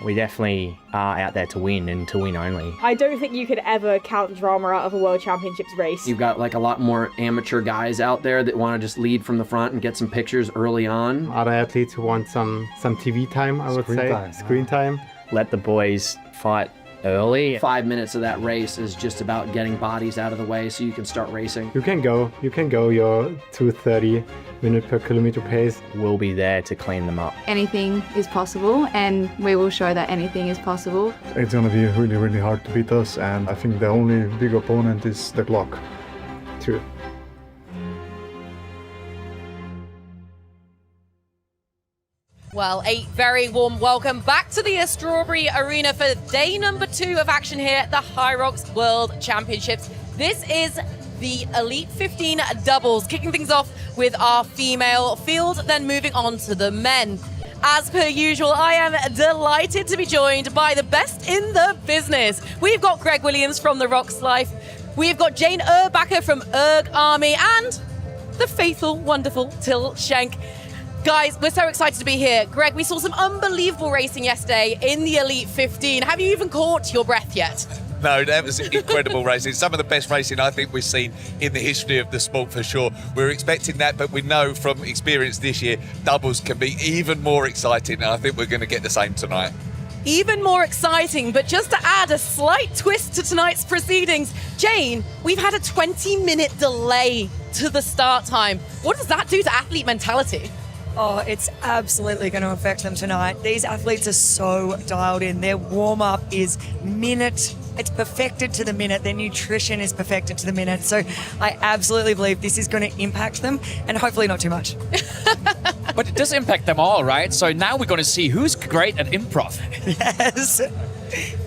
We definitely are out there to win and to win only. I don't think you could ever count drama out of a World Championships race. You've got like a lot more amateur guys out there that want to just lead from the front and get some pictures early on. Other athletes who want some TV time, I would say. Screen time. Let the boys fight early. 5 minutes of that race is just about getting bodies out of the way so you can start racing. You can go your 2:30 minute per kilometer pace. We'll be there to clean them up. Anything is possible, and we will show that anything is possible. It's going to be really, really hard to beat us, and I think the only big opponent is the clock, too. Well, a very warm welcome back to the Strawberry Arena for day number 2 of action here at the HYROX World Championships. This is the Elite 15 doubles, kicking things off with our female field, then moving on to the men. As per usual, I am delighted to be joined by the best in the business. We've got Greg Williams from the ROX Life, we've got Jane Urbacher from Erg Army, and the faithful, wonderful Till Schenk. Guys, we're so excited to be here. Greg, we saw some unbelievable racing yesterday in the Elite 15. Have you even caught your breath yet? No, that was incredible racing. Some of the best racing I think we've seen in the history of the sport for sure. We're expecting that, but we know from experience this year, doubles can be even more exciting, and I think we're going to get the same tonight. Even more exciting, but just to add a slight twist to tonight's proceedings, Jane, we've had a 20-minute delay to the start time. What does that do to athlete mentality? Oh, it's absolutely going to affect them tonight. These athletes are so dialed in. Their warm-up is minute. It's perfected to the minute. Their nutrition is perfected to the minute. So I absolutely believe this is going to impact them, and hopefully not too much. But it does impact them all, right? So now we're going to see who's great at improv. Yes.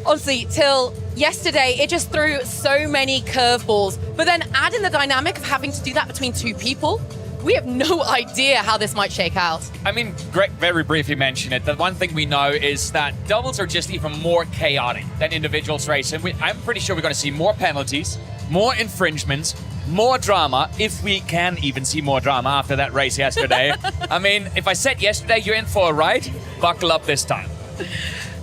Honestly, Till, yesterday it just threw so many curveballs, but then add in the dynamic of having to do that between 2 people. We have no idea how this might shake out. I mean, Greg very briefly mentioned it. The one thing we know is that doubles are just even more chaotic than individuals race. And I'm pretty sure we're going to see more penalties, more infringements, more drama, if we can even see more drama after that race yesterday. I mean, if I said yesterday you're in for a ride, buckle up this time.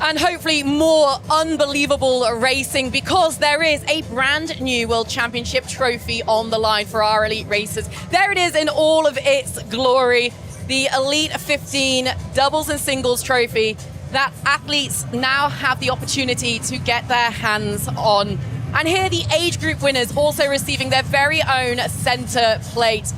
And hopefully more unbelievable racing, because there is a brand new World Championship trophy on the line for our elite racers. There it is in all of its glory, the Elite 15 doubles and singles trophy that athletes now have the opportunity to get their hands on. And here the age group winners also receiving their very own center plate.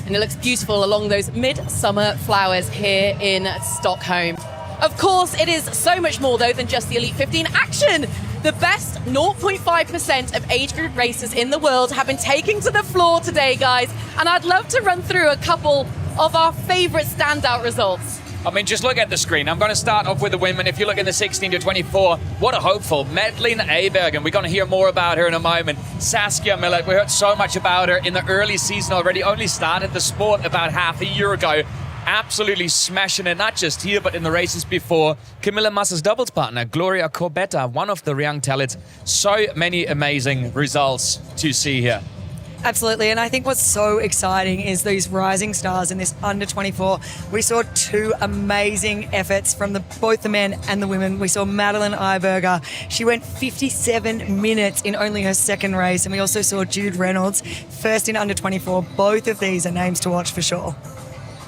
And it looks beautiful along those midsummer flowers here in Stockholm. Of course, it is so much more, though, than just the Elite 15 action. The best 0.5% of age group racers in the world have been taken to the floor today, guys. And I'd love to run through a couple of our favorite standout results. I mean, just look at the screen. I'm going to start off with the women. If you look at the 16 to 24, what a hopeful. Madeline Abergen, we're going to hear more about her in a moment. Saskia Millett, we heard so much about her in the early season already. Only started the sport about half a year ago. Absolutely smashing it, not just here, but in the races before. Camilla Massa's doubles partner, Gloria Corbetta, one of the young talents. So many amazing results to see here. Absolutely, and I think what's so exciting is these rising stars in this under 24. We saw 2 amazing efforts from both the men and the women. We saw Madeline Iberger. She went 57 minutes in only her second race, and we also saw Jude Reynolds, first in under 24. Both of these are names to watch for sure.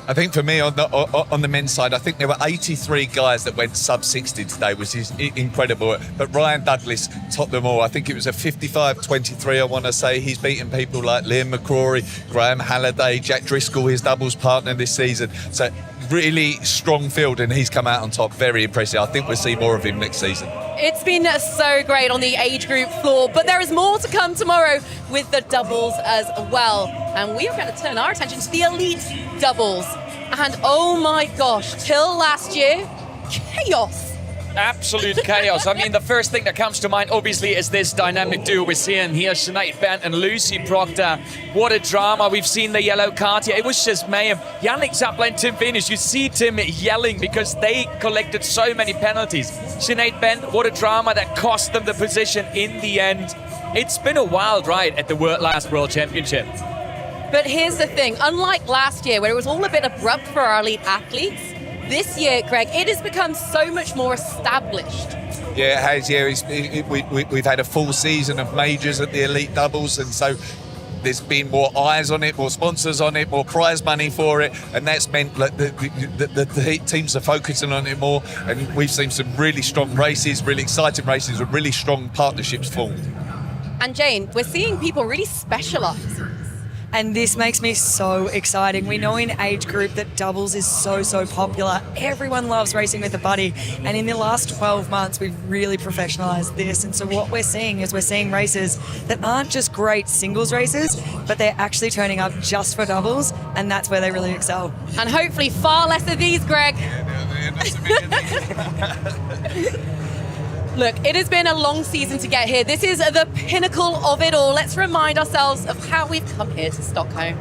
I think for me, on the men's side, I think there were 83 guys that went sub-60 today, which is incredible. But Ryan Douglas topped them all. I think it was a 55-23, I want to say. He's beaten people like Liam McCrory, Graham Halliday, Jack Driscoll, his doubles partner this season. So really strong field, and he's come out on top. Very impressive. I think we'll see more of him next season. It's been so great on the age group floor, but there is more to come tomorrow with the doubles as well. And we are going to turn our attention to the elite doubles. And oh my gosh, till last year, chaos. Absolute chaos. I mean, the first thing that comes to mind, obviously, is this dynamic duo we're seeing here, Sinead Bent and Lucy Proctor. What a drama. We've seen the yellow card here. It was just mayhem. Yannick Zapla and Tim Finish, you see Tim yelling because they collected so many penalties. Sinead Bent, what a drama that cost them the position in the end. It's been a wild ride at the last World Championship. But here's the thing, unlike last year where it was all a bit abrupt for our elite athletes, this year, Greg, it has become so much more established. Yeah, it has. Yeah, we've had a full season of majors at the elite doubles, and so there's been more eyes on it, more sponsors on it, more prize money for it, and that's meant that the teams are focusing on it more, and we've seen some really strong races, really exciting races, with really strong partnerships formed. And Jane, we're seeing people really specialise. And this makes me so exciting. We know in age group that doubles is so popular. Everyone loves racing with a buddy. And in the last 12 months, we've really professionalized this. And so what we're seeing is we're seeing races that aren't just great singles races, but they're actually turning up just for doubles. And that's where they really excel. And hopefully far less of these, Greg. Look, it has been a long season to get here. This is the pinnacle of it all. Let's remind ourselves of how we've come here to Stockholm.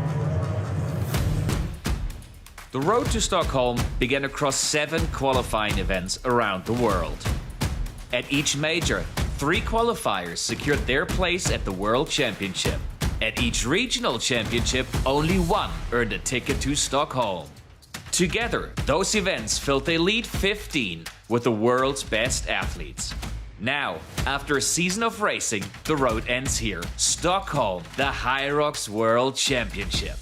The road to Stockholm began across 7 qualifying events around the world. At each major, 3 qualifiers secured their place at the World Championship. At each regional championship, only 1 earned a ticket to Stockholm. Together, those events filled the Elite 15 with the world's best athletes. Now, after a season of racing, the road ends here. Stockholm, the HYROX World Championship.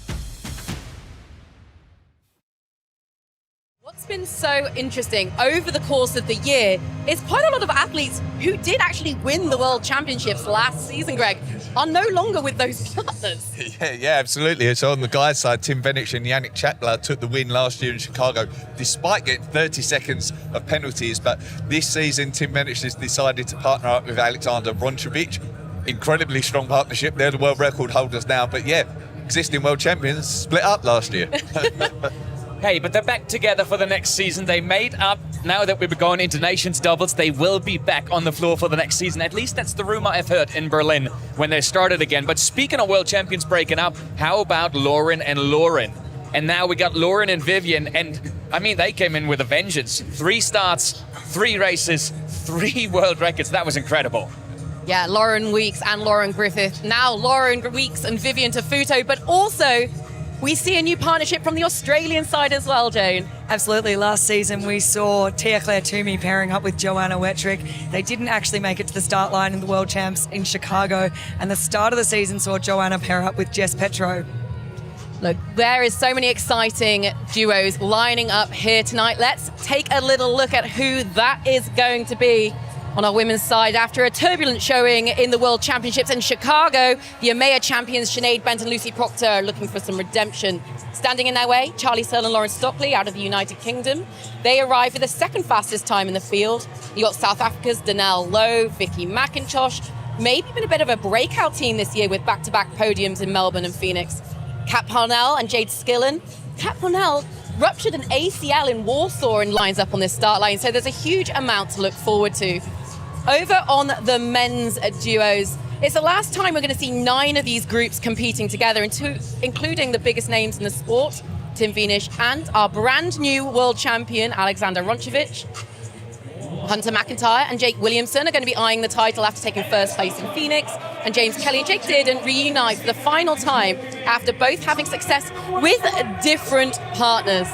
What's been so interesting over the course of the year is quite a lot of athletes who did actually win the World Championships last season, Greg, are no longer with those partners. Yeah, absolutely. So on the guys' side, Tim Venich and Yannick Chapla took the win last year in Chicago, despite getting 30 seconds of penalties. But this season, Tim Venich has decided to partner up with Alexander Ronchevich. Incredibly strong partnership. They're the world record holders now. But yeah, existing world champions split up last year. Hey, but they're back together for the next season. They made up. Now that we're going into nations doubles, they will be back on the floor for the next season. At least that's the rumor I've heard in Berlin when they started again. But speaking of world champions breaking up, how about Lauren and Lauren? And now we got Lauren and Vivian, and I mean, they came in with a vengeance. 3 starts, 3 races, 3 world records. That was incredible. Yeah, Lauren Weeks and Lauren Griffith. Now Lauren Weeks and Vivian Tafuto, but also we see a new partnership from the Australian side as well, Jane. Absolutely. Last season, we saw Tia-Claire Toomey pairing up with Joanna Wettrick. They didn't actually make it to the start line in the World Champs in Chicago, and the start of the season saw Joanna pair up with Jess Petro. Look, there is so many exciting duos lining up here tonight. Let's take a little look at who that is going to be. On our women's side, after a turbulent showing in the World Championships in Chicago, the EMEA champions Sinead Bent and Lucy Proctor are looking for some redemption. Standing in their way, Charlie Searle and Lauren Stockley out of the United Kingdom. They arrive with the 2nd fastest time in the field. You got South Africa's Danelle Lowe, Vicky McIntosh. Maybe been a bit of a breakout team this year with back-to-back podiums in Melbourne and Phoenix. Kat Parnell and Jade Skillen. Kat Parnell ruptured an ACL in Warsaw and lines up on this start line, so there's a huge amount to look forward to. Over on the men's duos, it's the last time we're going to see 9 of these groups competing together, including the biggest names in the sport, Tim Venich and our brand new world champion, Alexander Ronchevich. Hunter McIntyre and Jake Williamson are going to be eyeing the title after taking 1st place in Phoenix, and James Kelly and Jake Dearden reunite for the final time after both having success with different partners.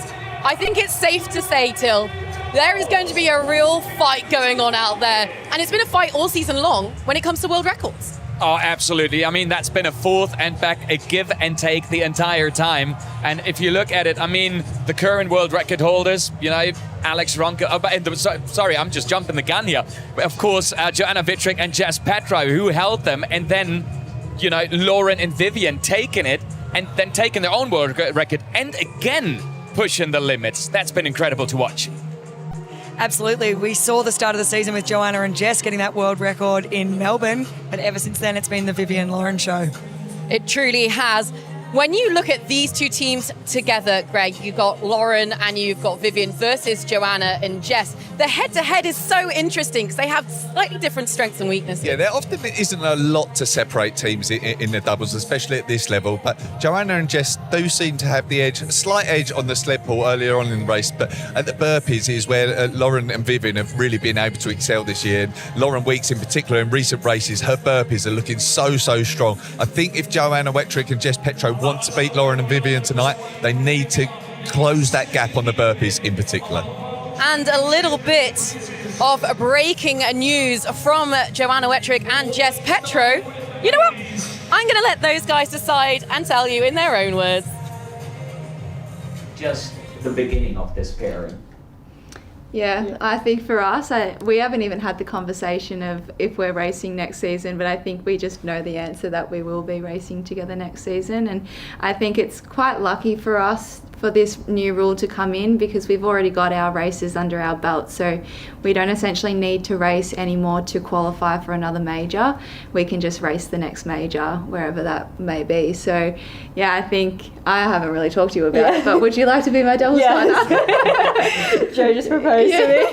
I think it's safe to say, Till, there is going to be a real fight going on out there. And it's been a fight all season long when it comes to world records. Oh, absolutely. I mean, that's been a forth and back, a give and take the entire time. And if you look at it, I mean, the current world record holders, you know, Alex Ronke, sorry, I'm just jumping the gun here. Of course, Joanna Wettrick and Jess Petro, who held them. And then, you know, Lauren and Vivian taking it and then taking their own world record and again pushing the limits. That's been incredible to watch. Absolutely. We saw the start of the season with Joanna and Jess getting that world record in Melbourne, but ever since then it's been the Vivian Lauren show. It truly has. When you look at these 2 teams together, Greg, you've got Lauren and you've got Vivian versus Joanna and Jess. The head-to-head is so interesting because they have slightly different strengths and weaknesses. Yeah, there often isn't a lot to separate teams in the doubles, especially at this level. But Joanna and Jess do seem to have the edge, a slight edge on the sled pull earlier on in the race. But at the burpees is where Lauren and Vivian have really been able to excel this year. And Lauren Weeks in particular in recent races, her burpees are looking so strong. I think if Joanna Wettrick and Jess Petro want to beat Lauren and Vivian tonight, they need to close that gap on the burpees in particular. And a little bit of breaking news from Joanna Wettrick and Jess Petro. You know what? I'm going to let those guys decide and tell you in their own words. Just the beginning of this pairing. Yeah, I think for us, we haven't even had the conversation of if we're racing next season, but I think we just know the answer that we will be racing together next season. And I think it's quite lucky for us for this new rule to come in because we've already got our races under our belt. So we don't essentially need to race anymore to qualify for another major. We can just race the next major, wherever that may be. So yeah, I think I haven't really talked to you about it, but would you like to be my devil's partner? Joe just proposed to me.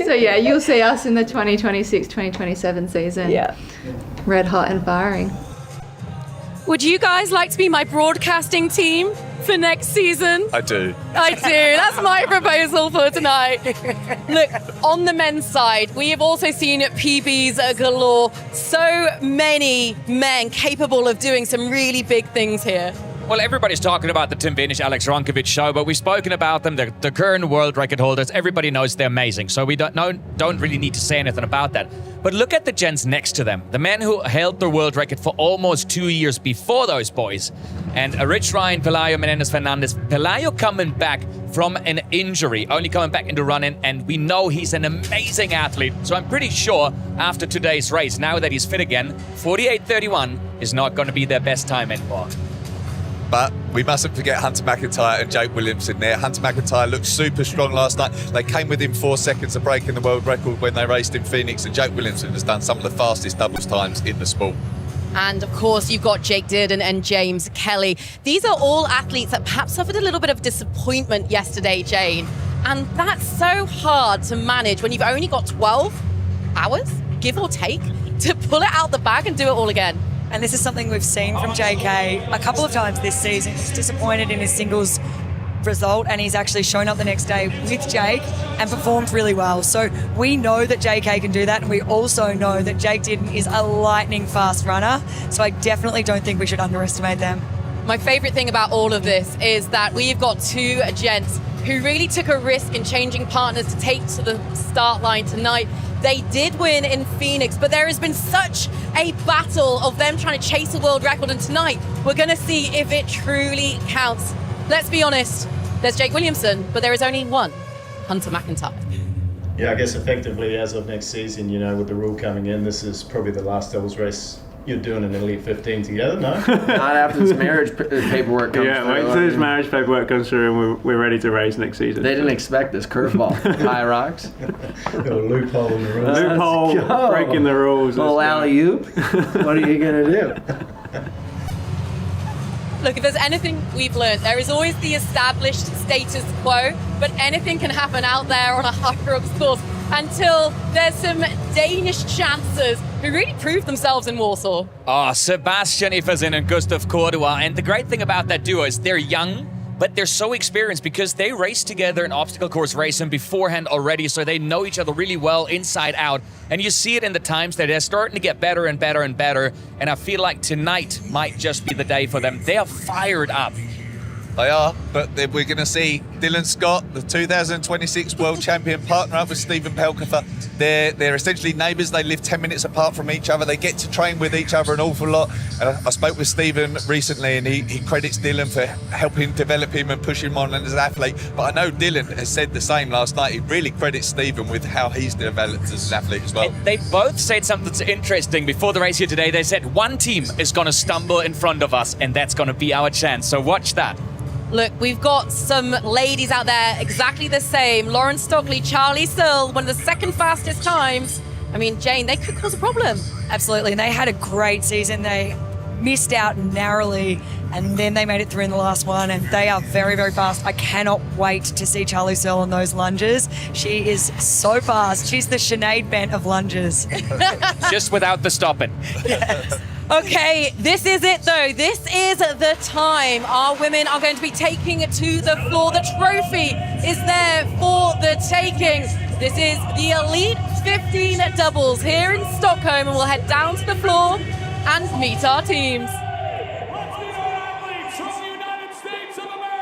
So yeah, you'll see us in the 2026-2027 season. Yeah. Red hot and firing. Would you guys like to be my broadcasting team for next season? I do. I do. That's my proposal for tonight. Look, on the men's side, we have also seen PBs galore. So many men capable of doing some really big things here. Well, everybody's talking about the Tim Vinish, Alex Ronkovic show, but we've spoken about them. The current world record holders. Everybody knows they're amazing, so we don't really need to say anything about that. But look at the gents next to them. The men who held the world record for almost 2 years before those boys. And Rich Ryan, Pelayo Menendez-Fernandez. Pelayo coming back from an injury, only coming back into running, and we know he's an amazing athlete. So I'm pretty sure after today's race, now that he's fit again, 48:31 is not going to be their best time anymore. But we mustn't forget Hunter McIntyre and Jake Williamson there. Hunter McIntyre looked super strong last night. They came within 4 seconds of breaking the world record when they raced in Phoenix, and Jake Williamson has done some of the fastest doubles times in the sport. And of course, you've got Jake Dearden and James Kelly. These are all athletes that perhaps suffered a little bit of disappointment yesterday, Jane. And that's so hard to manage when you've only got 12 hours, give or take, to pull it out the bag and do it all again. And this is something we've seen from JK a couple of times this season. He's disappointed in his singles result, and he's actually shown up the next day with Jake and performed really well. So we know that JK can do that, and we also know that Jake Dearden is a lightning fast runner. So I definitely don't think we should underestimate them. My favourite thing about all of this is that we've got two gents who really took a risk in changing partners to take to the start line tonight. They did win in Phoenix, but there has been such a battle of them trying to chase a world record, and tonight we're going to see if it truly counts. Let's be honest, there's Jake Williamson, but there is only one, Hunter McIntyre. Yeah, I guess effectively as of next season, you know, with the rule coming in, this is probably the last doubles race you're doing an Elite 15 together, no? Not after this marriage paperwork comes through. Yeah, wait till this marriage paperwork comes through and we're ready to race next season. They didn't expect this curveball. HYROX. A loophole in the rules. Loophole, breaking the rules. Little alley-oop. What are you going to do? Look, if there's anything we've learned, there is always the established status quo, but anything can happen out there on a HYROX course until there's some Danish chancers who really proved themselves in Warsaw. Oh, Sebastian Iversen and Gustav Cordua. And the great thing about that duo is they're young, but they're so experienced because they raced together in obstacle course racing beforehand already, so they know each other really well inside out. And you see it in the times that they're starting to get better and better and better. And I feel like tonight might just be the day for them. They are fired up. They are, but we're going to see Dylan Scott, the 2026 world champion, partner up with Stephen Pelkeffer. They're essentially neighbours. They live 10 minutes apart from each other. They get to train with each other an awful lot. I spoke with Stephen recently, and he credits Dylan for helping develop him and push him on as an athlete. But I know Dylan has said the same last night. He really credits Stephen with how he's developed as an athlete as well. And they both said something that's interesting before the race here today. They said one team is going to stumble in front of us, and that's going to be our chance. So watch that. Look, we've got some ladies out there exactly the same. Lauren Stockley, Charlie Searle, one of the second fastest times. I mean, Jane, they could cause a problem. Absolutely, and they had a great season. They missed out narrowly, and then they made it through in the last one, and they are very, very fast. I cannot wait to see Charlie Searle on those lunges. She is so fast. She's the Sinead Bent of lunges. Just without the stopping. Yes. Okay, this is it though. This is the time. Our women are going to be taking it to the floor. The trophy is there for the taking. This is the Elite 15 doubles here in Stockholm, and we'll head down to the floor and meet our teams. Let's meet our athletes from the United States of America.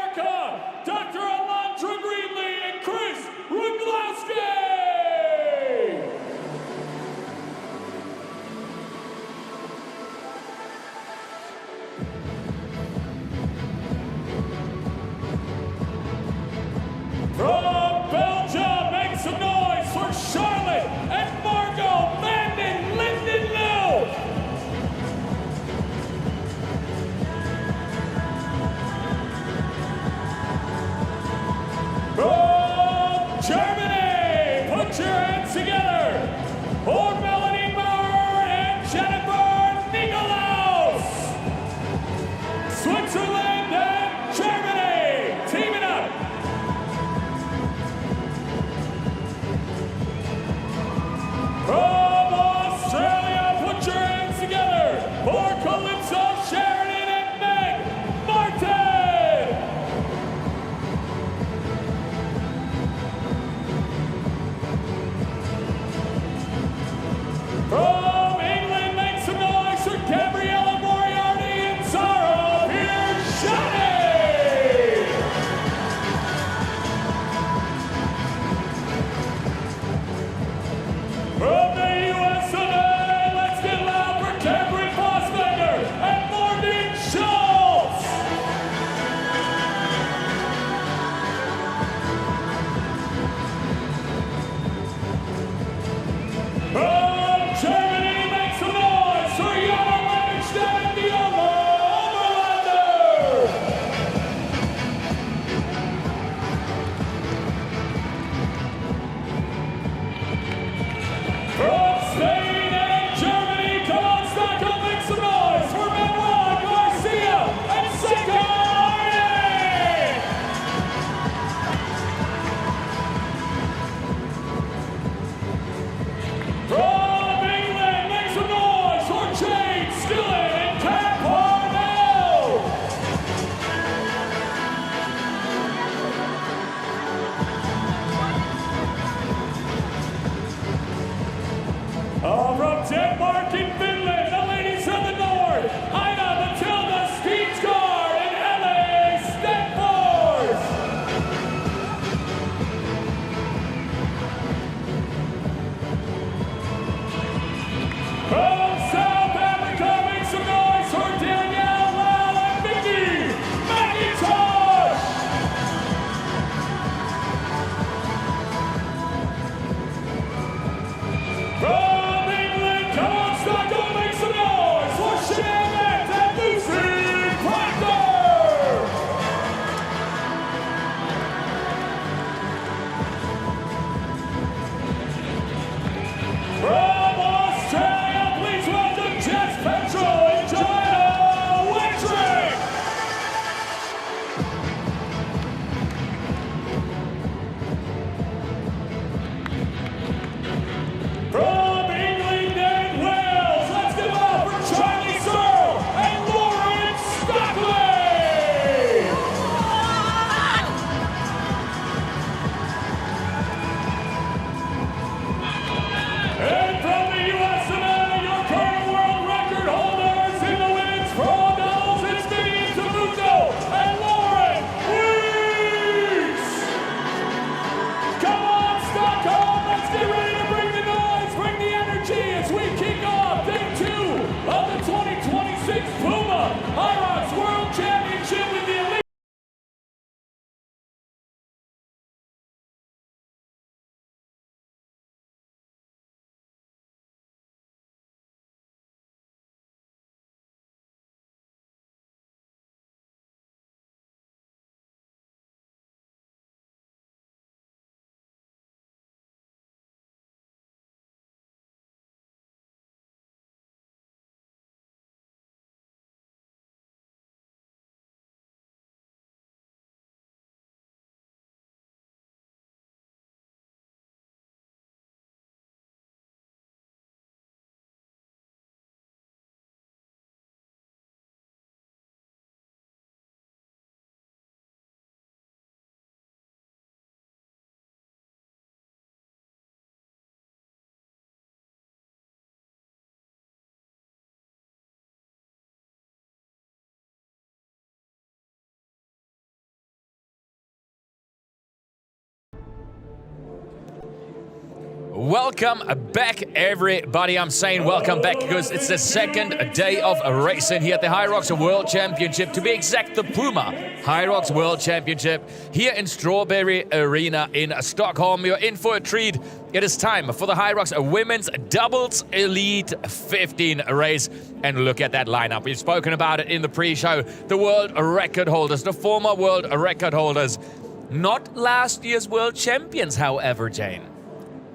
Welcome back, everybody. I'm saying welcome back because it's the second day of racing here at the HYROX World Championship. To be exact, the PUMA HYROX World Championship here in Strawberry Arena in Stockholm. You're in for a treat. It is time for the HYROX Women's Doubles Elite 15 race. And look at that lineup. We've spoken about it in the pre-show. The world record holders, the former world record holders. Not last year's world champions, however, Jane.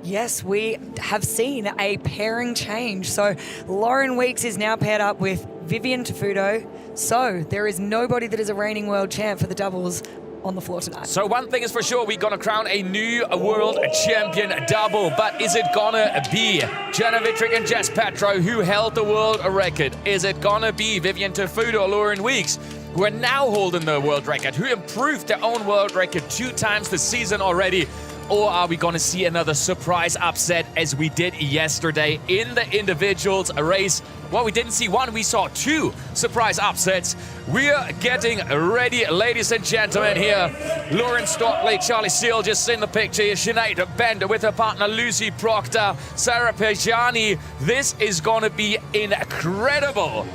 Yes, we have seen a pairing change. So Lauren Weeks is now paired up with Vivian Tafuto. So there is nobody that is a reigning world champ for the doubles on the floor tonight. So one thing is for sure, we're gonna crown a new world champion double, but is it gonna be Joanna Wittrich and Jess Petro who held the world record? Is it gonna be Vivian Tafuto or Lauren Weeks, who are now holding the world record, who improved their own world record 2 times this season already? Or are we going to see another surprise upset as we did yesterday in the individuals race? Well, we didn't see one, we saw 2 surprise upsets. We're getting ready, ladies and gentlemen, here. Lauren Stockley, Charlie Seal just in the picture here. Sinead Bender with her partner Lucy Proctor, Sarah Pejani. This is going to be incredible.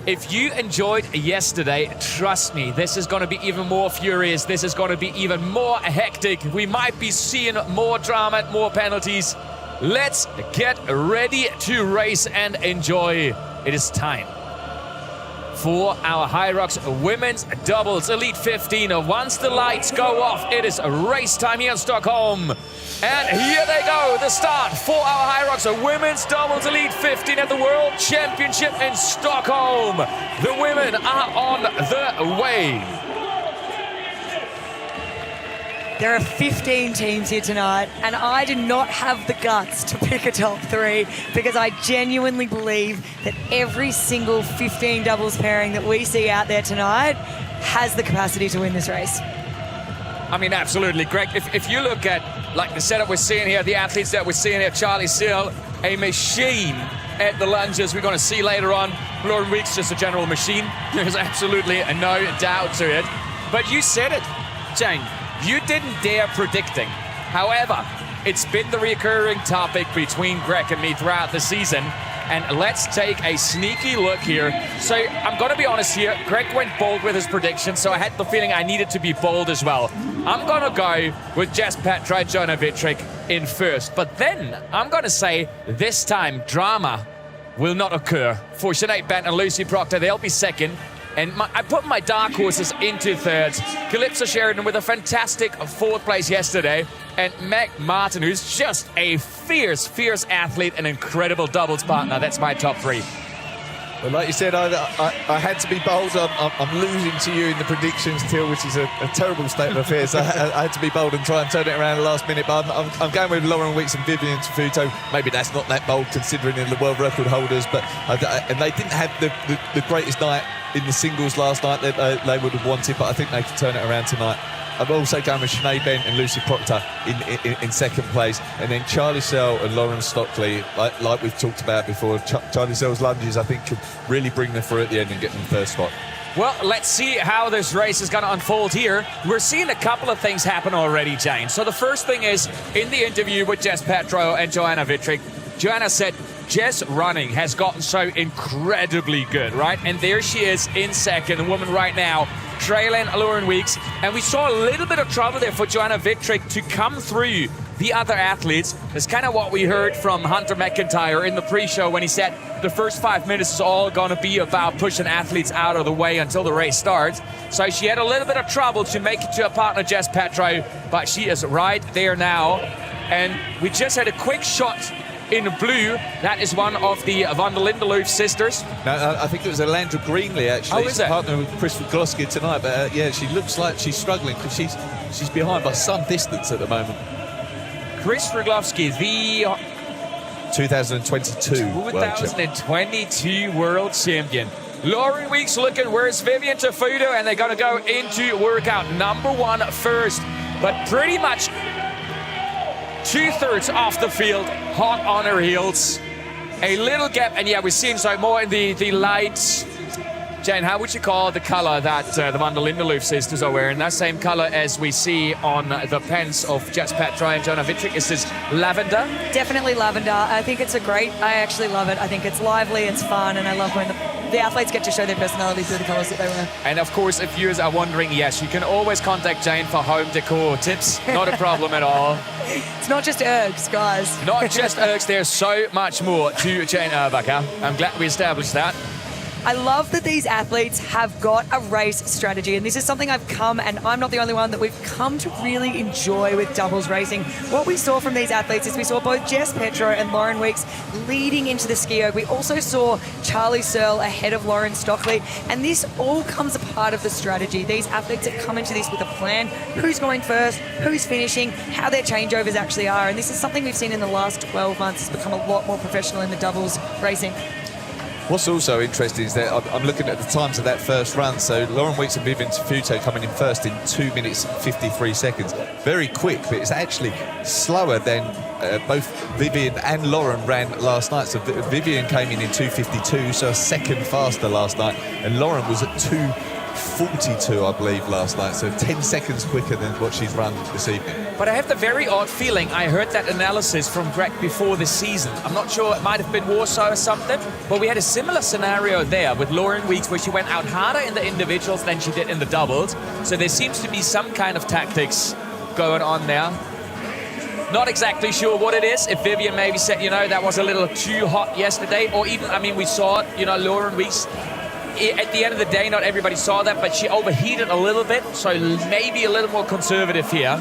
If you enjoyed yesterday, trust me, this is going to be even more furious. This is going to be even more hectic. We might be seeing more drama and more penalties. Let's get ready to race and enjoy. It is time for our HYROX Women's Doubles Elite 15. Once the lights go off, it is race time here in Stockholm. And here they go, the start for our HYROX Women's Doubles Elite 15 at the World Championship in Stockholm. The women are on the way. There are 15 teams here tonight, and I do not have the guts to pick a top 3 because I genuinely believe that every single 15 doubles pairing that we see out there tonight has the capacity to win this race. I mean, absolutely, Greg. If you look at like the setup we're seeing here, the athletes that we're seeing here, Charlie Seal, a machine at the lunges we're going to see later on. Lauren Weeks, just a general machine. There's absolutely no doubt to it. But you said it, Jane. You didn't dare predicting. However, it's been the recurring topic between Greg and me throughout the season. And let's take a sneaky look here. So I'm going to be honest here. Greg went bold with his prediction, so I had the feeling I needed to be bold as well. I'm going to go with Jess Petro, Joanna Wittrich in first. But then I'm going to say this time drama will not occur. For Sinead Bent and Lucy Proctor, they'll be second. And I put my dark horses into thirds. Calypso Sheridan with a fantastic 4th place yesterday. And Meg Martin, who's just a fierce, fierce athlete, an incredible doubles partner. That's my top 3. Well, like you said, I had to be bold. I'm losing to you in the predictions, Till, which is a terrible state of affairs. I had to be bold and try and turn it around at the last minute. But I'm going with Lauren Weeks and Vivian Tafuto. Maybe that's not that bold considering they're the world record holders. But and they didn't have the greatest night in the singles last night that they would have wanted. But I think they can turn it around tonight. I'm also going with Sinead Bent and Lucy Proctor in second place. And then Charlie Sell and Lauren Stockley, like we've talked about before. Charlie Sell's lunges, I think, could really bring them through at the end and get them first spot. Well, let's see how this race is going to unfold here. We're seeing a couple of things happen already, Jane. So the first thing is, in the interview with Jess Petro and Joanna Wittrich, Joanna said, Jess running has gotten so incredibly good, right? And there she is in second, the woman right now, trailing Lauren Weeks. And we saw a little bit of trouble there for Joanna Wittrich to come through the other athletes. That's kind of what we heard from Hunter McIntyre in the pre-show when he said the first 5 minutes is all going to be about pushing athletes out of the way until the race starts. So she had a little bit of trouble to make it to her partner, Jess Petro, but she is right there now. And we just had a quick shot in blue. That is one of the Van der Lindeloof sisters. No, I think it was Alandra Greenlee, actually. Oh, is it? Partner with Chris Wigloski tonight. But yeah, she looks like she's struggling because she's behind by some distance at the moment. Chris Wigloski, the 2022 world champion. Lauren Weeks looking, where's Vivian Tafuto? And they're going to go into workout number 1 first. But pretty much 2/3 off the field, hot on her heels. A little gap, and yeah, we're seeing so more in the lights. Jane, how would you call the colour that the Van der Lindeloof sisters are wearing? That same colour as we see on the pants of Jess Petroy and Jonah Vitrick. Is this lavender? Definitely lavender. I think it's I actually love it. I think it's lively, it's fun, and I love when the athletes get to show their personality through the colours that they wear. And of course, if viewers are wondering, yes, you can always contact Jane for home decor tips. Not a problem at all. It's not just ergs, guys. Not just ergs, there's so much more to Jane Urbacher. I'm glad we established that. I love that these athletes have got a race strategy, and this is something I've come, and I'm not the only one, that we've come to really enjoy with doubles racing. What we saw from these athletes is we saw both Jess Petro and Lauren Weeks leading into the ski erg. We also saw Charlie Searle ahead of Lauren Stockley, and this all comes a part of the strategy. These athletes have come into this with a plan, who's going first, who's finishing, how their changeovers actually are, and this is something we've seen in the last 12 months. It's become a lot more professional in the doubles racing. What's also interesting is that I'm looking at the times of that first run. So Lauren Weeks and Vivian Tafuto coming in first in 2 minutes and 53 seconds. Very quick, but it's actually slower than both Vivian and Lauren ran last night. So Vivian came in 2:52, so a second faster last night. And Lauren was at 2:42, I believe, last night. So 10 seconds quicker than what she's run this evening. But I have the very odd feeling, I heard that analysis from Greg before the season. I'm not sure, it might have been Warsaw or something, but we had a similar scenario there with Lauren Weeks, where she went out harder in the individuals than she did in the doubles. So there seems to be some kind of tactics going on there. Not exactly sure what it is. If Vivian maybe said, that was a little too hot yesterday, or even, we saw, Lauren Weeks, at the end of the day, not everybody saw that, but she overheated a little bit, so maybe a little more conservative here.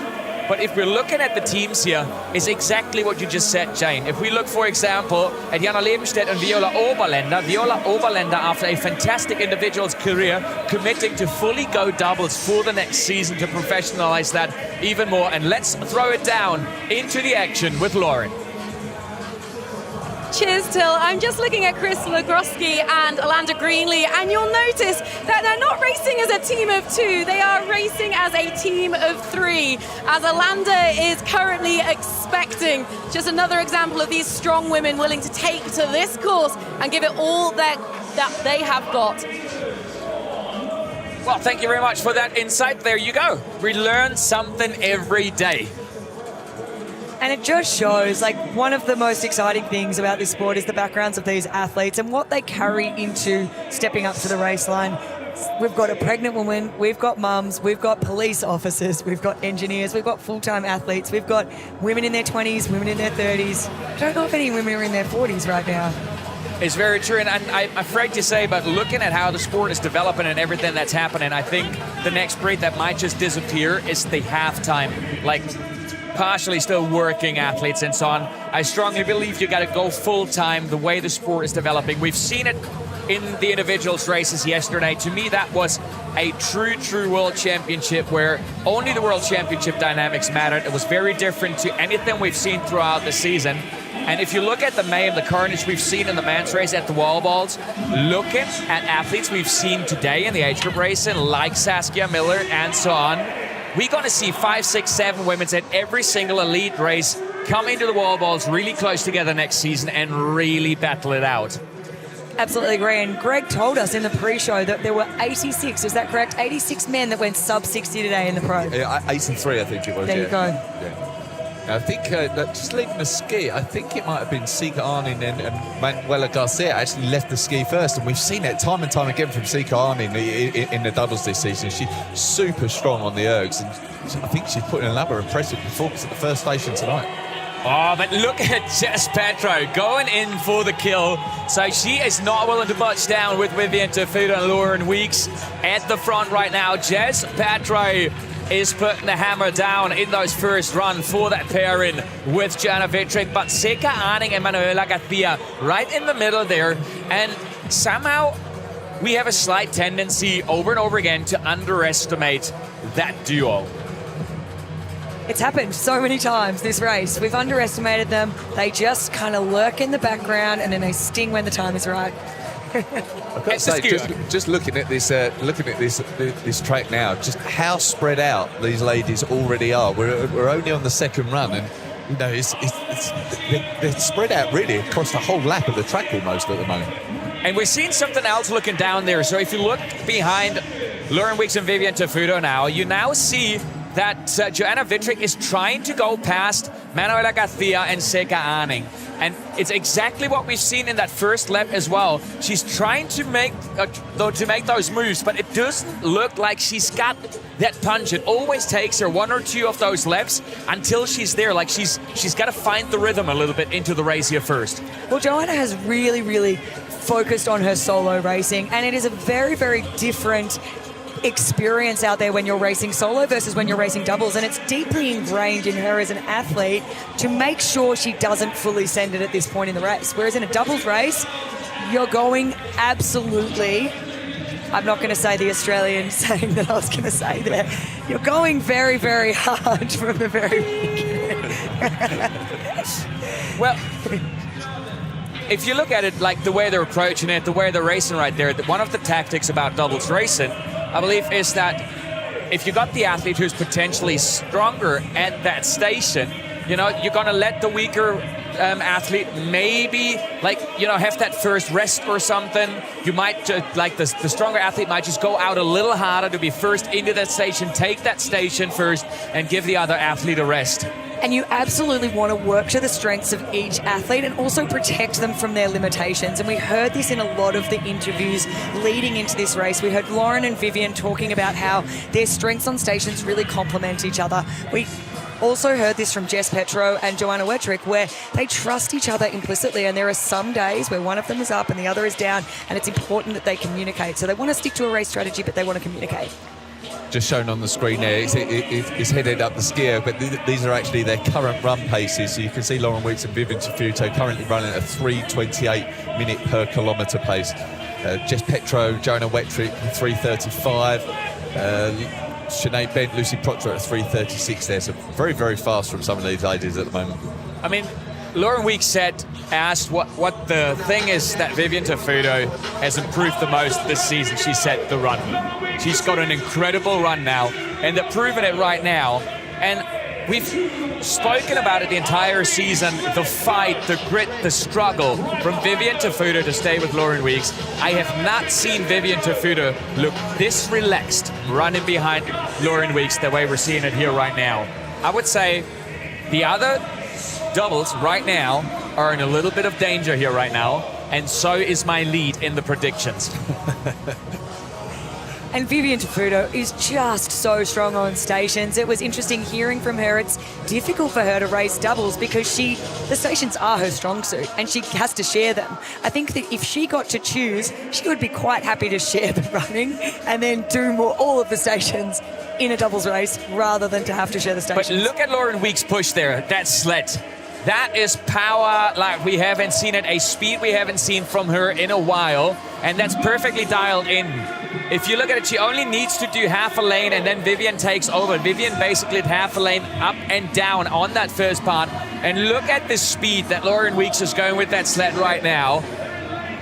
But if we're looking at the teams here, it's exactly what you just said, Jane. If we look, for example, at Jana Lebenstedt and Viola Oberländer, after a fantastic individual's career, committing to fully go doubles for the next season to professionalize that even more. And let's throw it down into the action with Lauren. Cheers, Till. I'm just looking at Chris Lagroski and Alanda Greenlee, and you'll notice that they're not racing as a team of two. They are racing as a team of three, as Alanda is currently expecting. Just another example of these strong women willing to take to this course and give it all that they have got. Well, thank you very much for that insight. There you go. We learn something every day. And it just shows, one of the most exciting things about this sport is the backgrounds of these athletes and what they carry into stepping up to the race line. We've got a pregnant woman, we've got mums, we've got police officers, we've got engineers, we've got full-time athletes, we've got women in their 20s, women in their 30s. I don't know if any women are in their 40s right now. It's very true, and I'm afraid to say, but looking at how the sport is developing and everything that's happening, I think the next breed that might just disappear is the halftime, partially still working athletes and so on. I strongly believe you got to go full-time the way the sport is developing. We've seen it in the individuals races yesterday. To me, that was a true world championship where only the world championship dynamics mattered. It was very different to anything we've seen throughout the season. And if you look at the mayhem, the carnage we've seen in the men's race at the wall balls, looking at athletes we've seen today in the age group racing, like Saskia Miller and so on, we're going to see 5, 6, 7 women at every single elite race come into the wall balls really close together next season and really battle it out. Absolutely agree. And Greg told us in the pre-show that there were 86, is that correct? 86 men that went sub 60 today in the pro. Yeah, 83, I think it was. There you go. Yeah. I think just leaving the ski, I think it might have been Sika Arnin and Manuela Garcia actually left the ski first, and we've seen it time and time again from Sika Arnin in the doubles this season. She's super strong on the ergs, and I think she's putting another impressive performance at the first station tonight. Oh, but look at Jess Petro going in for the kill. So she is not willing to budge down with Vivian Tafuto and Lauren Weeks at the front right now. Jess Petro is putting the hammer down in those first run for that pairing with Jana Vitrick, but Sika Arning and Manuela Garcia right in the middle there, and somehow we have a slight tendency over and over again to underestimate that duo. It's happened so many times this race. We've underestimated them. They just kind of lurk in the background and then they sting when the time is right. I've got to say, just looking at this track now, just how spread out these ladies already are. We're only on the second run, and they're spread out really across the whole lap of the track almost at the moment. And we're seeing something else looking down there. So if you look behind Lauren Weeks and Vivian Tafuto now, you now see that Joanna Wittrich is trying to go past Manuela Garcia and Seka Arning. And it's exactly what we've seen in that first lap as well. She's trying to make those moves, but it doesn't look like she's got that punch. It always takes her 1 or 2 of those laps until she's there. Like she's got to find the rhythm a little bit into the race here first. Well, Joanna has really, really focused on her solo racing, and it is a very, very different experience out there when you're racing solo versus when you're racing doubles, and it's deeply ingrained in her as an athlete to make sure she doesn't fully send it at this point in the race. Whereas in a doubles race, you're going absolutely, I'm not going to say the Australian saying that I was going to say there, you're going very, very hard from the very beginning. Well, if you look at it like the way they're approaching it, the way they're racing right there, one of the tactics about doubles racing, I believe, is that if you got the athlete who's potentially stronger at that station, you know, you're going to let the weaker athlete maybe, like, you know, have that first rest or something. You might, like, the stronger athlete might just go out a little harder to be first into that station, take that station first, and give the other athlete a rest. And you absolutely want to work to the strengths of each athlete and also protect them from their limitations. And we heard this in a lot of the interviews leading into this race. We heard Lauren and Vivian talking about how their strengths on stations really complement each other. We also heard this from Jess Petro and Joanna Wittrich, where they trust each other implicitly, and there are some days where one of them is up and the other is down, and it's important that they communicate. So they want to stick to a race strategy, but they want to communicate. Just shown on the screen there, it's headed up the skier, but these are actually their current run paces. So you can see Lauren Weeks and Vivian Tafuto currently running at a 3:28 minute per kilometre pace. Jess Petro, Joanna Wittrich, 3:35. Sinead Bent, Lucy Proctor at 3:36 there. So very, very fast from some of these ladies at the moment. I mean, Lauren Weeks asked what the thing is that Vivian Tafuto has improved the most this season. She said the run. She's got an incredible run now, and they're proving it right now. And we've spoken about it the entire season, the fight, the grit, the struggle from Vivian Tafuto to stay with Lauren Weeks. I have not seen Vivian Tafuto look this relaxed running behind Lauren Weeks the way we're seeing it here right now. I would say the other doubles right now are in a little bit of danger here right now, and so is my lead in the predictions. And Vivian Tafuto is just so strong on stations. It was interesting hearing from her. It's difficult for her to race doubles because the stations are her strong suit and she has to share them. I think that if she got to choose, she would be quite happy to share the running and then do all of the stations in a doubles race rather than to have to share the stations. But look at Lauren Weeks' push there, that sled. That is power like we haven't seen it, a speed we haven't seen from her in a while, and that's perfectly dialed in. If you look at it, she only needs to do half a lane and then Vivian takes over. Vivian basically did half a lane up and down on that first part. And look at the speed that Lauren Weeks is going with that sled right now.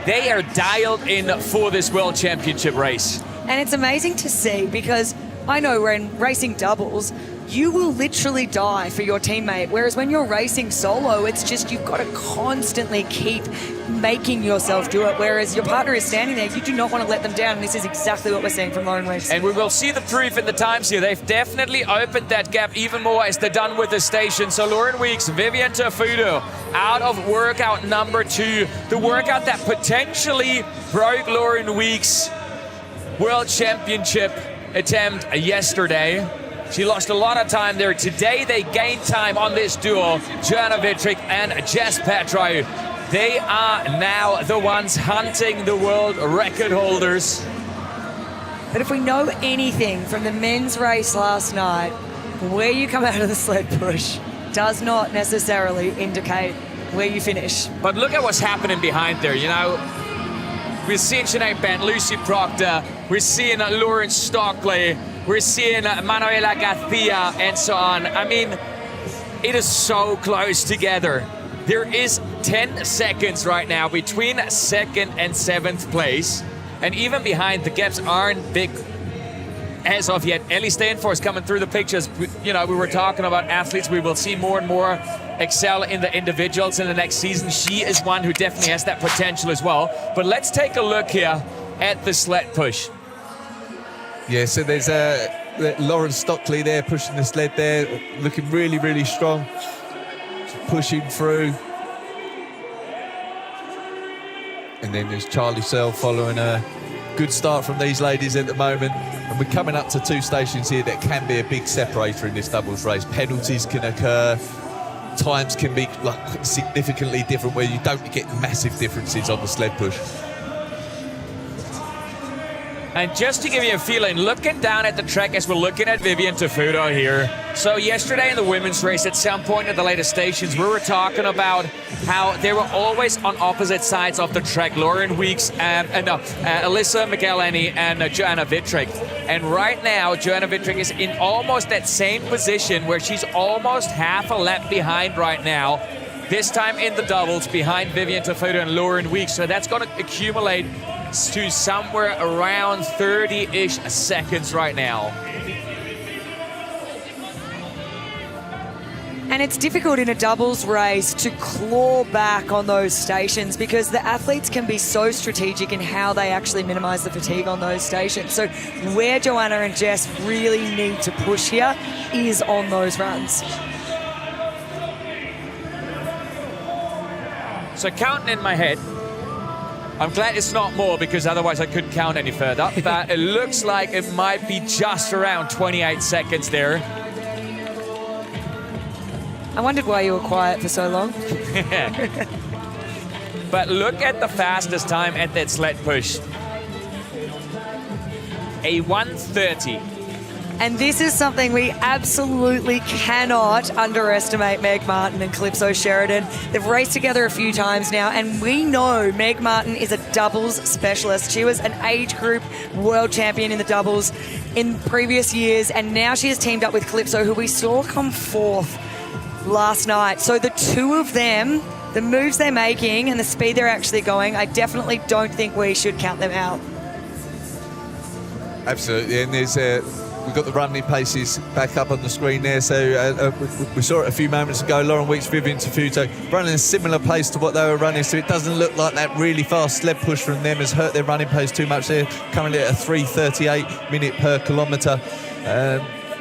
They are dialed in for this World Championship race. And it's amazing to see because I know when racing doubles, you will literally die for your teammate. Whereas when you're racing solo, it's just you've got to constantly keep making yourself do it. Whereas your partner is standing there, you do not want to let them down. And this is exactly what we're seeing from Lauren Weeks. And we will see the proof in the times here. They've definitely opened that gap even more as they're done with the station. So Lauren Weeks, Vivian Tafuto out of workout number 2. The workout that potentially broke Lauren Weeks' World Championship attempt yesterday. She lost a lot of time there. Today they gained time on this duo, Joanna Wittrich and Jess Petro. They are now the ones hunting the world record holders. But if we know anything from the men's race last night, where you come out of the sled push does not necessarily indicate where you finish. But look at what's happening behind there, you know. We're seeing Sinead Bent, Lucy Proctor, we're seeing Lauren Stockley, we're seeing Manuela Garcia and so on. I mean, it is so close together. There is 10 seconds right now between 2nd and 7th place. And even behind, the gaps aren't big. as of yet. Ellie Stanfors coming through the pictures. We were talking about athletes. We will see more and more excel in the individuals in the next season. She is one who definitely has that potential as well. But let's take a look here at the sled push. Yeah, so there's Lauren Stockley there pushing the sled there, looking really, really strong. Just pushing through. And then there's Charlie Searle following a good start from these ladies at the moment. And we're coming up to 2 stations here that can be a big separator in this doubles race. Penalties can occur. Times can be significantly different where you don't get massive differences on the sled push. And just to give you a feeling, looking down at the track as we're looking at Vivian Tafuto here. So yesterday in the women's race, at some point at the later stations, we were talking about how they were always on opposite sides of the track. Lauren Weeks, Alyssa McElhenney and Joanna Vittrick. And right now, Joanna Vittrick is in almost that same position where she's almost half a lap behind right now. This time in the doubles behind Vivian Tafuto and Lauren Weeks. So that's going to accumulate to somewhere around 30-ish seconds right now. And it's difficult in a doubles race to claw back on those stations because the athletes can be so strategic in how they actually minimize the fatigue on those stations. So where Joanna and Jess really need to push here is on those runs. So counting in my head, I'm glad it's not more because otherwise I couldn't count any further. But it looks like it might be just around 28 seconds there. I wondered why you were quiet for so long. But look at the fastest time at that sled push. A 1:30. And this is something we absolutely cannot underestimate Meg Martin and Calypso Sheridan. They've raced together a few times now, and we know Meg Martin is a doubles specialist. She was an age group world champion in the doubles in previous years, and now she has teamed up with Calypso, who we saw come fourth last night. So the two of them, the moves they're making and the speed they're actually going, I definitely don't think we should count them out. Absolutely, and there's we've got the running paces back up on the screen there. So we saw it a few moments ago. Lauren Weeks, Vivian Tafuto running a similar pace to what they were running. So it doesn't look like that really fast sled push from them has hurt their running pace too much. They're currently at a 3:38 minute per kilometre.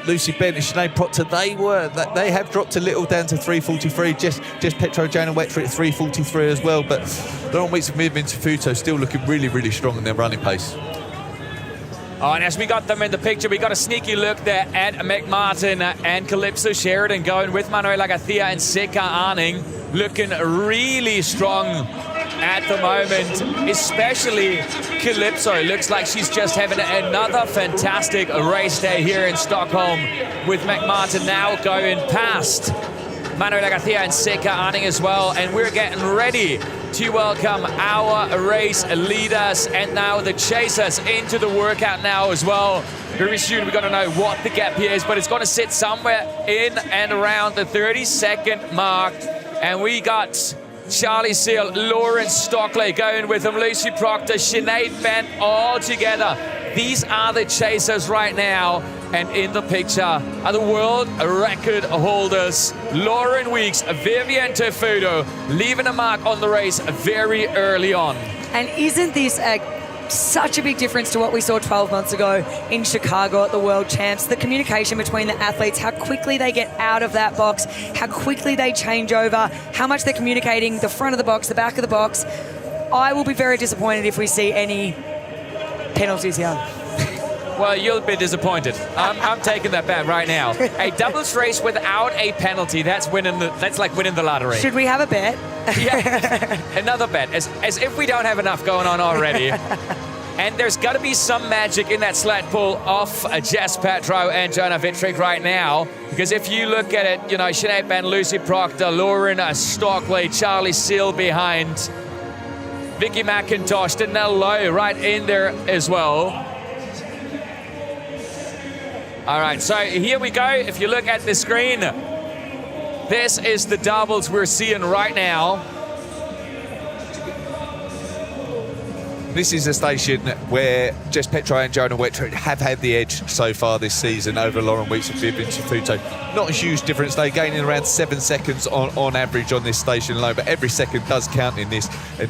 Lucy Bent and Sinead Proctor, they have dropped a little down to 3:43. Just Petro Jana Wetford at 3:43 as well. But Lauren Weeks and Vivian Tafuto still looking really, really strong in their running pace. Oh, and as we got them in the picture, we got a sneaky look there at Meg Martin and Calypso Sheridan going with Manuela Garcia and Sika Arning, looking really strong at the moment, especially Calypso. Looks like she's just having another fantastic race day here in Stockholm, with Meg Martin now going past Manuela Garcia and Sika Arning as well. And we're getting ready to welcome our race leaders and now the chasers into the workout now as well. Very soon we're going to know what the gap here is, but it's going to sit somewhere in and around the 30-second mark. And we got Charlie Seal, Lauren Stockley going with them, Lucy Proctor, Sinead Bent, all together. These are the chasers right now. And in the picture are the world record holders, Lauren Weeks, Vivian Tafuto, leaving a mark on the race very early on. And isn't this such a big difference to what we saw 12 months ago in Chicago at the World Champs? The communication between the athletes, how quickly they get out of that box, how quickly they change over, how much they're communicating the front of the box, the back of the box. I will be very disappointed if we see any penalties here. Well, you'll be disappointed. I'm taking that bet right now. A doubles race without a penalty, that's like winning the lottery. Should we have a bet? Yeah, another bet, as if we don't have enough going on already. And there's got to be some magic in that sled pull off Jess Petro and Joanna Vittrick right now. Because if you look at it, you know, Sinead Bent, Lucy Proctor, Lauren Stockley, Charlie Seal behind, Vicky McIntosh, Danelle Lowe right in there as well. All right, so here we go. If you look at the screen, this is the doubles we're seeing right now. This is a station where Jess Petro and Joanna Wettrick have had the edge so far this season over Lauren Weeks and Vivian Tafuto. Not a huge difference. They're gaining around 7 seconds on average on this station alone, but every second does count in this. And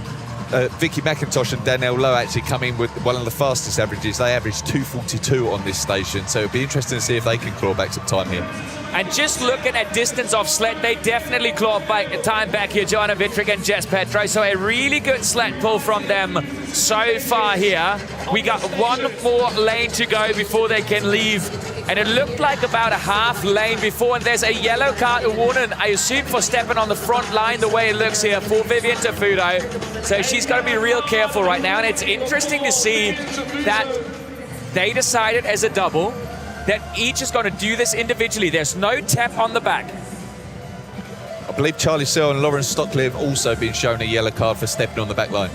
Vicky McIntosh and Danielle Lowe actually come in with one of the fastest averages. They averaged 2:42 on this station, so it'll be interesting to see if they can claw back some time here. And just looking at distance off sled, they definitely claw time back here, Joanna Wettrick and Jess Petro. So a really good sled pull from them so far here. We got one more lane to go before they can leave. And it looked like about a half lane before, and there's a yellow card awarded, I assume, for stepping on the front line the way it looks here for Vivian Tafuto. So she's got to be real careful right now, and it's interesting to see that they decided as a double that each is going to do this individually. There's no tap on the back. I believe Charlie Searle and Lauren Stockley have also been shown a yellow card for stepping on the back line.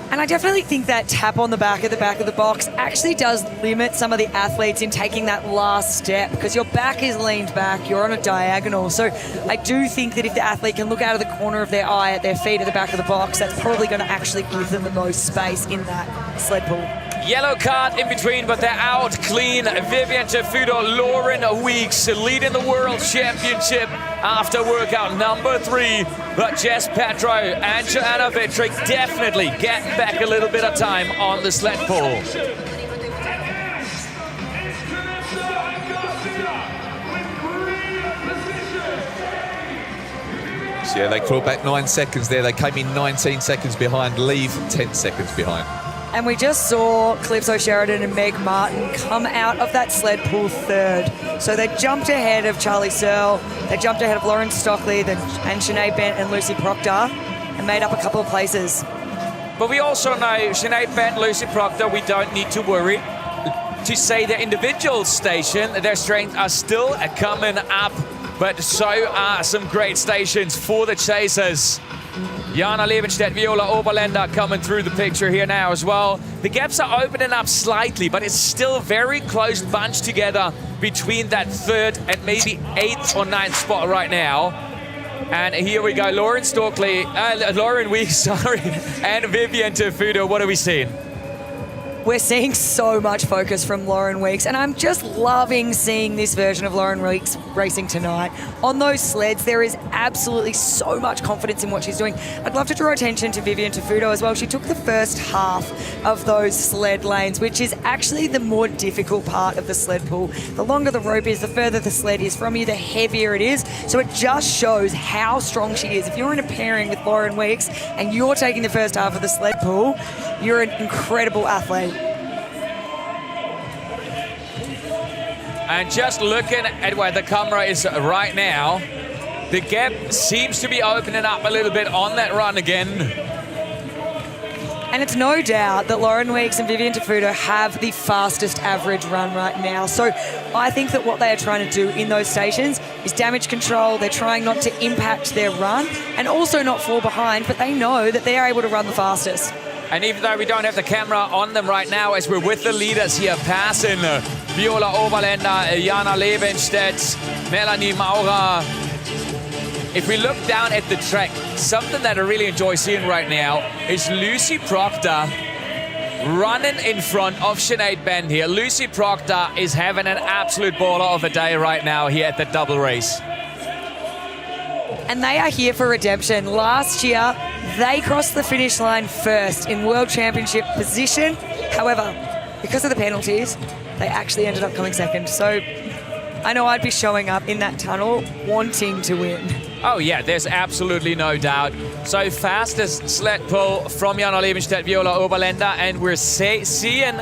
And I definitely think that tap on the back of the box actually does limit some of the athletes in taking that last step, because your back is leaned back, you're on a diagonal. So I do think that if the athlete can look out of the corner of their eye at their feet at the back of the box, that's probably going to actually give them the most space in that sled pull. Yellow card in between, but they're out clean. Vivian Tafuto, Lauren Weeks leading the World Championship after workout number 3. But Jess Petro and Joanna Wettrick definitely get back a little bit of time on the sled pull. So yeah, they crawled back 9 seconds there. They came in 19 seconds behind, leave 10 seconds behind. And we just saw Calypso Sheridan and Meg Martin come out of that sled pull third. So they jumped ahead of Charlie Searle, they jumped ahead of Lauren Stockley and Sinead Bent and Lucy Proctor, and made up a couple of places. But we also know Sinead Bent, Lucy Proctor, we don't need to worry. To say their individual station, their strengths are still coming up, but so are some great stations for the chasers. Jana Levenstedt, Viola Oberländer coming through the picture here now as well. The gaps are opening up slightly, but it's still very close bunched together between that 3rd and maybe 8th or 9th spot right now. And here we go, Lauren Weeks, and Vivian Tafuto. What are we seeing? We're seeing so much focus from Lauren Weeks, and I'm just loving seeing this version of Lauren Weeks racing tonight. On those sleds, there is absolutely so much confidence in what she's doing. I'd love to draw attention to Vivian Tafuto as well. She took the first half of those sled lanes, which is actually the more difficult part of the sled pull. The longer the rope is, the further the sled is from you, the heavier it is. So it just shows how strong she is. If you're in a pairing with Lauren Weeks and you're taking the first half of the sled pull, you're an incredible athlete. And just looking at where the camera is right now, the gap seems to be opening up a little bit on that run again. And it's no doubt that Lauren Weeks and Vivian Tafuto have the fastest average run right now. So I think that what they are trying to do in those stations is damage control. They're trying not to impact their run and also not fall behind, but they know that they are able to run the fastest. And even though we don't have the camera on them right now, as we're with the leaders here passing Viola Oberländer, Jana Levenstedt, Melanie Maurer. If we look down at the track, something that I really enjoy seeing right now is Lucy Proctor running in front of Sinead Bent here. Lucy Proctor is having an absolute baller of a day right now here at the double race. And they are here for redemption. Last year, they crossed the finish line first in World Championship position. However, because of the penalties, they actually ended up coming second. So I know I'd be showing up in that tunnel wanting to win. Oh yeah, there's absolutely no doubt. So fastest sled pull from Jana Levenstedt, Viola Oberländer, and we're seeing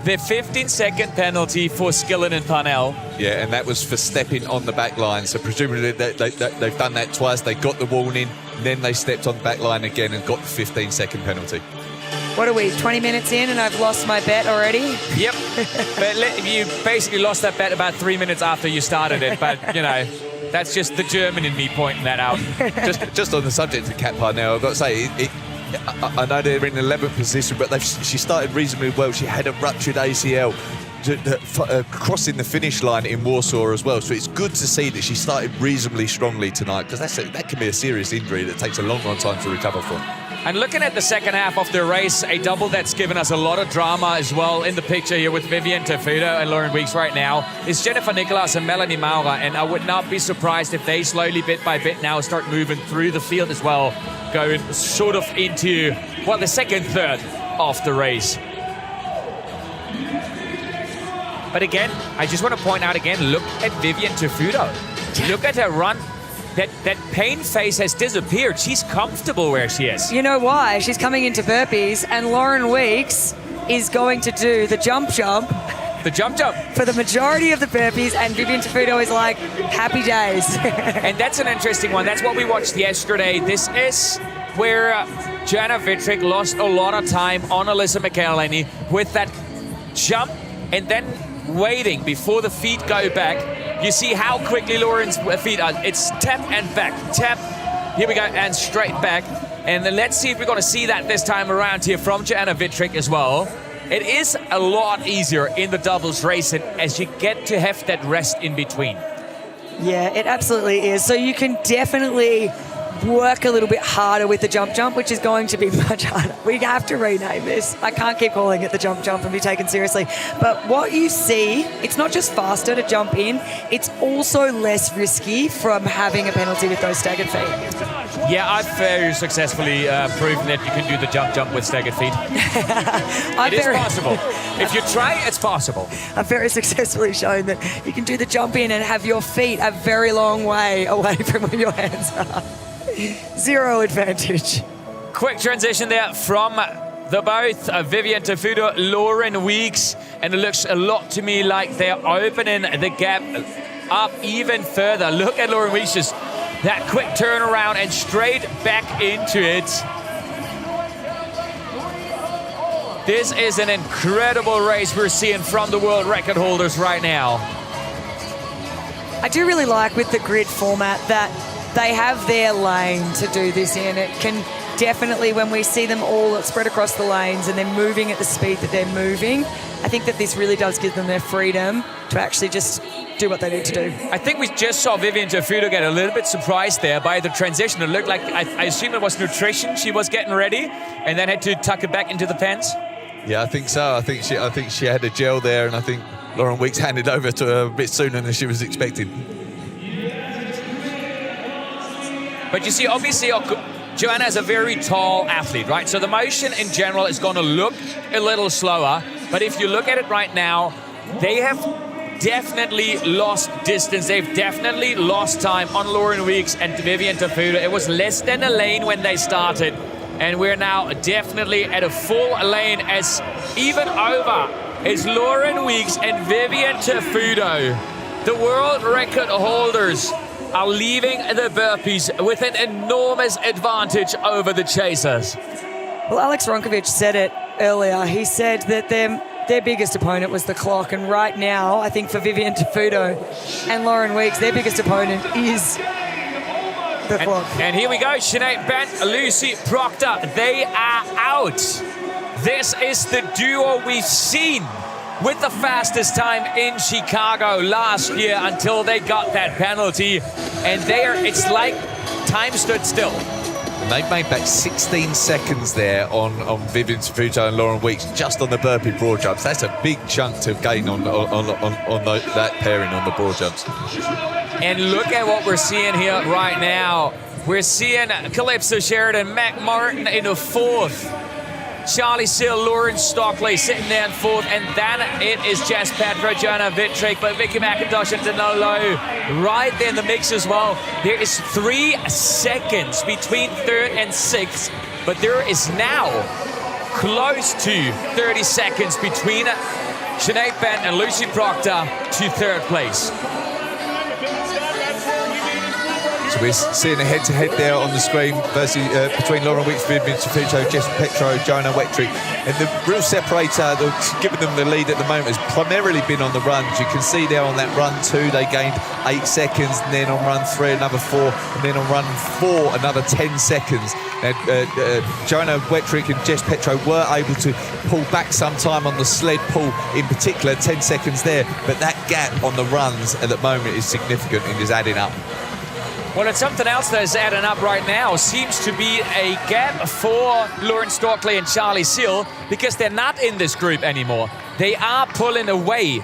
the 15-second penalty for Skillen and Parnell. Yeah, and that was for stepping on the back line. So presumably they've done that twice. They got the warning, then they stepped on the back line again and got the 15-second penalty. What are we, 20 minutes in and I've lost my bet already? Yep. But you basically lost that bet about 3 minutes after you started it. But, you know, that's just the German in me pointing that out. just on the subject of Kat Parnell, I've got to say, I know they're in 11th position, but she started reasonably well. She had a ruptured ACL crossing the finish line in Warsaw as well. So it's good to see that she started reasonably strongly tonight, because that can be a serious injury that takes a long time to recover from. And looking at the second half of the race, a double that's given us a lot of drama as well in the picture here with Vivian Tafuto and Lauren Weeks right now is Jennifer Nicholas and Melanie Maura. And I would not be surprised if they slowly, bit by bit now, start moving through the field as well, going sort of into, well, the second third of the race. But again, I just want to point out again, look at Vivian Tafuto. Look at her run. That pain face has disappeared. She's comfortable where she is. You know why? She's coming into burpees, and Lauren Weeks is going to do the jump. The jump. For the majority of the burpees, and Vivian Tafuto is like, happy days. And that's an interesting one. That's what we watched yesterday. This is where Joanna Wittrich lost a lot of time on Alyssa McElhaney with that jump and then waiting before the feet go back. You see how quickly Lauren's feet are. It's tap and back, tap. Here we go, and straight back. And then let's see if we're going to see that this time around here from Joanna Wittrich as well. It is a lot easier in the doubles racing as you get to have that rest in between. Yeah, it absolutely is. So you can definitely work a little bit harder with the jump, which is going to be much harder. We have to rename this. I can't keep calling it the jump and be taken seriously. But what you see, it's not just faster to jump in, it's also less risky from having a penalty with those staggered feet. Yeah, I've very successfully proven that you can do the jump with staggered feet. It is possible. If you try, it's possible. I've very successfully shown that you can do the jump in and have your feet a very long way away from where your hands are. Zero advantage. Quick transition there from the both Vivian Tafuto, Lauren Weeks, and it looks a lot to me like they're opening the gap up even further. Look at Lauren Weeks, just that quick turnaround and straight back into it. This is an incredible race we're seeing from the world record holders right now. I do really like with the grid format that they have their lane to do this in. It can definitely, when we see them all spread across the lanes and they're moving at the speed that they're moving, I think that this really does give them their freedom to actually just do what they need to do. I think we just saw Vivian Tafuto get a little bit surprised there by the transition. It looked like, I assume it was nutrition. She was getting ready and then had to tuck it back into the pants. Yeah, I think so. I think she had a gel there, and I think Lauren Weeks handed over to her a bit sooner than she was expecting. But you see, obviously, Joanna is a very tall athlete, right? So the motion in general is going to look a little slower. But if you look at it right now, they have definitely lost distance. They've definitely lost time on Lauren Weeks and Vivian Tafuto. It was less than a lane when they started. And we're now definitely at a full lane, as even over is Lauren Weeks and Vivian Tafuto. The world record holders are leaving the burpees with an enormous advantage over the chasers. Well, Alex Ronkovic said it earlier. He said that their biggest opponent was the clock, and right now, I think for Vivian Tafuto and Lauren Weeks, their biggest opponent is the clock. And here we go, Sinead Bent, Lucy Proctor, they are out. This is the duo we've seen with the fastest time in Chicago last year until they got that penalty. And it's like time stood still. And they've made back 16 seconds there on Vivian Tafuto and Lauren Weeks just on the burpee broad jumps. That's a big chunk to gain on that pairing on the broad jumps. And look at what we're seeing here right now. We're seeing Calypso Sheridan, Mac Martin in the fourth. Charlie Sill, Lauren Stockley sitting there in fourth, and then it is Jess Petra, Joanna Wittrich, but Vicky McIntosh and Danilo right there in the mix as well. There is 3 seconds between third and sixth, but there is now close to 30 seconds between Sinead Bent and Lucy Proctor to third place. So we're seeing a head-to-head there on the screen versus between Lauren Weeks, Vivian Tafuto, Jess Petro, Joanna Wittrich. And the real separator that's giving them the lead at the moment has primarily been on the runs. You can see there on that run 2, they gained 8 seconds, and then on run 3, another 4, and then on run 4, another 10 seconds. And Joanna Wittrich and Jess Petro were able to pull back some time on the sled pull, in particular, 10 seconds there. But that gap on the runs at the moment is significant and is adding up. Well, it's something else that is adding up right now. Seems to be a gap for Lauren Stockley and Charlie Seal because they're not in this group anymore. They are pulling away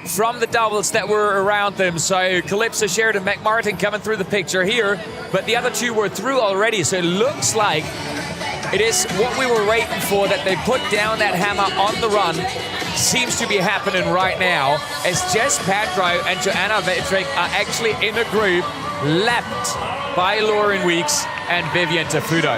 from the doubles that were around them. So Calypso, Sheridan, McMartin coming through the picture here, but the other two were through already. So it looks like it is what we were waiting for, that they put down that hammer on the run. Seems to be happening right now as Jess Padro and Joanna Vetrick are actually in a group lapped by Lauren Weeks and Vivian Tafuto.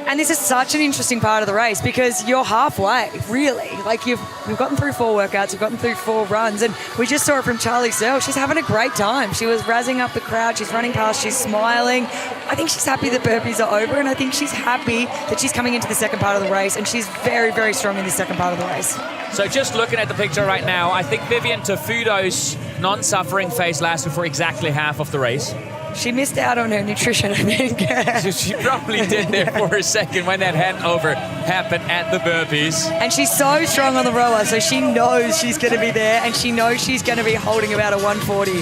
And this is such an interesting part of the race because you're halfway, really. Like we've gotten through 4 workouts, we've gotten through 4 runs, and we just saw it from Charlie Searle. She's having a great time. She was razzing up the crowd, she's running past, she's smiling. I think she's happy that burpees are over, and I think she's happy that she's coming into the second part of the race, and she's very, very strong in the second part of the race. So just looking at the picture right now, I think Vivian Tafuto's non-suffering phase lasted for exactly half of the race. She missed out on her nutrition, I think. So she probably did there for a second when that handover happened at the burpees. And she's so strong on the rower, so she knows she's going to be there, and she knows she's going to be holding about a 140.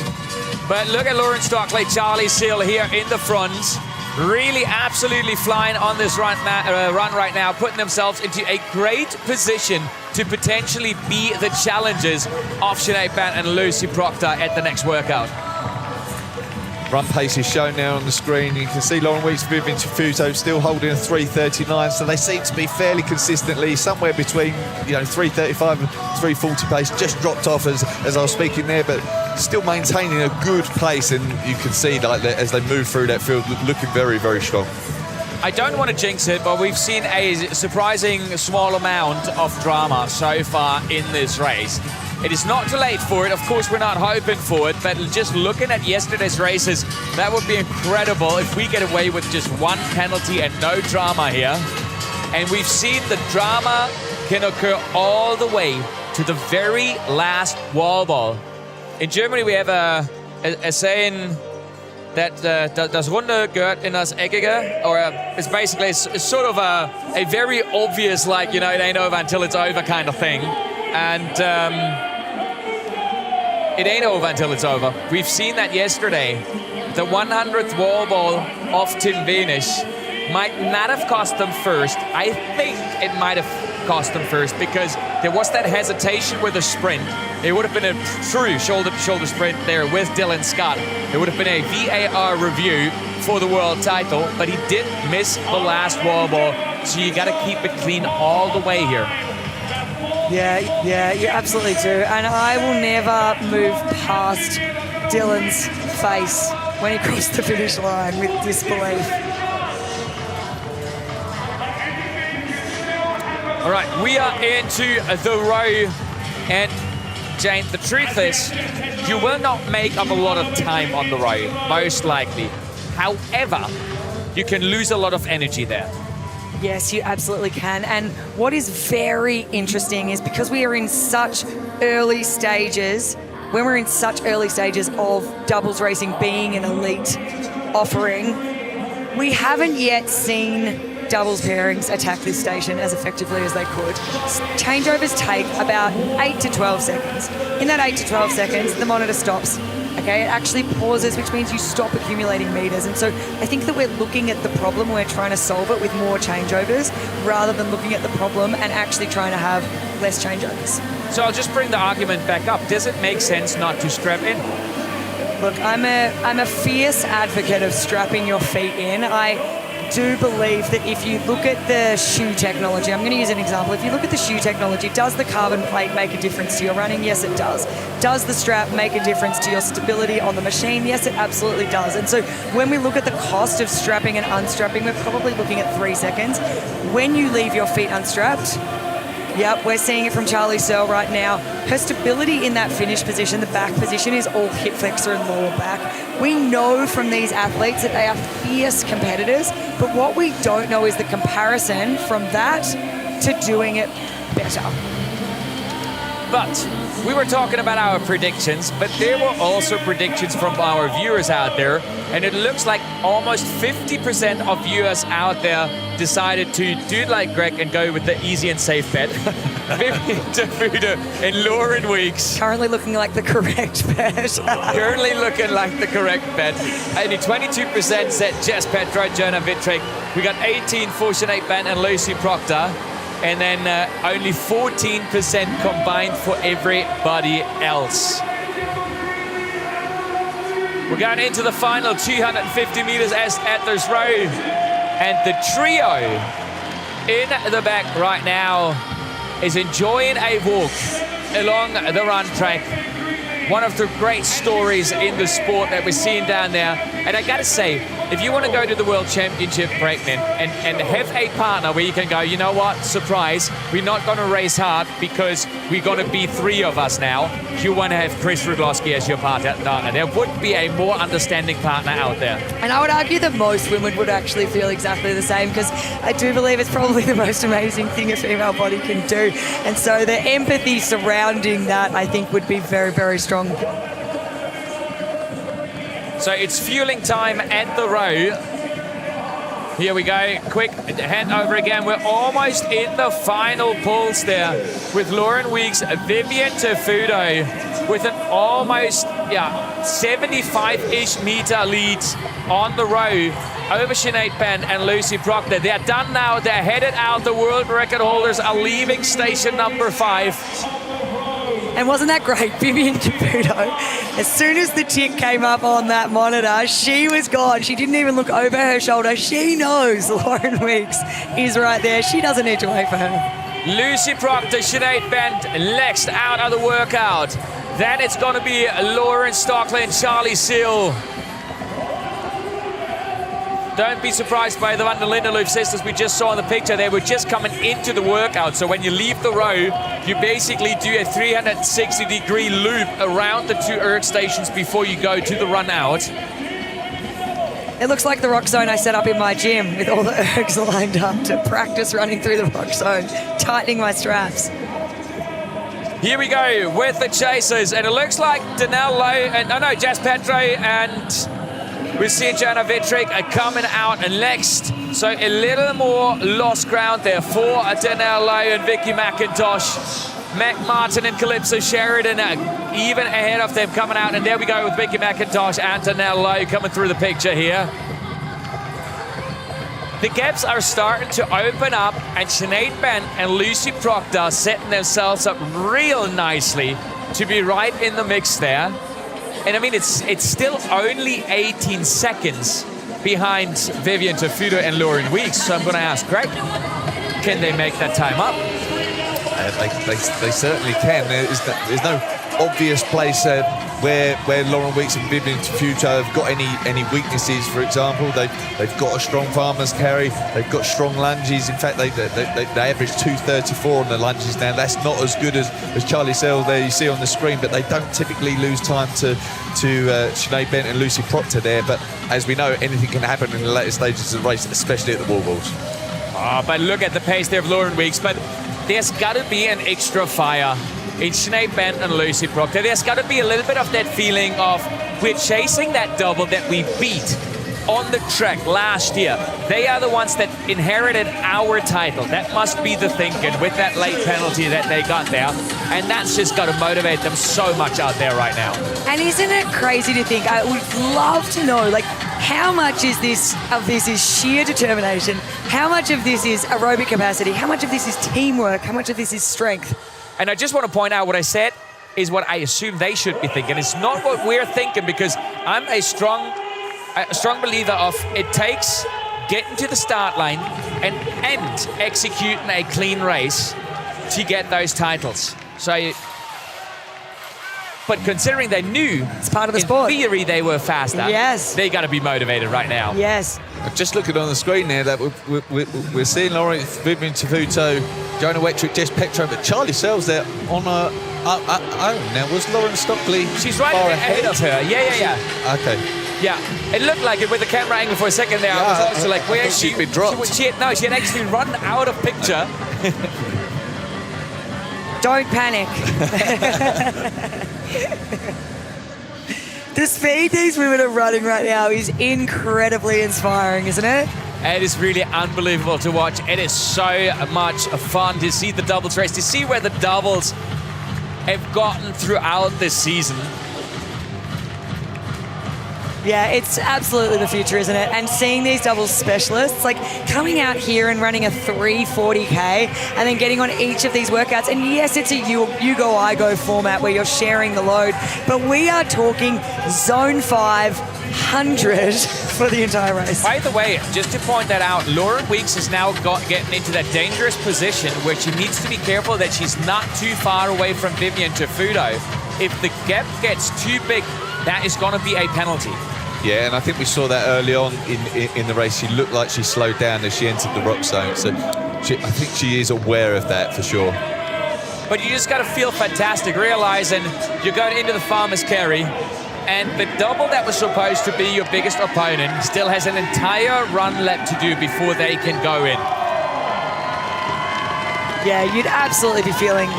But look at Lauren Stockley, Charlie Seal here in the front. Really absolutely flying on this run right now, putting themselves into a great position to potentially be the challengers of Sinead Bant and Lucy Proctor at the next workout. Run pace is shown now on the screen. You can see Lauren Weeks, Vivian Tafuto still holding a 3:39, so they seem to be fairly consistently somewhere between 3:35 and 3:40 pace. Just dropped off as I was speaking there, but still maintaining a good pace, and you can see like as they move through that field, looking very, very strong. I don't want to jinx it, but we've seen a surprising small amount of drama so far in this race. It is not too late for it. Of course, we're not hoping for it, but just looking at yesterday's races, that would be incredible if we get away with just 1 penalty and no drama here. And we've seen the drama can occur all the way to the very last wall ball. In Germany, we have a saying that das Runde gehört in das Eckige, or it's basically it's sort of a very obvious, like, it ain't over until it's over kind of thing. And it ain't over until it's over. We've seen that yesterday. The 100th wall ball of Tim Venus might not have cost them first. I think it might have cost them first because there was that hesitation with a sprint. It would have been a true shoulder-to-shoulder sprint there with Dylan Scott. It would have been a VAR review for the world title, but he did miss the last wall ball, so you got to keep it clean all the way here. Yeah, you absolutely do. And I will never move past Dylan's face when he crossed the finish line with disbelief. All right, we are into the row. And Jane, the truth is, you will not make up a lot of time on the row, most likely. However, you can lose a lot of energy there. Yes, you absolutely can. And what is very interesting is because we are in such early stages, when we're in such early stages of doubles racing being an elite offering, we haven't yet seen doubles pairings attack this station as effectively as they could. Changeovers take about 8 to 12 seconds. In that 8 to 12 seconds, the monitor stops. Okay, it actually pauses, which means you stop accumulating meters. And so I think that we're looking at the problem, we're trying to solve it with more changeovers rather than looking at the problem and actually trying to have less changeovers. So I'll just bring the argument back up. Does it make sense not to strap in? Look, I'm a fierce advocate of strapping your feet in. I do believe that if you look at the shoe technology, I'm going to use an example. If you look at the shoe technology, does the carbon plate make a difference to your running? Yes, it does. Does the strap make a difference to your stability on the machine? Yes, it absolutely does. And so when we look at the cost of strapping and unstrapping, we're probably looking at 3 seconds. When you leave your feet unstrapped, yep, we're seeing it from Charlie Searle right now. Her stability in that finish position, the back position, is all hip flexor and lower back. We know from these athletes that they are fierce competitors, but what we don't know is the comparison from that to doing it better. But we were talking about our predictions, but there were also predictions from our viewers out there, and it looks like almost 50% of viewers out there decided to do like Greg and go with the easy and safe bet. Vivian Tafuto and Lauren Weeks. Currently looking like the correct bet. Currently looking like the correct bet. Only 22% said Jess Petro, Jonah Vitrick. We got 18 for Sinead Bent and Lucy Proctor. And then only 14% combined for everybody else. We're going into the final 250 meters at this row. And the trio in the back right now is enjoying a walk along the run track. One of the great stories in the sport that we're seeing down there. And I gotta say, if you want to go to the World Championship pregnant and have a partner where you can go, you know what, surprise, we're not going to race hard because we're going to be 3 of us now. You want to have Chris Rudlowski as your partner. There wouldn't be a more understanding partner out there. And I would argue that most women would actually feel exactly the same, because I do believe it's probably the most amazing thing a female body can do. And so the empathy surrounding that, I think, would be very, very strong. So it's fueling time at the row. Here we go, quick hand over again. We're almost in the final pulls there with Lauren Weeks, Vivian Tafuto with an almost 75-ish meter lead on the row over Sinead Bent and Lucy Proctor. They're done now, they're headed out. The world record holders are leaving station number 5. And wasn't that great? Vivian Tafuto, as soon as the tick came up on that monitor, she was gone. She didn't even look over her shoulder. She knows Lauren Weeks is right there. She doesn't need to wait for her. Lucy Proctor, Sinead Bent, next out of the workout. Then it's going to be Lauren Stockley and Charlie Seal. Don't be surprised by the Van der Lindeloof sisters we just saw in the picture. They were just coming into the workout. So when you leave the row, you basically do a 360-degree loop around the 2 erg stations before you go to the run out. It looks like the rock zone I set up in my gym with all the ergs lined up to practice running through the rock zone, tightening my straps. Here we go with the chasers. And it looks like Danelle Lowe, and Jess Petro and we see Jonah Vitrick coming out next. So a little more lost ground there for Danelle Lowe and Vicky McIntosh. Mac Martin and Calypso Sheridan even ahead of them coming out. And there we go with Vicky McIntosh and Danelle Lowe coming through the picture here. The gaps are starting to open up, and Sinead Bent and Lucy Proctor setting themselves up real nicely to be right in the mix there. And I mean, it's still only 18 seconds behind Vivian Tafuto and Lauren Weeks. So I'm going to ask Greg, can they make that time up? They certainly can. There's no obvious place where Lauren Weeks and Vivian Tafuto have got any weaknesses. For example, they've got a strong farmer's carry. They've got strong lunges. In fact, they average 234 on the lunges now. That's not as good as Charlie Sell there you see on the screen, but they don't typically lose time to Sinead Bent and Lucy Proctor there. But as we know, anything can happen in the later stages of the race, especially at the wall balls. Oh, but look at the pace there of Lauren Weeks. But there's got to be an extra fire in Sinead Bent and Lucy Proctor. There's got to be a little bit of that feeling of we're chasing that double that we beat on the track last year. They are the ones that inherited our title. That must be the thinking with that late penalty that they got there. And that's just got to motivate them so much out there right now. And isn't it crazy to think, I would love to know, like, how much of this is sheer determination? How much of this is aerobic capacity? How much of this is teamwork? How much of this is strength? And I just want to point out what I said is what I assume they should be thinking. It's not what we're thinking, because I'm a strong believer of it takes getting to the start line and executing a clean race to get those titles. So, but considering they knew it's part of the sport, in theory they were faster. Yes, they got to be motivated right now. Yes. Just looking on the screen there, that we're seeing Lauren Vivian Tafuto, Jonah Vitrick, Jess Petro, but Charlie Sells there on her own. Now, was Lauren Stockley? She's right ahead of her. Yeah. Okay. Yeah, it looked like it with the camera angle for a second there. I was also like, where is she? She had actually run out of picture. Don't panic. The speed these women are running right now is incredibly inspiring, isn't it? It is really unbelievable to watch. It is so much fun to see the doubles race, to see where the doubles have gotten throughout this season. Yeah, it's absolutely the future, isn't it? And seeing these doubles specialists, like coming out here and running a 340K and then getting on each of these workouts. And yes, it's a you go, I go format where you're sharing the load, but we are talking zone 500 for the entire race. By the way, just to point that out, Lauren Weeks has now getting into that dangerous position where she needs to be careful that she's not too far away from Vivian Tafuto. If the gap gets too big, that is going to be a penalty. Yeah, and I think we saw that early on in the race. She looked like she slowed down as she entered the rock zone. So I think she is aware of that for sure. But you just got to feel fantastic, realizing you're going into the farmer's carry, and the double that was supposed to be your biggest opponent still has an entire run left to do before they can go in. Yeah, you'd absolutely be feeling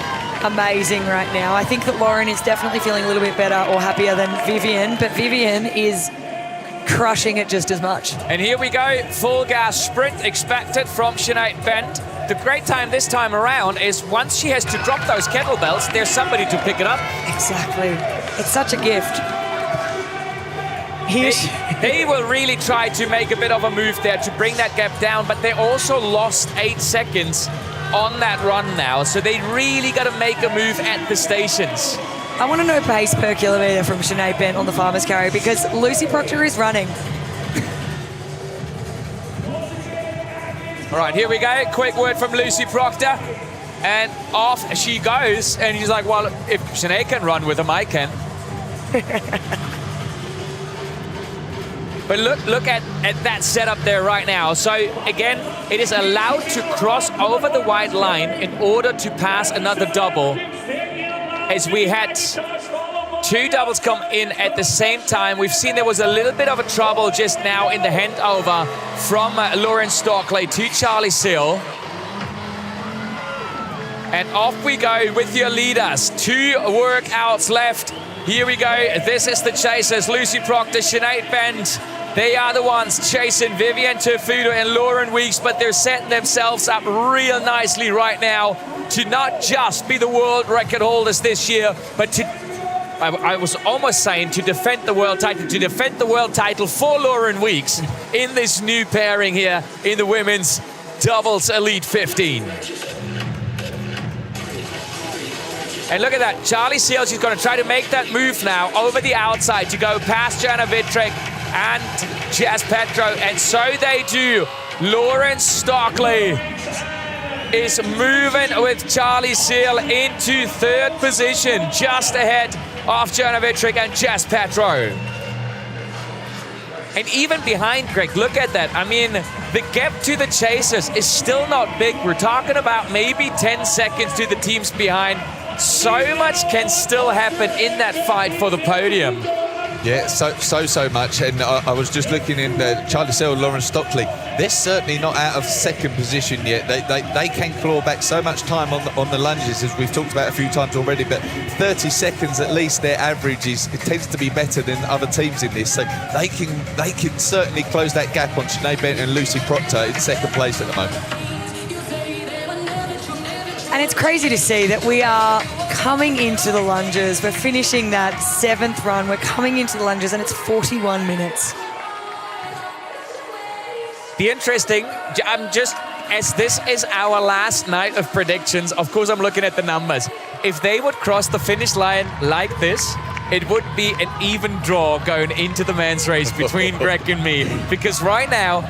amazing right now. I think that Lauren is definitely feeling a little bit better or happier than Vivian, but Vivian is crushing it just as much. And here we go, full gas sprint expected from Sinead Bent. The great time this time around is once she has to drop those kettlebells, there's somebody to pick it up. Exactly. It's such a gift. They will really try to make a bit of a move there to bring that gap down, but they also lost 8 seconds on that run now, so they really got to make a move at the stations. I want to know pace per kilometre from Sinead Bent on the farmer's carry because Lucy Proctor is running. All right, here we go. Quick word from Lucy Proctor. And off she goes. And he's like, well, if Sinead can run with him, I can. But look at that setup there right now. So again, it is allowed to cross over the white line in order to pass another double. As we had 2 doubles come in at the same time. We've seen there was a little bit of a trouble just now in the handover from Lauren Stockley to Charlie Seal. And off we go with your leaders. 2 workouts left. Here we go. This is the chasers. Lucy Proctor, Sinead Bent. They are the ones chasing Vivian Tafuto and Lauren Weeks, but they're setting themselves up real nicely right now to not just be the world record holders this year, but to, I was almost saying, to defend the world title for Lauren Weeks in this new pairing here in the women's doubles Elite 15. And look at that, Charlie Seal, she's going to try to make that move now over the outside to go past Jana Vitrek and Jazz Petro, and so they do. Lauren Stockley is moving with Charlie Seal into 3rd position, just ahead of Jana Vitrek and Jazz Petro. And even behind Greg, look at that. I mean, the gap to the chasers is still not big. We're talking about maybe 10 seconds to the teams behind. So much can still happen in that fight for the podium. Yeah, so much. And I was just looking in Charlie Seal, Lauren Stockley. They're certainly not out of 2nd position yet. They can claw back so much time on the lunges, as we've talked about a few times already. But 30 seconds at least, their average it tends to be better than other teams in this. So they can certainly close that gap on Sinead Bent and Lucy Proctor in 2nd place at the moment. And it's crazy to see that we are coming into the lunges. We're finishing that 7th run. We're coming into the lunges and it's 41 minutes. The interesting, as this is our last night of predictions, of course I'm looking at the numbers. If they would cross the finish line like this, it would be an even draw going into the men's race between Greg and me. Because right now,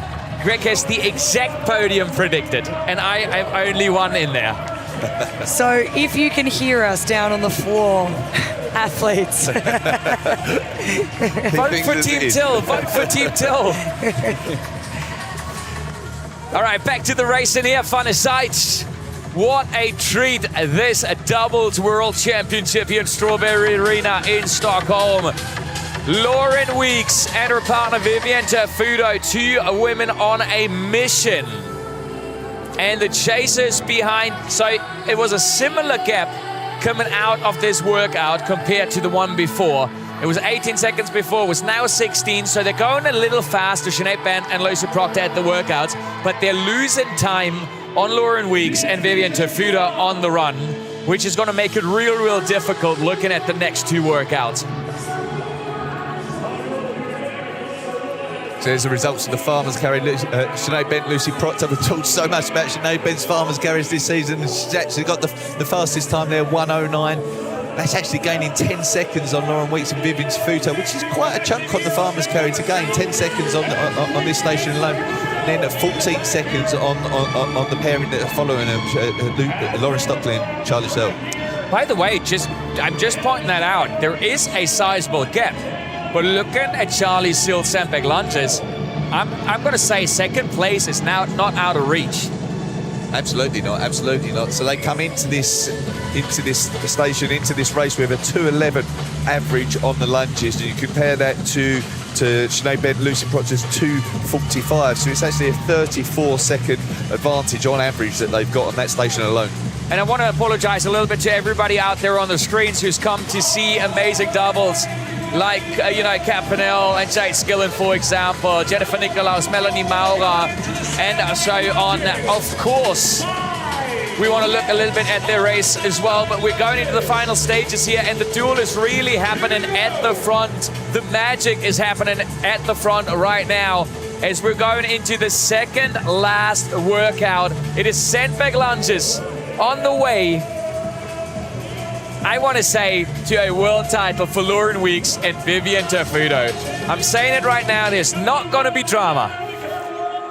Greg has the exact podium predicted, and I have only one in there. So if you can hear us down on the floor, athletes. Vote for Team Till, vote for Team Till. All right, back to the racing here, fun aside. What a treat this doubles world championship here in Strawberry Arena in Stockholm. Lauren Weeks and her partner Vivian Tafuto, 2 women on a mission. And the chasers behind, so it was a similar gap coming out of this workout compared to the one before. It was 18 seconds before, it was now 16, so they're going a little faster, Sinead Bent and Lucy Proctor at the workouts, but they're losing time on Lauren Weeks and Vivian Tafuto on the run, which is going to make it real difficult looking at the next two workouts. So there's the results of the Farmers Carry. Sinead Bent, Lucy Proctor. We've talked so much about Sinead Bent's Farmers Carries this season. She's actually got the fastest time there, 1:09. That's actually gaining 10 seconds on Lauren Weeks and Vivian Tafuto, which is quite a chunk on the Farmers Carry to gain 10 seconds on this station alone. And then at 14 seconds on the pairing that are following them, Lauren Stockley and Charlie Searle. By the way, I'm just pointing that out. There is a sizable gap. But looking at Charlie Searle sandbag lunges, I'm going to say second place is now not out of reach. Absolutely not, absolutely not. So they come into this station, into this race with a 2:11 average on the lunges. And you compare that to Sinead Bent, Lucy Proctor's 2:45. So it's actually a 34-second advantage on average that they've got on that station alone. And I want to apologize a little bit to everybody out there on the screens who's come to see amazing doubles. Like, Kat Pennell and Jade Skillen, for example, Jennifer Nicolaus, Melanie Maurer, and so on. Of course, we want to look a little bit at their race as well, but we're going into the final stages here, and the duel is really happening at the front. The magic is happening at the front right now as we're going into the second last workout. It is sandbag lunges on the way. I want to say to a world title for Lauren Weeks and Vivian Tafuto. I'm saying it right now, there's not going to be drama.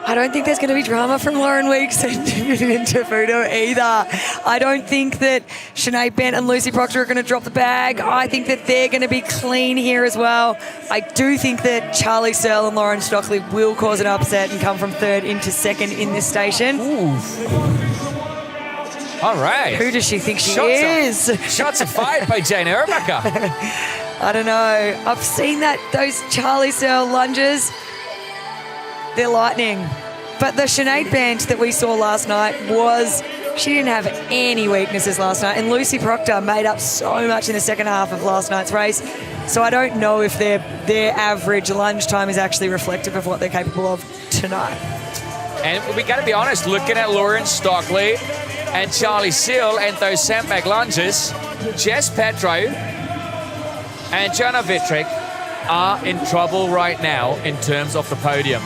I don't think there's going to be drama from Lauren Weeks and Vivian Tafuto either. I don't think that Sinead Bent and Lucy Proctor are going to drop the bag. I think that they're going to be clean here as well. I do think that Charlie Searle and Lauren Stockley will cause an upset and come from third into second in this station. Ooh. All right. Who does she think she is? Shots are fired by Jane Erbacher. I don't know. I've seen those Charlie Searle lunges. They're lightning. But the Sinead Bent that we saw last night she didn't have any weaknesses last night. And Lucy Proctor made up so much in the second half of last night's race. So I don't know if their average lunge time is actually reflective of what they're capable of tonight. And we got to be honest, looking at Lauren Stockley and Charlie Searle and those sandbag lunges, Jess Petro and Jana Vittrick are in trouble right now in terms of the podium.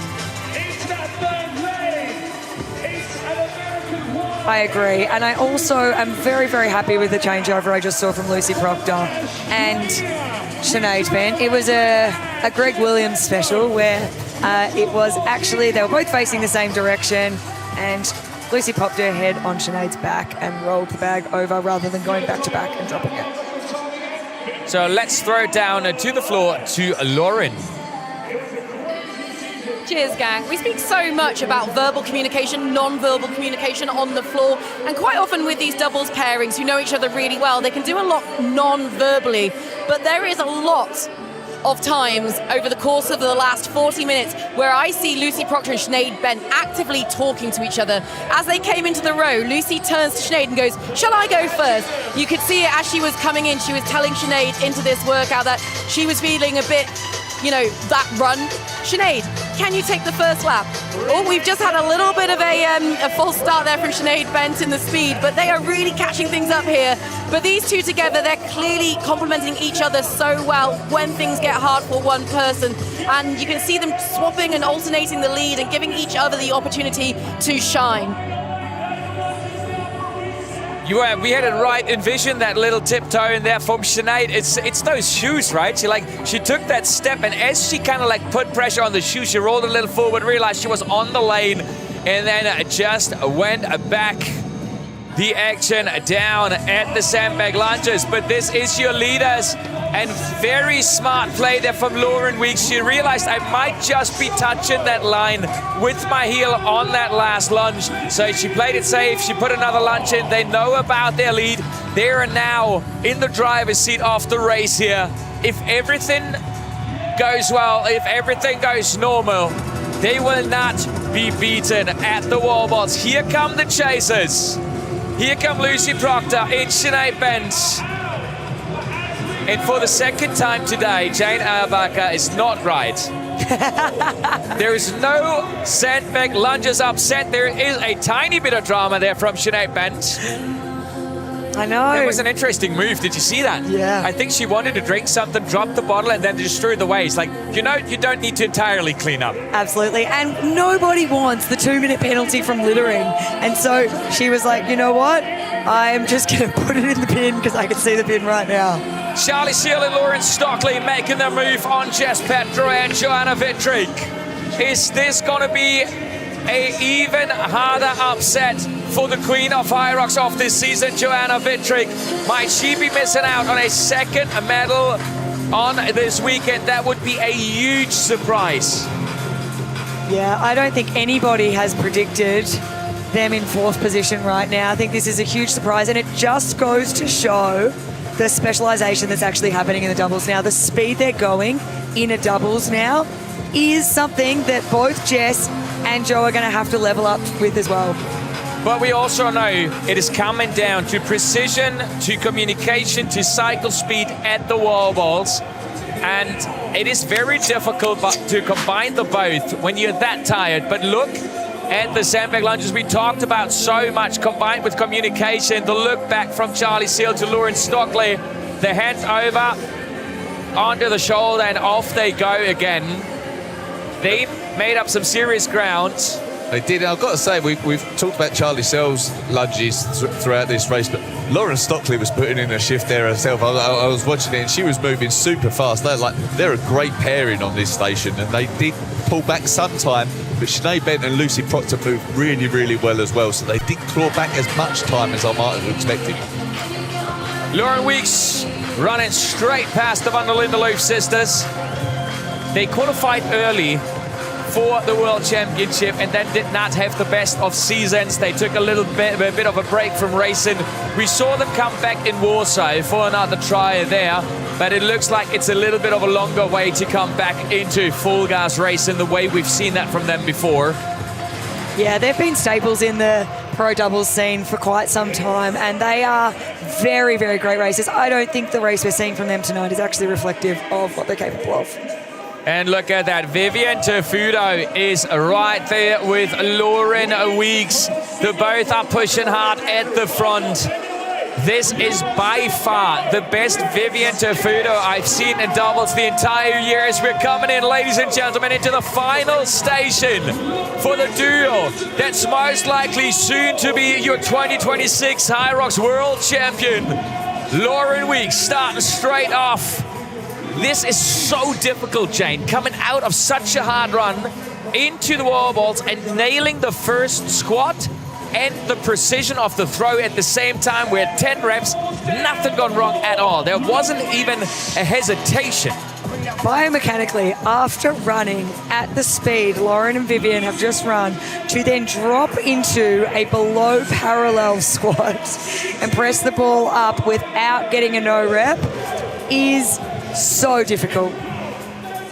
I agree. And I also am very, very happy with the changeover I just saw from Lucy Proctor and Sinead Bent. It was a Greg Williams special where it was actually, they were both facing the same direction, and Lucy popped her head on Sinead's back and rolled the bag over rather than going back to back and dropping it. So let's throw it down to the floor to Lauren. Cheers, gang. We speak so much about verbal communication, non-verbal communication on the floor, and quite often with these doubles pairings who know each other really well, they can do a lot non-verbally, but there is a lot of times over the course of the last 40 minutes where I see Lucy Proctor and Sinead Bent actively talking to each other. As they came into the row, Lucy turns to Sinead and goes, "Shall I go first?" You could see it as she was coming in. She was telling Sinead into this workout that she was feeling a bit, that run. Sinead, can you take the first lap? Oh, we've just had a little bit of a false start there from Sinead Bent in the speed, but they are really catching things up here. But these two together, they're clearly complementing each other so well when things get hard for one person. And you can see them swapping and alternating the lead and giving each other the opportunity to shine. We had it right. Envision that little tiptoe in there from Sinead. It's those shoes, right? She took that step, and as she kind of put pressure on the shoe, she rolled a little forward, realized she was on the lane, and then just went back. The action down at the sandbag lunges, but this is your leaders, and very smart play there from Lauren Weeks. She realized I might just be touching that line with my heel on that last lunge, so she played it safe. She put another lunge in. They know about their lead. They are now in the driver's seat of the race here. If everything goes well, if everything goes normal, they will not be beaten at the wall box. Here come the chasers. Here come Lucy Proctor in Sinead Bent. And for the second time today, Jane Auerbach is not right. There is no sandbag lunges upset. There is a tiny bit of drama there from Sinead Bent. I know. It was an interesting move. Did you see that? Yeah. I think she wanted to drink something, dropped the bottle, and then just threw it away. It's like, you know, you don't need to entirely clean up. Absolutely. And nobody wants the 2-minute penalty from littering. And so she was like, you know what? I'm just going to put it in the bin because I can see the bin right now. Charlie Seal and Lauren Stockley making their move on Jess Petro and Joanna Vittrick. Is this going to be an even harder upset for the Queen of HYROX of this season, Joanna Vittrick? Might she be missing out on a second medal on this weekend? That would be a huge surprise. Yeah, I don't think anybody has predicted them in 4th position right now. I think this is a huge surprise, and it just goes to show the specialisation that's actually happening in the doubles now. The speed they're going in a doubles now is something that both Jess and Jo are going to have to level up with as well. But we also know it is coming down to precision, to communication, to cycle speed at the wall balls. And it is very difficult to combine the both when you're that tired. But look at the sandbag lunges we talked about so much, combined with communication. The look back from Charlie Seal to Lauren Stockley. The hand over onto the shoulder and off they go again. They made up some serious ground. They did. I've got to say, we've talked about Charlie Seal's lunges throughout this race, but Lauren Stockley was putting in a shift there herself. I was watching it, and she was moving super fast. They're a great pairing on this station, and they did pull back sometime, but Sinead Bent and Lucy Proctor moved really, really well as well, so they did claw back as much time as I might have expected. Lauren Weeks running straight past the Van der Lindeloof sisters. They qualified early for the World Championship and then did not have the best of seasons. They took a bit of a break from racing. We saw them come back in Warsaw for another try there, but it looks like it's a little bit of a longer way to come back into full gas racing the way we've seen that from them before. Yeah, they've been staples in the pro doubles scene for quite some time, and they are very, very great racers. I don't think the race we're seeing from them tonight is actually reflective of what they're capable of. And look at that, Vivian Tafuto is right there with Lauren Weeks. The both are pushing hard at the front. This is by far the best Vivian Tafuto I've seen in doubles the entire year as we're coming in, ladies and gentlemen, into the final station for the duo that's most likely soon to be your 2026 HYROX World Champion. Lauren Weeks starting straight off. This is so difficult, Jane, coming out of such a hard run into the wall balls and nailing the first squat and the precision of the throw at the same time. We're at 10 reps, nothing gone wrong at all. There wasn't even a hesitation. Biomechanically, after running at the speed Lauren and Vivian have just run, to then drop into a below parallel squat and press the ball up without getting a no rep is so difficult.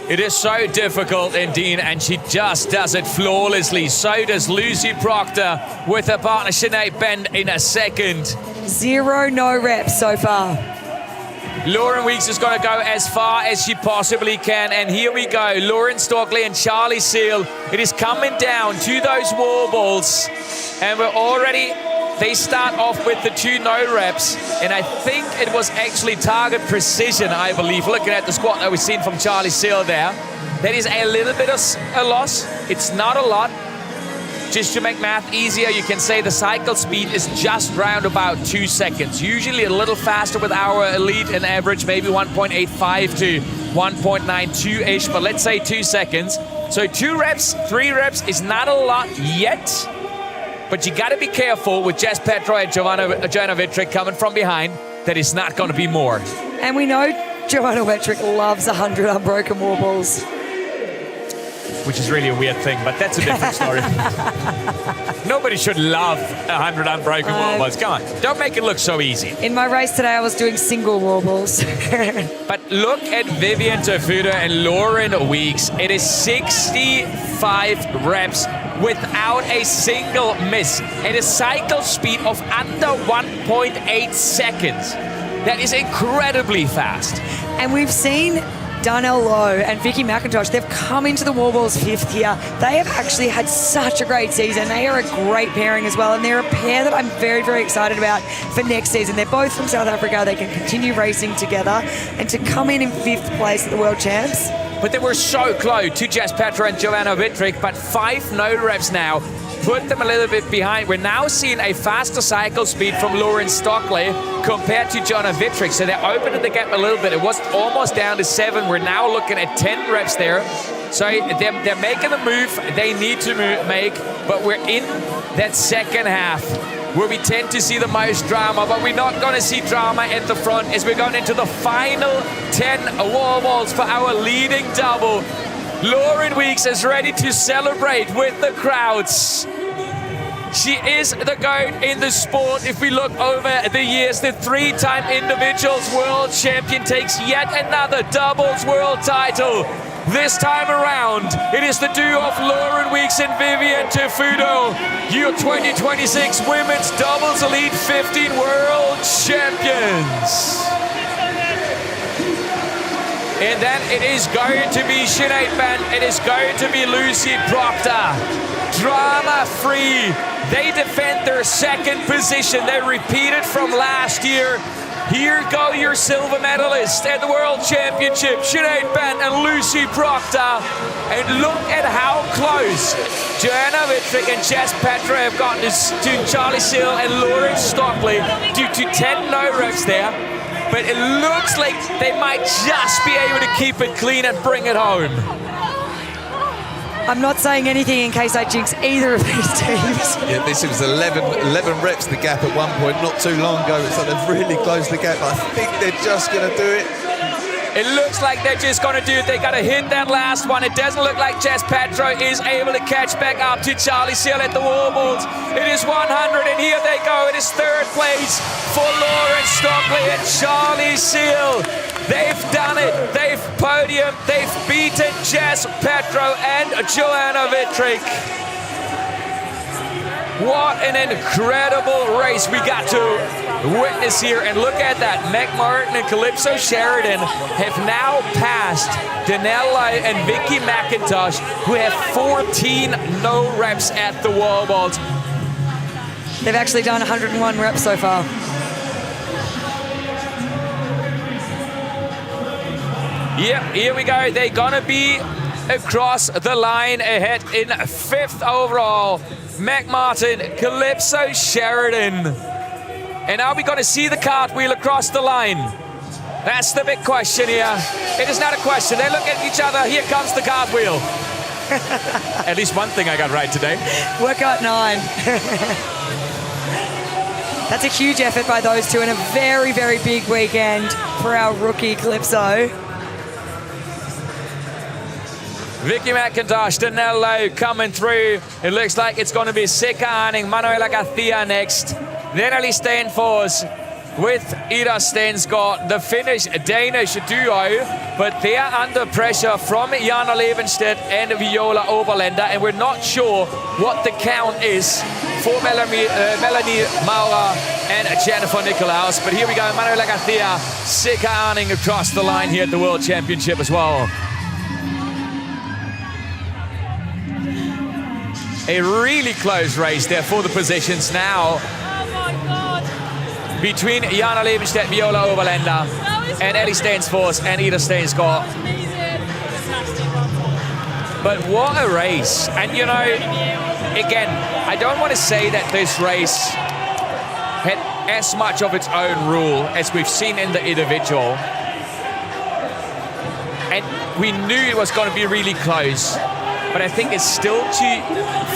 It is so difficult indeed, and she just does it flawlessly. So does Lucy Proctor with her partner Sinead Bent in a second. 0 no reps so far. Lauren Weeks is going to go as far as she possibly can, and here we go. Lauren Stockley and Charlie Seal. It is coming down to those wall balls, and we're already... They start off with the 2 no reps, and I think it was actually target precision, I believe, looking at the squat that we've seen from Charlie Seal there. That is a little bit of a loss. It's not a lot. Just to make math easier, you can say the cycle speed is just round about 2 seconds. Usually a little faster with our elite and average, maybe 1.85 to 1.92-ish, but let's say 2 seconds. So 2 reps, 3 reps is not a lot yet. But you got to be careful with Jess Petro and Joanna Vittrick coming from behind. That is not going to be more. And we know Joanna Vittrick loves 100 unbroken wall balls. Which is really a weird thing, but that's a different story. Nobody should love 100 unbroken wall balls. Come on, don't make it look so easy. In my race today, I was doing single wall balls. But look at Vivian Tafuto and Lauren Weeks. It is 65 reps without a single miss and a cycle speed of under 1.8 seconds. That is incredibly fast. And we've seen Darnell Lowe and Vicky McIntosh, they've come into the Warballs 5th here. They have actually had such a great season. They are a great pairing as well, and they're a pair that I'm very, very excited about for next season. They're both from South Africa. They can continue racing together, and to come in 5th place at the World Champs. But they were so close to Jess Petra and Joanna Wittrich, but 5 no reps now put them a little bit behind. We're now seeing a faster cycle speed from Lauren Stockley compared to Joanna Wittrich, so they're opening the gap a little bit. It was almost down to 7. We're now looking at 10 reps there. So they're making the move they need to make, but we're in that second half where we tend to see the most drama, but we're not going to see drama at the front as we're going into the final 10 Warballs for our leading double. Lauren Weeks is ready to celebrate with the crowds. She is the GOAT in the sport. If we look over the years, the 3-time individuals world champion takes yet another doubles world title. This time around, it is the duo of Lauren Weeks and Vivian Tafuto, your 2026 Women's Doubles Elite 15 World Champions. And then it is going to be Sinead Bent, it is going to be Lucy Proctor. Drama-free, they defend their second position. They repeated from last year. Here go your silver medalists at the World Championship, Sinead Bent and Lucy Proctor. And look at how close Joanna Wittrich and Jess Petra have gotten to Charlie Seal and Lauren Stockley due to 10 no reps there. But it looks like they might just be able to keep it clean and bring it home. I'm not saying anything in case I jinx either of these teams. Yeah, this was 11 reps the gap at one point, not too long ago. It's like they've really closed the gap. I think they're just going to do it. It looks like they're just going to do it. They got to hit that last one. It doesn't look like Jess Petra is able to catch back up to Charlie Seal at the Warballs. It is 100, and here they go. It is 3rd place for Lauren Stockley and Charlie Seal. They've done it. They've podiumed. They've beaten Jess Petra and Joanna Wittrich. What an incredible race we got to witness here. And look at that. Meg Martin and Calypso Sheridan have now passed Danella and Vicky McIntosh, who have 14 no reps at the Warballs. They've actually done 101 reps so far. Yep, here we go. They're gonna be across the line ahead in 5th overall. Meg Martin, Calypso Sheridan. And are we gonna see the cartwheel across the line? That's the big question here. It is not a question. They look at each other. Here comes the cartwheel. At least one thing I got right today. Workout 9. That's a huge effort by those two and a very, very big weekend for our rookie Calypso. Vicky McIntosh, Danelle Lowe coming through. It looks like it's going to be Sika Arning, Manuela Garcia next. Then Ellie Stenfors with Ida Stensgaard, the Finnish-Danish duo, but they're under pressure from Jana Levenstedt and Viola Oberländer, and we're not sure what the count is for Melanie Maurer and Jennifer Nicolaus. But here we go, Manuela Garcia, Sika Arning across the line here at the World Championship as well. A really close race there for the positions now. Between Jana Levenstedt, Viola Oberländer, and Ellie Stensfors and Ida Stensgaard. But what a race. And you know, again, I don't want to say that this race had as much of its own rule as we've seen in the individual. And we knew it was going to be really close. But I think it's still too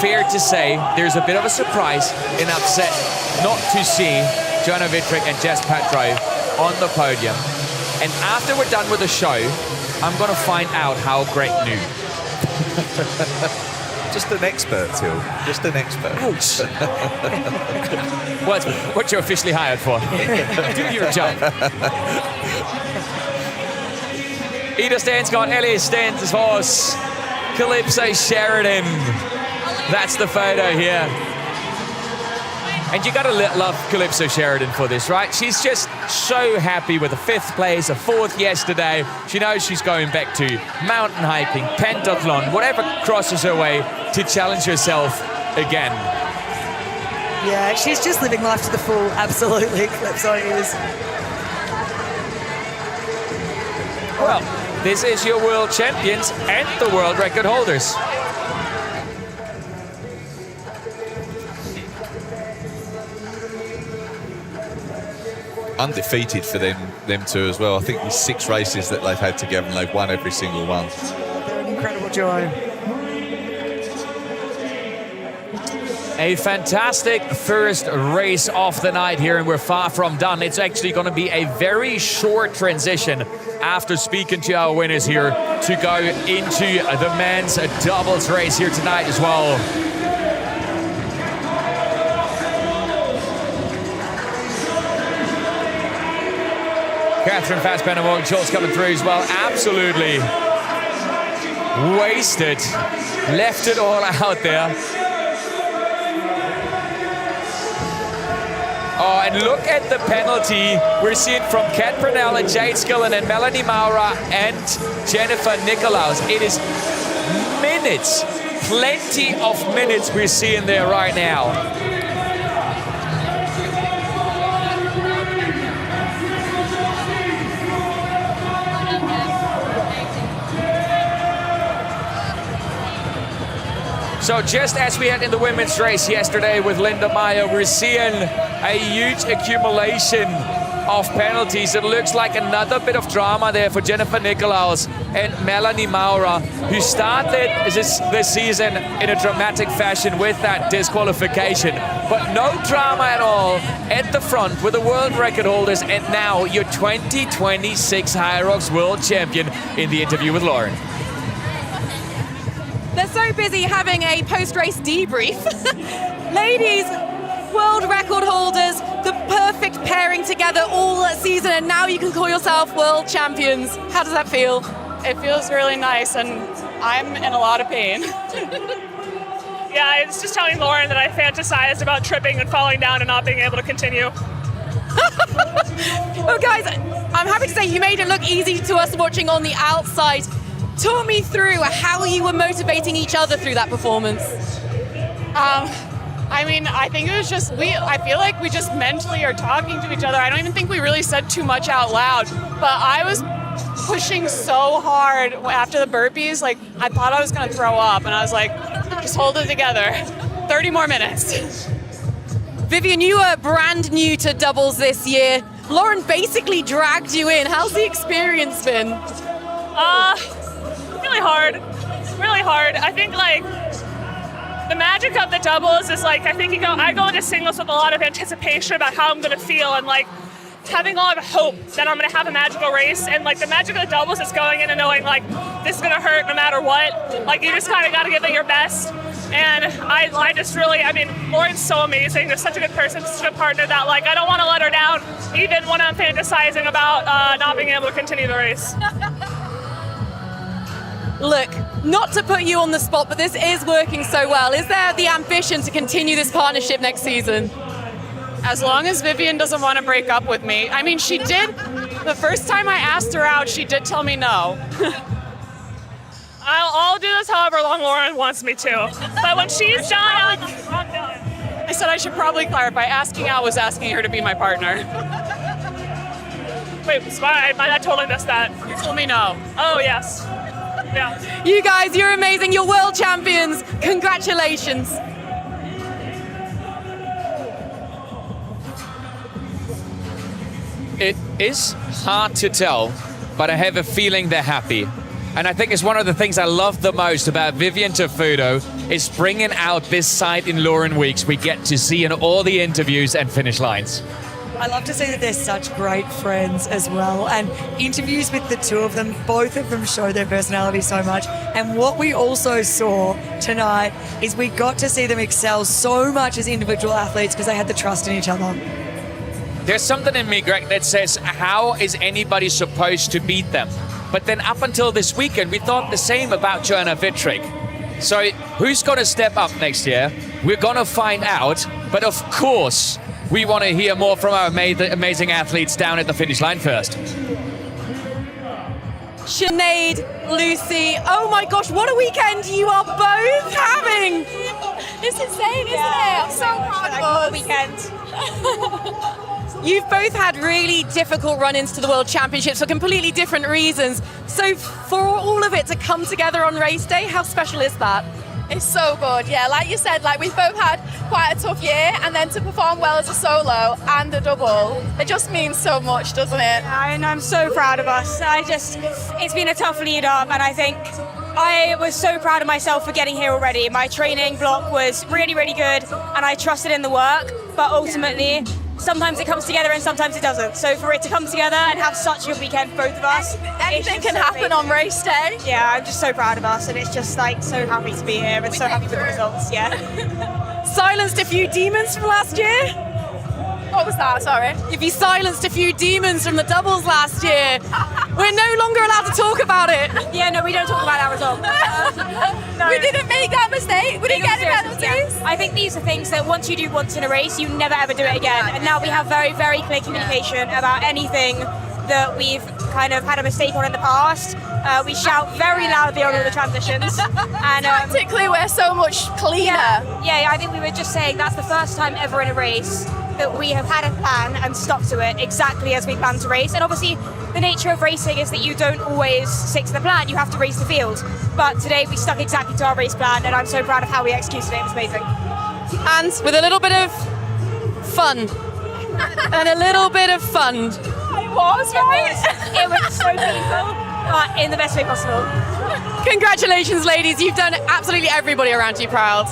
fair to say there's a bit of a surprise and upset not to see Joanna Wittrich and Jess Petra on the podium. And after we're done with the show, I'm going to find out how Greg knew. Just an expert, Till. Just an expert. Ouch. What you're officially hired for. Do your job. Ida Stensgaard, Ellie Stensfors, Calypso Sheridan. That's the photo here. And you gotta love Calypso Sheridan for this, right? She's just so happy with a 5th place, a 4th yesterday. She knows she's going back to mountain hiking, pentathlon, whatever crosses her way to challenge herself again. Yeah, she's just living life to the full, absolutely, Calypso is. Well, this is your world champions and the world record holders. Undefeated for them two as well. I think there's 6 races that they've had together and they've won every single one. They're an incredible duo. A fantastic first race of the night here, and we're far from done. It's actually going to be a very short transition after speaking to our winners here to go into the men's doubles race here tonight as well. Catherine Fassbender, Morgan Schultz coming through as well. Absolutely wasted. Left it all out there. Oh, and look at the penalty we're seeing from Kat Purnell, Jade Skillen, and Melanie Maura and Jennifer Nicolaus. It is minutes, plenty of minutes we're seeing there right now. So just as we had in the women's race yesterday with Linda Meyer, we're seeing a huge accumulation of penalties. It looks like another bit of drama there for Jennifer Nicolaus and Melanie Maura, who started this season in a dramatic fashion with that disqualification. But no drama at all at the front with the world record holders, and now your 2026 HYROX World Champion in the interview with Lauren. They're so busy having a post-race debrief. Ladies, world record holders, the perfect pairing together all season, and now you can call yourself world champions. How does that feel? It feels really nice, and I'm in a lot of pain. Yeah, I was just telling Lauren that I fantasized about tripping and falling down and not being able to continue. Well, guys, I'm happy to say you made it look easy to us watching on the outside. Talk me through how you were motivating each other through that performance. I mean, I think it was just, I feel like we just mentally are talking to each other. I don't even think we really said too much out loud, but I was pushing so hard after the burpees, like I thought I was gonna throw up, and I was like, just hold it together. 30 more minutes. Vivian, you are brand new to doubles this year. Lauren basically dragged you in. How's the experience been? Really hard. Really hard. I think like the magic of the doubles is like, I think I go into singles with a lot of anticipation about how I'm gonna feel, and like having a lot of hope that I'm gonna have a magical race, and like the magic of the doubles is going in and knowing like this is gonna hurt no matter what. Like you just kind of gotta give it your best. And I just really, I mean, Lauren's so amazing. They're such a good person, such a good partner that like I don't want to let her down, even when I'm fantasizing about not being able to continue the race. Look, not to put you on the spot, but this is working so well. Is there the ambition to continue this partnership next season? As long as Vivian doesn't want to break up with me. I mean, she did, the first time I asked her out, she did tell me no. I'll do this however long Lauren wants me to. But when she's done, I'm done. I said I should probably clarify, asking out was asking her to be my partner. Wait, I totally missed that. You told me no. Oh, yes. Yeah. You guys, you're amazing. You're world champions. Congratulations. It is hard to tell, but I have a feeling they're happy. And I think it's one of the things I love the most about Vivian Tafuto is bringing out this side in Lauren Weeks we get to see in all the interviews and finish lines. I love to see that they're such great friends as well, and interviews with the two of them, both of them show their personality so much. And what we also saw tonight is we got to see them excel so much as individual athletes because they had the trust in each other. There's something in me, Greg, that says, how is anybody supposed to beat them? But then up until this weekend, we thought the same about Joanna Vittrick. So who's going to step up next year? We're going to find out. But of course, we want to hear more from our amazing athletes down at the finish line first. Sinead, Lucy, oh my gosh, what a weekend you are both having. It's insane, isn't it? I'm so proud of us. Weekend. You've both had really difficult run-ins to the World Championships for completely different reasons. So for all of it to come together on race day, how special is that? It's so good, yeah. Like you said, like we've both had quite a tough year, and then to perform well as a solo and a double, it just means so much, doesn't it? And I'm so proud of us. It's been a tough lead up, and I think I was so proud of myself for getting here already. My training block was really, really good, and I trusted in the work, but ultimately, sometimes it comes together and sometimes it doesn't. So for it to come together and have such a good weekend for both of us. Anything can happen on race day. Yeah, I'm just so proud of us, and it's just like so happy to be here and so happy with the results, yeah. Silenced a few demons from last year? What was that, sorry? You silenced a few demons from the doubles last year. We're no longer allowed to talk about it. Yeah, no, we don't talk about that at all. No. We didn't make that mistake. We didn't get any penalties. I think these are things that once you do once in a race, you never ever do it again. And now we have very, very clear communication about anything that we've kind of had a mistake on in the past. We shout very loudly on all the transitions. And tactically, we're so much cleaner. Yeah, I think we were just saying that's the first time ever in a race that we have had a plan and stuck to it exactly as we planned to race. And obviously, the nature of racing is that you don't always stick to the plan, you have to race the field. But today we stuck exactly to our race plan, and I'm so proud of how we executed it. It was amazing. And with a little bit of fun. And a little bit of fun. It was, right? It was so painful, but in the best way possible. Congratulations, ladies. You've done absolutely everybody around you proud.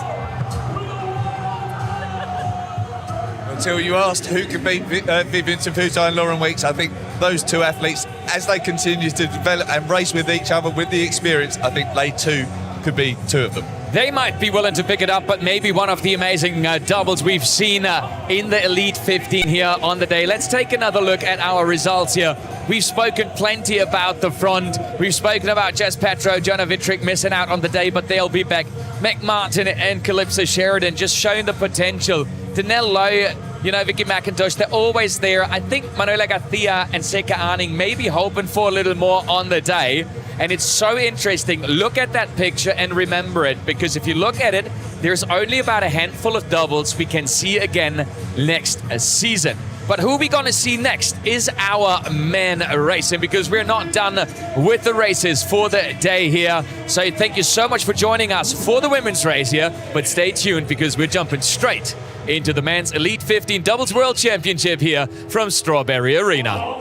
Until you asked who could beat Vivian Tafuto and Lauren Weeks, I think those two athletes, as they continue to develop and race with each other with the experience, I think they too could be two of them. They might be willing to pick it up, but maybe one of the amazing doubles we've seen in the Elite 15 here on the day. Let's take another look at our results here. We've spoken plenty about the front. We've spoken about Jess Petro, Jonah Vittrick missing out on the day, but they'll be back. Meg Martin and Calypso Sheridan just showing the potential. Danelle Lowe, Vicky McIntosh, they're always there. I think Manuela Garcia and Seka Arning may be hoping for a little more on the day. And it's so interesting. Look at that picture and remember it, because if you look at it, there's only about a handful of doubles we can see again next season. But who we're going to see next is our men racing, because we're not done with the races for the day here. So thank you so much for joining us for the women's race here. But stay tuned, because we're jumping straight into the men's Elite 15 Doubles World Championship here from Strawberry Arena.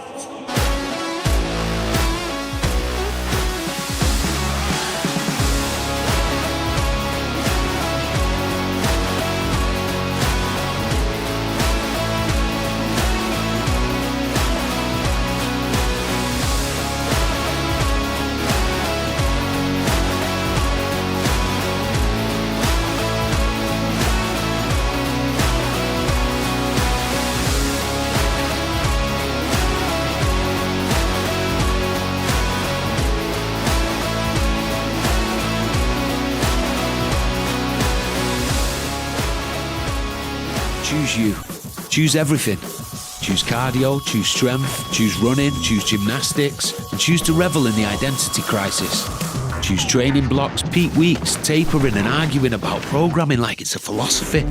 Choose you. Choose everything. Choose cardio, choose strength, choose running, choose gymnastics, and choose to revel in the identity crisis. Choose training blocks, peak weeks, tapering and arguing about programming like it's a philosophy.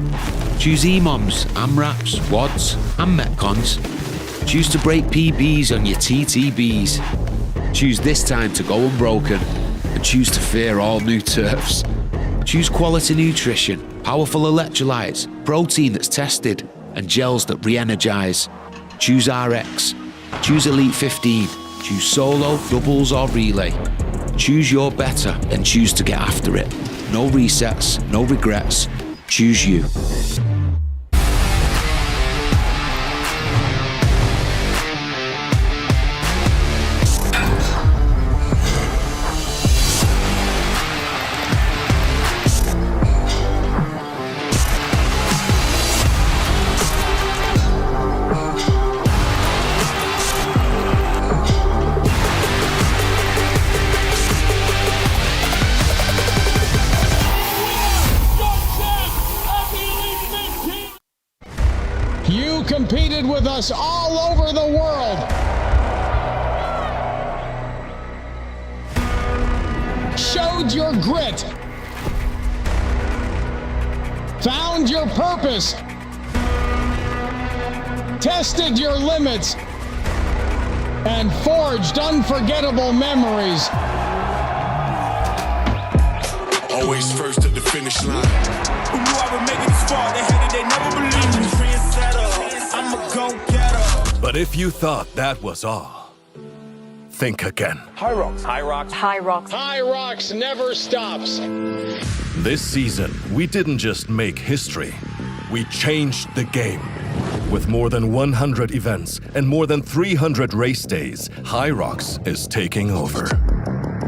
Choose EMOMs, AMRAPs, WODs, and Metcons. Choose to break PBs on your TTBs. Choose this time to go unbroken, and choose to fear all new turfs. Choose quality nutrition, powerful electrolytes, protein that's tested, and gels that re-energize. Choose RX. Choose Elite 15. Choose solo, doubles or relay. Choose your better and choose to get after it. No resets, no regrets. Choose you. competed with us all over the world. Showed your grit. Found your purpose. Tested your limits. And forged unforgettable memories. Always first at the finish line. Who knew I would make it this far? They hated, they never believed. Trendsetter, I'm a go-getter. But if you thought that was all, think again. HYROX. HYROX. HYROX. HYROX never stops. This season, we didn't just make history, we changed the game. With more than 100 events and more than 300 race days, HYROX is taking over.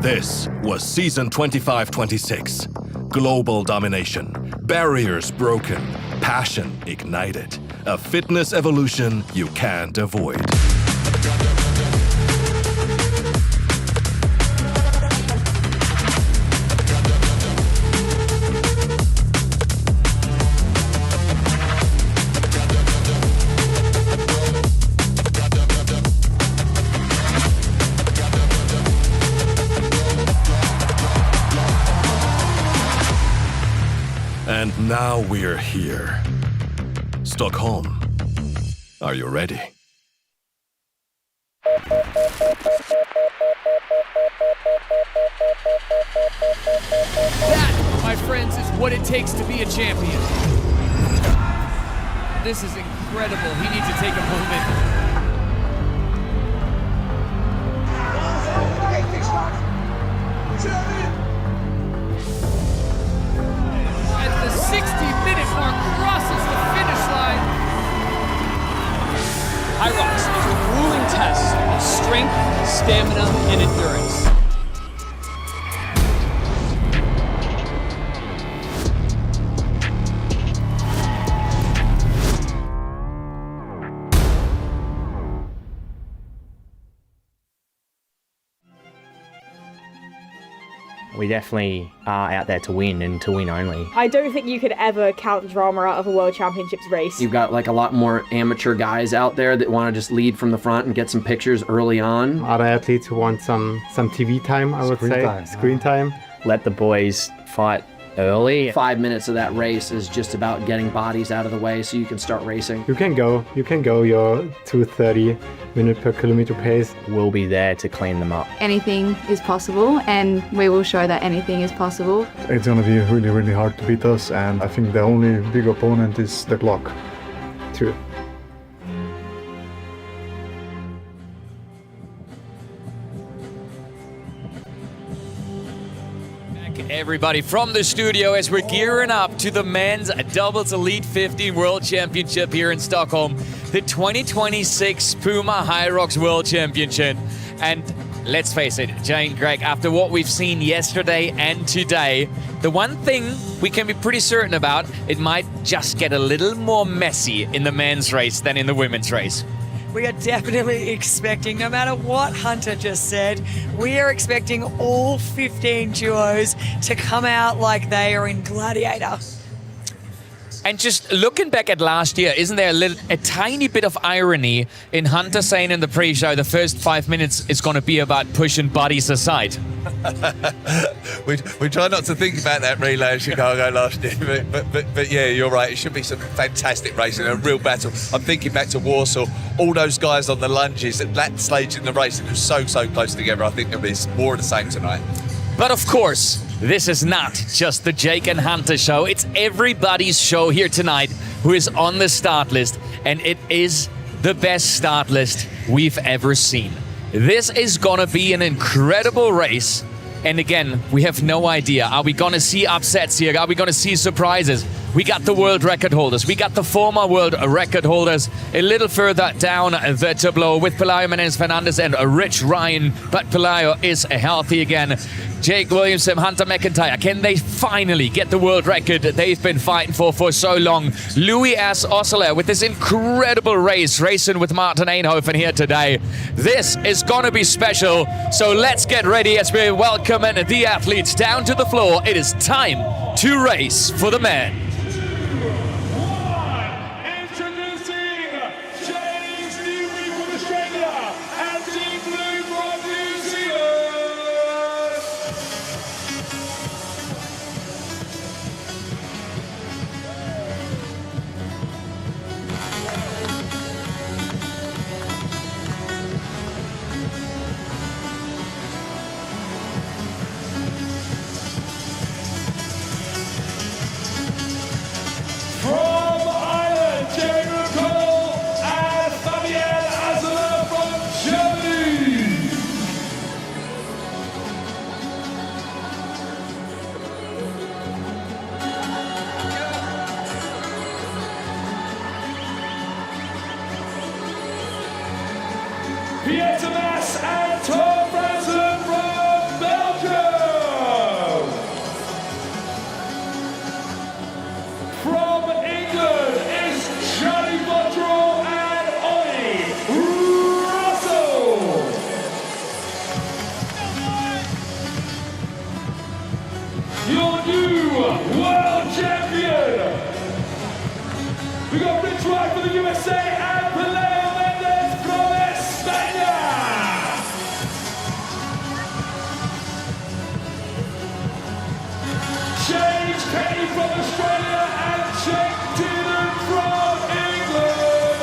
This was season 25-26. Global domination, barriers broken, passion ignited, a fitness evolution you can't avoid. And now we're here. Stockholm, are you ready? That, my friends, is what it takes to be a champion. This is incredible. He needs to take a moment. As the 60-minute mark crosses the finish line. HYROX is a grueling test of strength, stamina, and endurance. We definitely are out there to win and to win only. I don't think you could ever count drama out of a World Championships race. You've got like a lot more amateur guys out there that want to just lead from the front and get some pictures early on. Other athletes who want some TV time, I would say. Screen time. Let the boys fight early. 5 minutes of that race is just about getting bodies out of the way so you can start racing. You can go your 2:30 minute per kilometer pace. We'll be there to clean them up. Anything is possible, and we will show that anything is possible. It's going to be really, really hard to beat us, and I think the only big opponent is the clock. True. Everybody from the studio as we're gearing up to the men's doubles Elite 15 World Championship here in Stockholm, the 2026 PUMA HYROX World Championship. And let's face it, Jane, Greg, after what we've seen yesterday and today, the one thing we can be pretty certain about, it might just get a little more messy in the men's race than in the women's race. We are definitely expecting, no matter what Hunter just said, we are expecting all 15 duos to come out like they are in Gladiator. And just looking back at last year, isn't there a tiny bit of irony in Hunter saying in the pre-show the first 5 minutes is going to be about pushing bodies aside? we try not to think about that relay in Chicago last year, but yeah, you're right. It should be some fantastic racing, a real battle. I'm thinking back to Warsaw, all those guys on the lunges at that stage in the race, it was so close together. I think there'll be more of the same tonight. But of course, this is not just the Jake and Hunter show. It's everybody's show here tonight who is on the start list, and it is the best start list we've ever seen. This is gonna be an incredible race. And again, we have no idea. Are we gonna see upsets here? Are we gonna see surprises? We got the world record holders. We got the former world record holders a little further down the tableau with Pelayo Menendez-Fernandez and Rich Ryan. But Pelayo is healthy again. Jake Williamson, Hunter McIntyre, can they finally get the world record that they've been fighting for so long? Louis S. Osler with this incredible race, racing with Martin Eijnhoven here today. This is gonna be special, so let's get ready as we welcome the athletes down to the floor. It is time to race for the men. Introducing World Champion. We got Rich Wright for the USA and Peleo Mendes from España. James Kenny from Australia and Jake Dillon from England.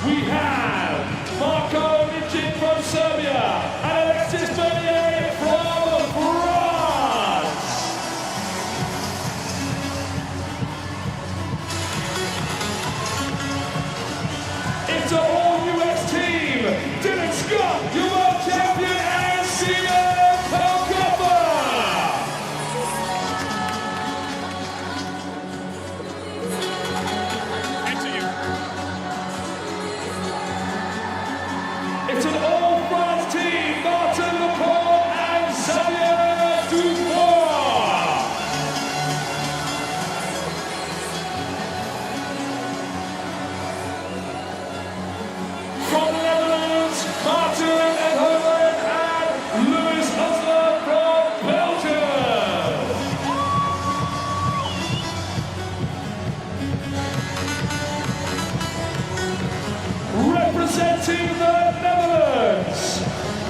We have Marko Nijic from Serbia and Alexis Bernier from France. It's an all-US team. Dylan Scott, your world champion, and Sia Pelkova. It's an all-France team. Martin Lepore and Xavier Dubois. From the Netherlands, Martin Eindhoven and Louis Hustler from Belgium. Representing the Netherlands,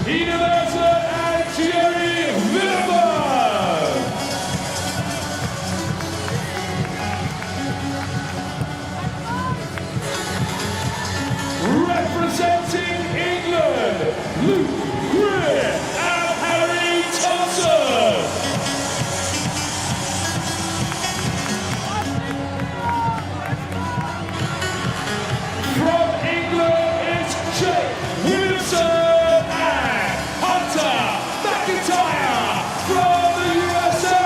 Ida Merton and Thierry Willemberg. Representing England, Luke Greer and Harry Thompson. From England, it's Jake Williamson and Hunter McIntyre from the USA.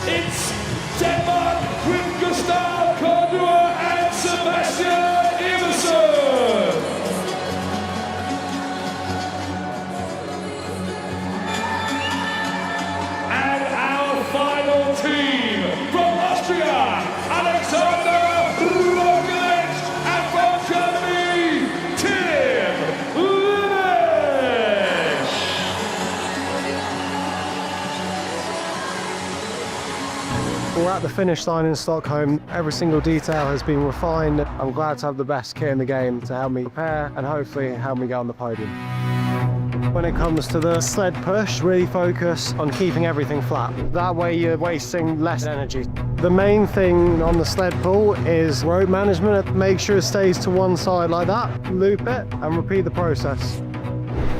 It's Denmark with Gustav Cordua and Sebastian Iversen. And our final team from Austria, Alexander Roglic, and from Germany, Tim Linesh. We're at the finish line in Stockholm. Every single detail has been refined. I'm glad to have the best kit in the game to help me prepare and hopefully help me get on the podium. When it comes to the sled push, really focus on keeping everything flat. That way you're wasting less energy. The main thing on the sled pull is rope management. Make sure it stays to one side like that, loop it and repeat the process.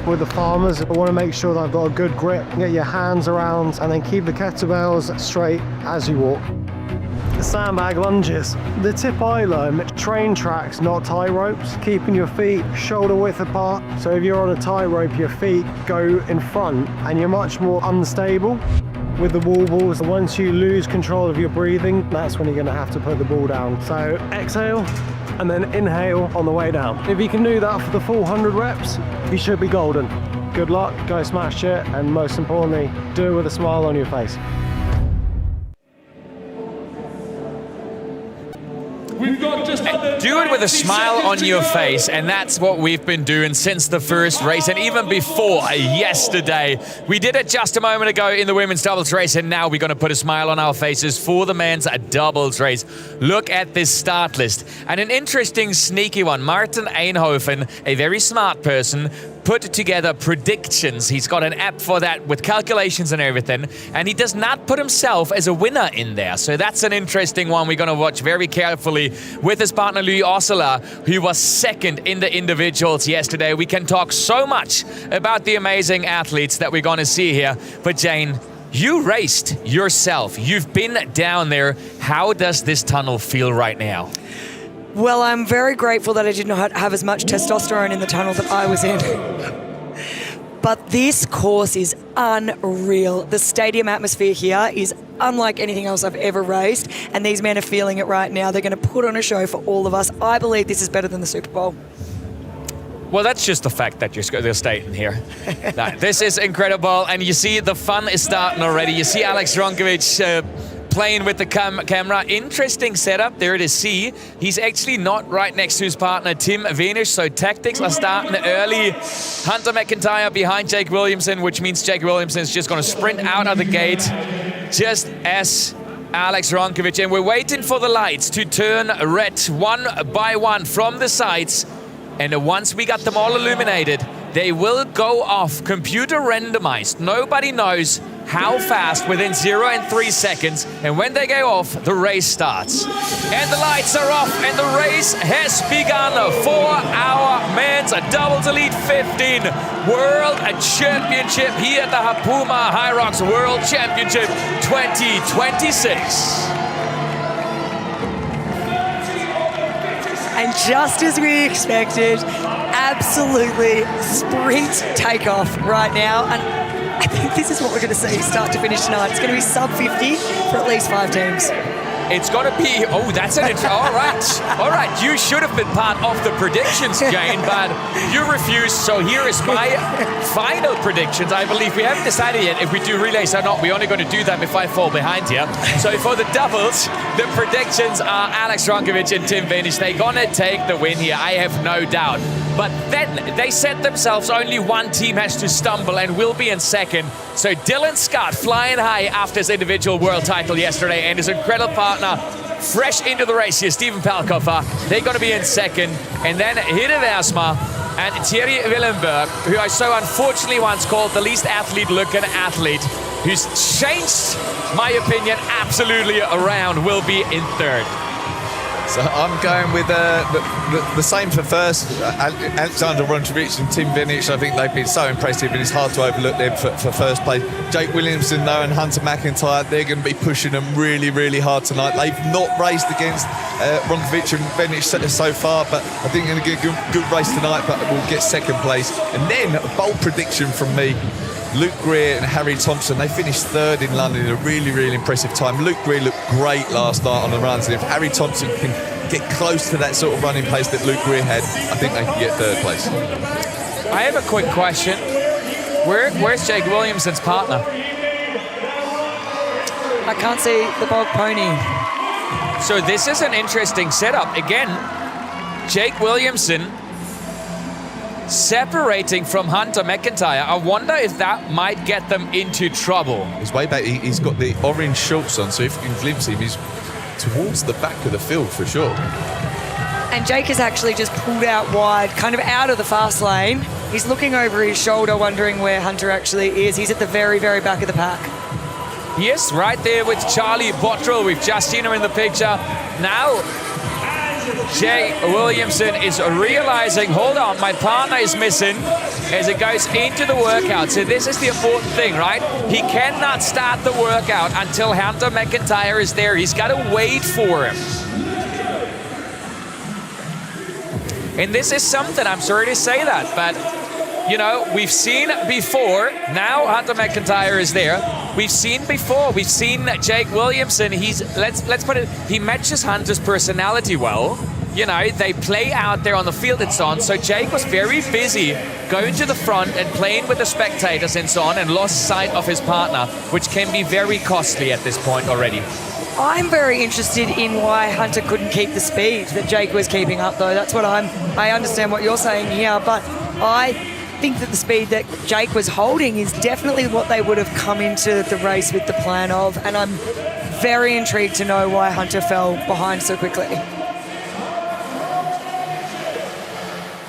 With the farmers, I want to make sure that I've got a good grip, get your hands around and then keep the kettlebells straight as you walk. The sandbag lunges. The tip I learned, train tracks, not tie ropes, keeping your feet shoulder width apart. So if you're on a tie rope, your feet go in front and you're much more unstable. With the wall balls, once you lose control of your breathing, that's when you're going to have to put the ball down. So exhale and then inhale on the way down. If you can do that for the full 100 reps, you should be golden. Good luck, go smash it, and most importantly, do it with a smile on your face. We've got just Do it with a smile on your face, and that's what we've been doing since the first race, and even before yesterday. We did it just a moment ago in the women's doubles race, and now we're going to put a smile on our faces for the men's doubles race. Look at this start list, and an interesting sneaky one. Martin Eindhoven, a very smart person, put together predictions. He's got an app for that with calculations and everything, and he does not put himself as a winner in there. So that's an interesting one we're going to watch very carefully with his partner Louis Ossola, who was second in the individuals yesterday. We can talk so much about the amazing athletes that we're going to see here. But Jane, you raced yourself. You've been down there. How does this tunnel feel right now? Well, I'm very grateful that I did not have as much testosterone in the tunnel that I was in. But this course is unreal. The stadium atmosphere here is unlike anything else I've ever raced, and these men are feeling it right now. They're going to put on a show for all of us. I believe this is better than the Super Bowl. Well, that's just the fact that they're staying here. No, this is incredible, and you see the fun is starting already. You see Alex Ronkovic playing with the camera. Interesting setup there to see. He's actually not right next to his partner, Tim Venish, so tactics are starting early. Hunter McIntyre behind Jake Williamson, which means Jake Williamson is just going to sprint out of the gate, just as Alex Ronkovic. And we're waiting for the lights to turn red one by one from the sides. And once we got them all illuminated, they will go off, computer randomized. Nobody knows how fast within 0 and 3 seconds. And when they go off, the race starts. And the lights are off and the race has begun for our men's doubles elite 15 World Championship here at the PUMA HYROX World Championship 2026. And just as we expected, absolutely sprint takeoff right now. And I think this is what we're going to see start to finish tonight. It's going to be sub 50 for at least 5 teams. It's going to be, oh, that's an all right, you should have been part of the predictions, Jane, but you refused, so here is my final predictions. I believe we haven't decided yet if we do relays or not. We're only going to do them if I fall behind here. So for the doubles, the predictions are Alex Ronkovic and Tim Venish. They're going to take the win here, I have no doubt. But then they set themselves, only one team has to stumble and will be in second. So Dylan Scott flying high after his individual world title yesterday, and his incredible partner fresh into the race here, Steven Palkoffer. They're going to be in second. And then Hidde Versma and Thierry Willenberg, who I so unfortunately once called the least athlete-looking athlete, who's changed my opinion absolutely around, will be in third. So I'm going with the same for first. Alexander Ronkovic and Tim Venish. I think they've been so impressive, and it's hard to overlook them for first place. Jake Williamson, though, and Hunter McIntyre, they're going to be pushing them really, really hard tonight. They've not raced against Ronkovic and Venish so far, but I think they're going to get a good race tonight, but we'll get second place. And then a bold prediction from me. Luke Greer and Harry Thompson, they finished third in London in a really, really impressive time. Luke Greer looked great last night on the runs, and if Harry Thompson can get close to that sort of running pace that Luke Greer had, I think they can get third place. I have a quick question. Where's Jake Williamson's partner? I can't see the bog pony. So this is an interesting setup. Again, Jake Williamson separating from Hunter McIntyre. I wonder if that might get them into trouble. He's way back. He's got the orange shorts on, so if you can glimpse him, he's towards the back of the field for sure. And Jake has actually just pulled out wide, kind of out of the fast lane. He's looking over his shoulder, wondering where Hunter actually is. He's at the very, very back of the pack. Yes, right there with Charlie Bottrell. We've just seen him in the picture. Now, Jake Williamson is realizing, hold on, my partner is missing as it goes into the workout. So this is the important thing, right? He cannot start the workout until Hunter McIntyre is there. He's got to wait for him. And this is something, I'm sorry to say that, but, you know, we've seen before. Now Hunter McIntyre is there. We've seen before. We've seen Jake Williamson. He's let's put it. He matches Hunter's personality well. You know, they play out there on the field and so on. So Jake was very busy going to the front and playing with the spectators and so on, and lost sight of his partner, which can be very costly at this point already. I'm very interested in why Hunter couldn't keep the speed that Jake was keeping up, though. That's what I understand what you're saying here, but I think that the speed that Jake was holding is definitely what they would have come into the race with the plan of, and I'm very intrigued to know why Hunter fell behind so quickly.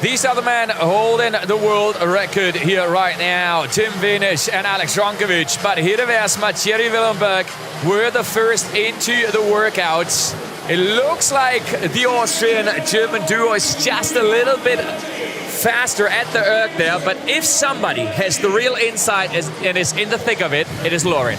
These are the men holding the world record here right now. Tim Venish and Alex Ronkovic, but Hidde Versma, Thierry Willenberg were the first into the workouts. It looks like the Austrian-German duo is just a little bit faster at the erg there, but if somebody has the real insight and is in the thick of it, it is Lauren.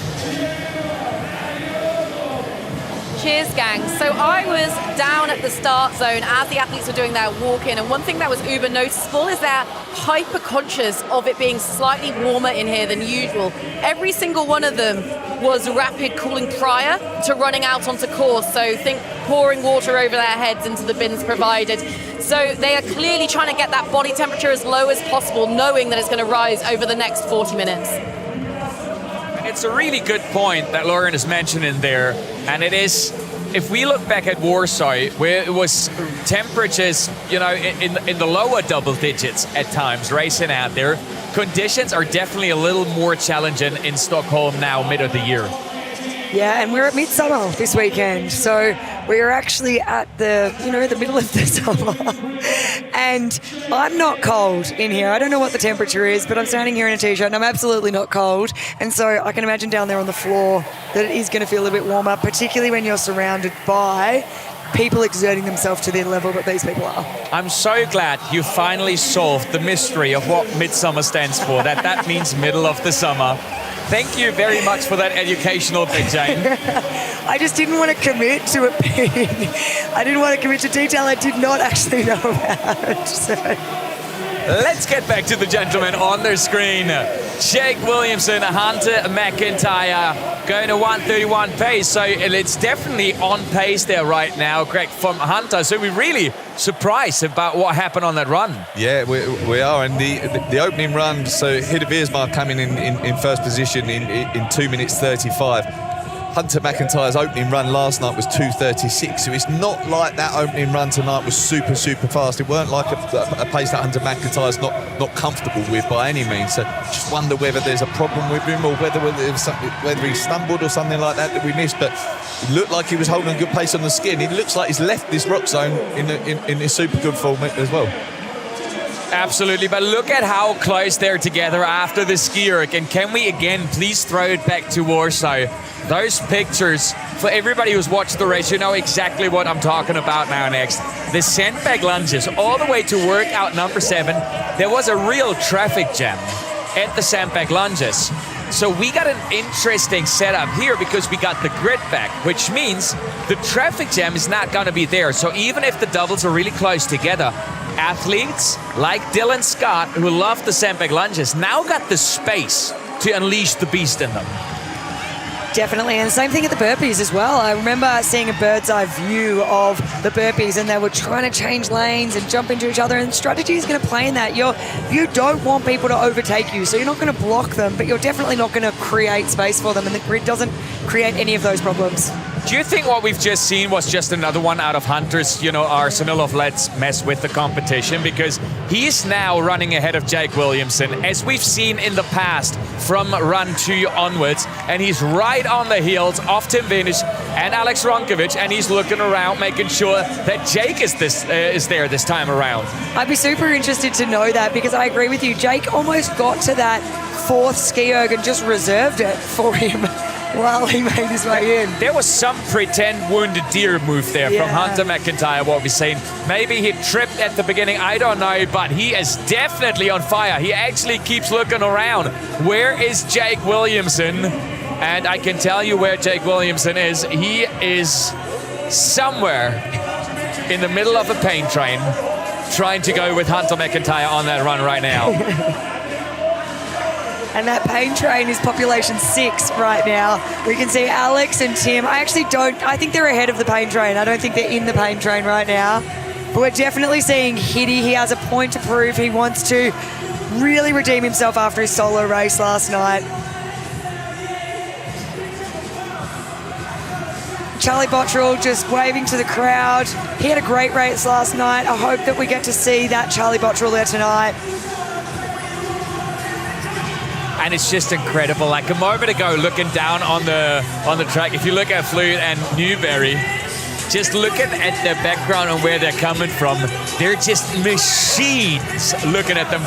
Cheers, gang. So I was down at the start zone as the athletes were doing their walk-in, and one thing that was uber noticeable is they're hyper-conscious of it being slightly warmer in here than usual. Every single one of them was rapid cooling prior to running out onto course, so think pouring water over their heads into the bins provided. So they are clearly trying to get that body temperature as low as possible, knowing that it's going to rise over the next 40 minutes. It's a really good point that Lauren is mentioning there, and it is, if we look back at Warsaw, where it was temperatures, you know, in the lower double digits at times, racing out there, conditions are definitely a little more challenging in Stockholm now, mid of the year. Yeah, and we're at Midsummer this weekend, so we're actually at the middle of the summer. And I'm not cold in here. I don't know what the temperature is, but I'm standing here in a t-shirt and I'm absolutely not cold. And so I can imagine down there on the floor that it is going to feel a bit warmer, particularly when you're surrounded by people exerting themselves to the level that these people are. I'm so glad you finally solved the mystery of what Midsummer stands for, that means middle of the summer. Thank you very much for that educational bit, Jane. I just didn't want to commit to a pin. I didn't want to commit to detail I did not actually know about. So. Let's get back to the gentlemen on their screen. Jake Williamson, Hunter McIntyre, going to 1:31 pace. So it's definitely on pace there right now, Greg, from Hunter. So we're really surprised about what happened on that run. Yeah, we are. And the opening run, so Hidde Wiersma coming in first position in 2 minutes 35. Hunter McIntyre's opening run last night was 2:36, so it's not like that opening run tonight was super fast. It weren't like a pace that Hunter McIntyre's not comfortable with by any means. So just wonder whether there's a problem with him or whether he stumbled or something like that we missed. But it looked like he was holding a good pace on the skin. It looks like he's left this rock zone in a super good form as well. Absolutely, but look at how close they're together after the ski erg. And can we again please throw it back to Warsaw? Those pictures, for everybody who's watched the race, you know exactly what I'm talking about now next. The sandbag lunges all the way to workout number 7. There was a real traffic jam at the sandbag lunges. So we got an interesting setup here because we got the grid back, which means the traffic jam is not going to be there. So even if the doubles are really close together, athletes like Dylan Scott, who love the sandbag lunges, now got the space to unleash the beast in them. Definitely, and the same thing at the burpees as well. I remember seeing a bird's eye view of the burpees and they were trying to change lanes and jump into each other, and strategy is going to play in that. You don't want people to overtake you, so you're not going to block them, but you're definitely not going to create space for them, and the grid doesn't create any of those problems. Do you think what we've just seen was just another one out of Hunter's, arsenal of let's mess with the competition? Because he's now running ahead of Jake Williamson, as we've seen in the past from run 2 onwards, and he's right on the heels of Tim Venus and Alex Ronkovic, and he's looking around, making sure that Jake is there this time around. I'd be super interested to know that, because I agree with you. Jake almost got to that 4th ski erg and just reserved it for him while he made his way in. There was some pretend wounded deer move there from Hunter McIntyre, what we've seen. Maybe he tripped at the beginning, I don't know, but he is definitely on fire. He actually keeps looking around. Where is Jake Williamson? And I can tell you where Jake Williamson is. He is somewhere in the middle of a pain train trying to go with Hunter McIntyre on that run right now. And that pain train is population 6 right now. We can see Alex and Tim. I think they're ahead of the pain train. I don't think they're in the pain train right now. But we're definitely seeing Hidde. He has a point to prove. He wants to really redeem himself after his solo race last night. Charlie Bottrell just waving to the crowd. He had a great race last night. I hope that we get to see that Charlie Bottrell there tonight. And it's just incredible. Like a moment ago, looking down on the track, if you look at Fleet and Newberry, just looking at their background and where they're coming from, they're just machines looking at them.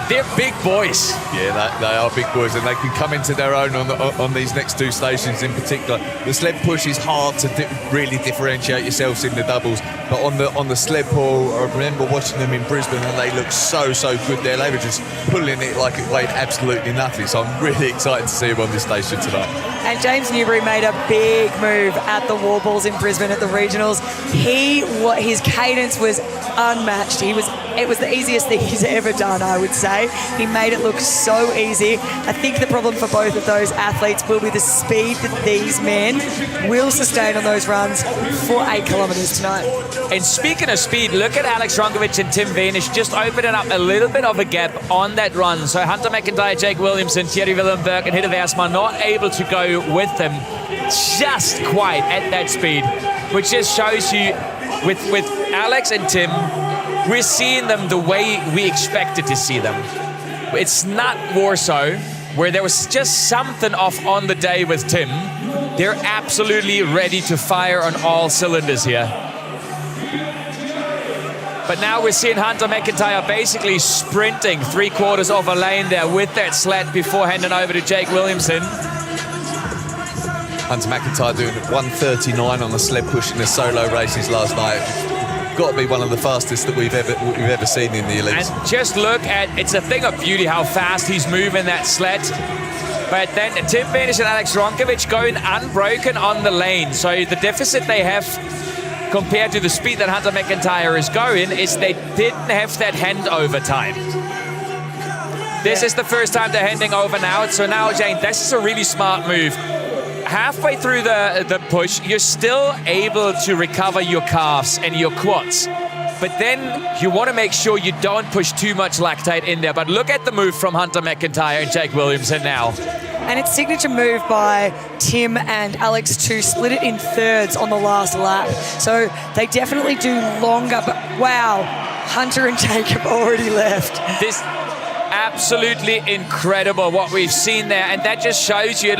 They're big boys. Yeah, they are big boys, and they can come into their own on these next 2 stations in particular. The sled push is hard to really differentiate yourselves in the doubles, but on the sled pull, I remember watching them in Brisbane, and they looked so good there. They were just pulling it like it weighed absolutely nothing. So I'm really excited to see them on this station tonight. And James Newbury made a big move at the Warbles in Brisbane at the regionals. His cadence was unmatched. It was the easiest thing he's ever done, I would say. He made it look so easy. I think the problem for both of those athletes will be the speed that these men will sustain on those runs for 8 kilometres tonight. And speaking of speed, look at Alex Ronkovic and Tim Vanish just opening up a little bit of a gap on that run. So Hunter McIntyre, Jake Williamson, Thierry Willemberg and Hidde Versma not able to go with them just quite at that speed, which just shows you with Alex and Tim, we're seeing them the way we expected to see them. It's not Warsaw, where there was just something off on the day with Tim. They're absolutely ready to fire on all cylinders here. But now we're seeing Hunter McIntyre basically sprinting 3/4 of a lane there with that sled before handing over to Jake Williamson. Hunter McIntyre doing 1:39 on the sled push in the solo races last night. Got to be one of the fastest that we've ever seen in the Elites. And just look at, it's a thing of beauty how fast he's moving that sled. But then Tim Vanish and Alex Ronkovic going unbroken on the lane. So the deficit they have compared to the speed that Hunter McIntyre is going is they didn't have that handover time. This is the first time they're handing over now. So now, Jane, this is a really smart move. Halfway through the push, you're still able to recover your calves and your quads. But then you want to make sure you don't push too much lactate in there. But look at the move from Hunter McIntyre and Jake Williamson now. And it's signature move by Tim and Alex to split it in thirds on the last lap. So they definitely do longer, but wow, Hunter and Jake have already left. This absolutely incredible what we've seen there, and that just shows you,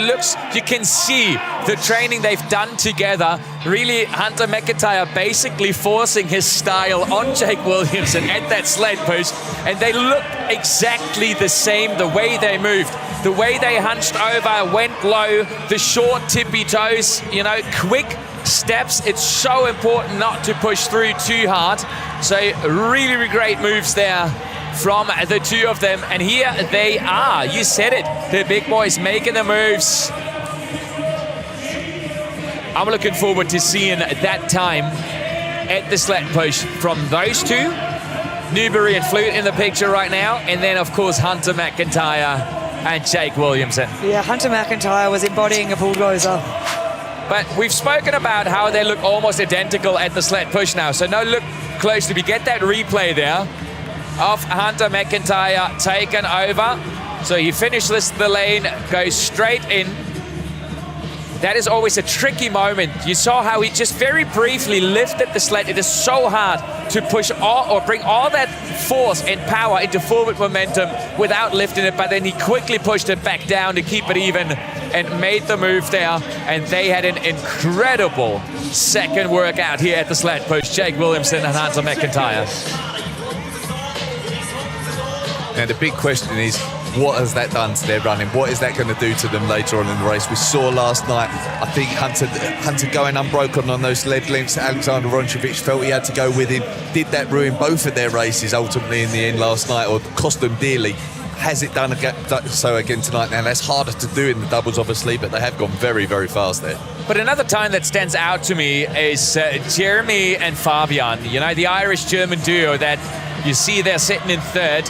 you can see the training they've done together. Really, Hunter McIntyre basically forcing his style on Jake Williamson at that sled push, and they look exactly the same, the way they moved, the way they hunched over, went low, the short tippy toes, quick steps. It's so important not to push through too hard. So really, really great moves there from the two of them, and here they are. You said it, the big boys making the moves. I'm looking forward to seeing that time at the sled push from those two. Newbury and Flute in the picture right now, and then of course Hunter McIntyre and Jake Williamson. Yeah, Hunter McIntyre was embodying a bulldozer. But we've spoken about how they look almost identical at the sled push now, so now look closely. We get that replay there of Hunter McIntyre taken over. So he finishes the lane, goes straight in. That is always a tricky moment. You saw how he just very briefly lifted the sled. It is so hard to push or bring all that force and power into forward momentum without lifting it, but then he quickly pushed it back down to keep it even and made the move there. And they had an incredible second workout here at the sled push, Jake Williamson and Hunter McIntyre. Now the big question is, what has that done to their running? What is that going to do to them later on in the race? We saw last night, I think Hunter going unbroken on those lead lengths. Alexander Ronkovic felt he had to go with him. Did that ruin both of their races ultimately in the end last night, or cost them dearly? Has it done so again tonight? Now that's harder to do in the doubles obviously, but they have gone very, very fast there. But another time that stands out to me is Jeremy and Fabian. The Irish-German duo that you see there sitting in third.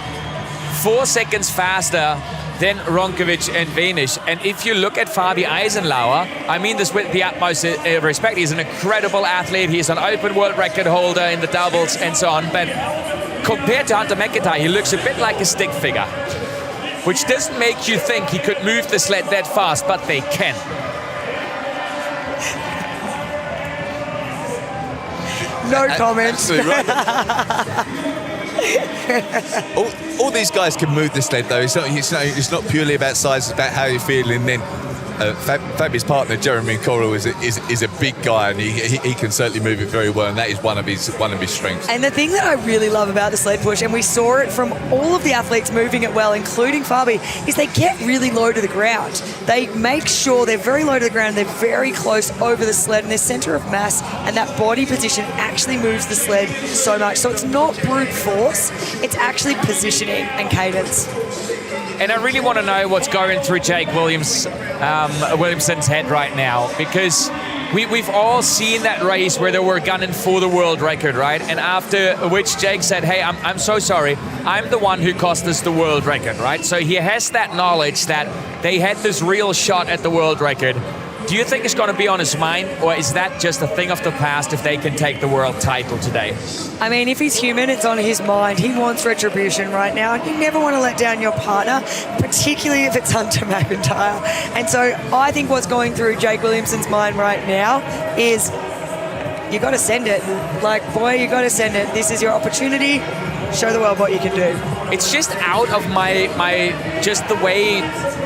4 seconds faster than Ronkovic and Vanish. And if you look at Fabi Eisenlauer, I mean this with the utmost respect, he's an incredible athlete, he's an open world record holder in the doubles and so on, but compared to Hunter McIntyre, he looks a bit like a stick figure, which doesn't make you think he could move the sled that fast, but they can. No comments. Absolutely right. all these guys can move the sled though. It's not purely about size, it's about how you're feeling. Then Fabi's partner Jeremy Coral is a big guy, and he can certainly move it very well, and that is one of his strengths. And the thing that I really love about the sled push, and we saw it from all of the athletes moving it well, including Fabi, is they get really low to the ground. They make sure they're very low to the ground, they're very close over the sled, and their center of mass and that body position actually moves the sled so much. So it's not brute force, it's actually positioning and cadence. And I really want to know what's going through Jake Williamson's head right now, because we've all seen that race where they were gunning for the world record, right? And after which Jake said, hey, I'm so sorry. I'm the one who cost us the world record, right? So he has that knowledge that they had this real shot at the world record. Do you think it's going to be on his mind, or is that just a thing of the past if they can take the world title today? I mean, if he's human, it's on his mind. He wants retribution right now, and you never want to let down your partner, particularly if it's Hunter McIntyre. And so I think what's going through Jake Williamson's mind right now is, you got to send it. Like, boy, you got to send it. This is your opportunity. Show the world what you can do. It's just out of my just the way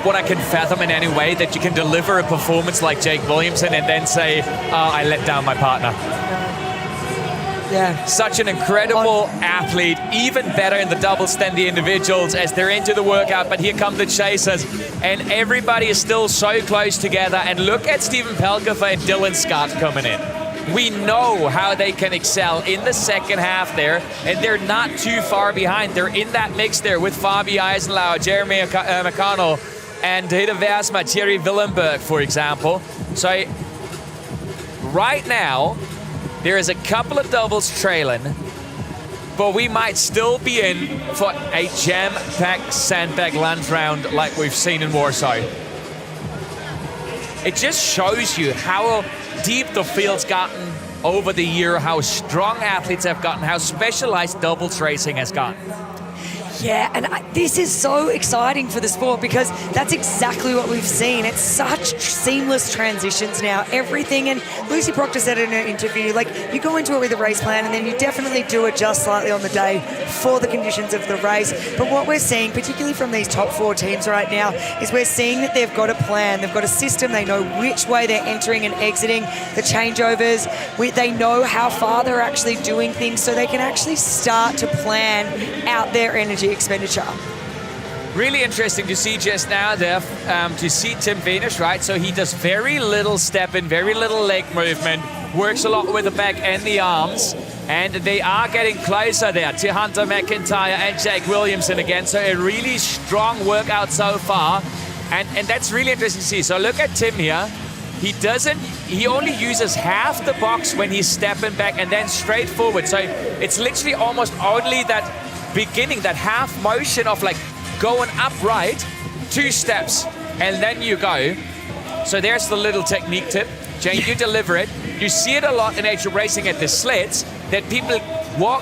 what I can fathom in any way that you can deliver a performance like Jake Williamson and then say, I let down my partner. Yeah. Such an incredible athlete, even better in the doubles than the individuals as they're into the workout, but here come the chasers, and everybody is still so close together, and look at Steven Pelkofer and Dylan Scott coming in. We know how they can excel in the second half there, and they're not too far behind. They're in that mix there with Fabi Eisenlauer, Jeremy McConnell, and Hidde Versma, Thierry Willenberg, for example. So right now, there is a couple of doubles trailing, but we might still be in for a jam-packed sandbag lunch round like we've seen in Warsaw. It just shows you how deep the field's gotten over the year, how strong athletes have gotten, how specialized doubles racing has gotten. Yeah, and this is so exciting for the sport because that's exactly what we've seen. It's such seamless transitions now, everything. And Lucy Proctor said in her interview, like, you go into it with a race plan and then you definitely do adjust slightly on the day for the conditions of the race. But what we're seeing, particularly from these top four teams right now, is we're seeing that they've got a plan, they've got a system, they know which way they're entering and exiting the changeovers. They know how far they're actually doing things, so they can actually start to plan out their energy expenditure. Really interesting to see just now there, to see Tim Venus, right? So he does very little stepping, very little leg movement, works a lot with the back and the arms, and they are getting closer there to Hunter McIntyre and Jake Williamson again. So a really strong workout so far, and that's really interesting to see. So look at Tim here. He only uses half the box when he's stepping back and then straight forward. So it's literally almost only that beginning, that half motion of like going upright, 2 steps, and then you go. So there's the little technique tip. Jane, you deliver it. You see it a lot in HYROX racing at the sleds, that people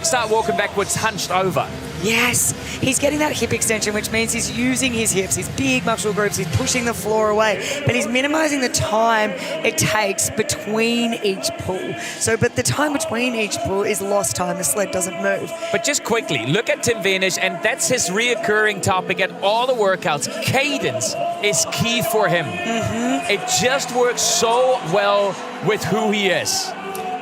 start walking backwards hunched over. Yes, he's getting that hip extension, which means he's using his hips, his big muscle groups, he's pushing the floor away, but he's minimizing the time it takes between each pull. So, but the time between each pull is lost time, the sled doesn't move. But just quickly, look at Tim Venus, and that's his reoccurring topic at all the workouts. Cadence is key for him. It just works so well with who he is.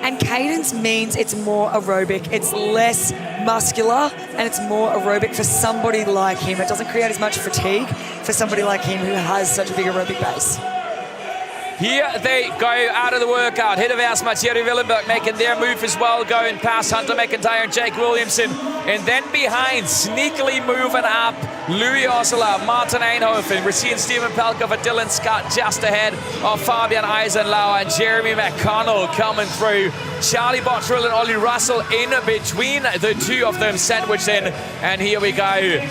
And cadence means it's more aerobic, it's less muscular, and it's more aerobic for somebody like him. It doesn't create as much fatigue for somebody like him who has such a big aerobic base. Here they go out of the workout. Hidde Versma, Thierry Willenberg making their move as well, going past Hunter McIntyre and Jake Williamson. And then behind, sneakily moving up, Louis Osler, Martin Eijnhoven. We're seeing Steven Pelkofer, Dylan Scott just ahead of Fabian Eisenlauer and Jeremy McConnell coming through. Charlie Bottrill and Ollie Russell in between the two of them, sandwiched in. And here we go.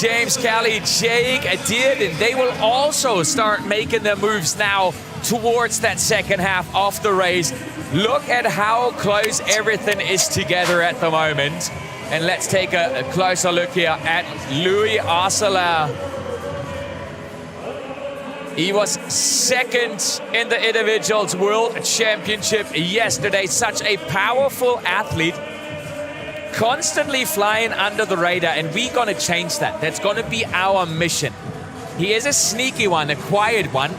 James Kelly, Jake did, and they will also start making their moves now towards that second half of the race. Look at how close everything is together at the moment. And let's take a closer look here at Louis Osler. He was second in the individuals world championship yesterday. Such a powerful athlete, constantly flying under the radar, and we're gonna change that. That's gonna be our mission. He is a sneaky one, a quiet one,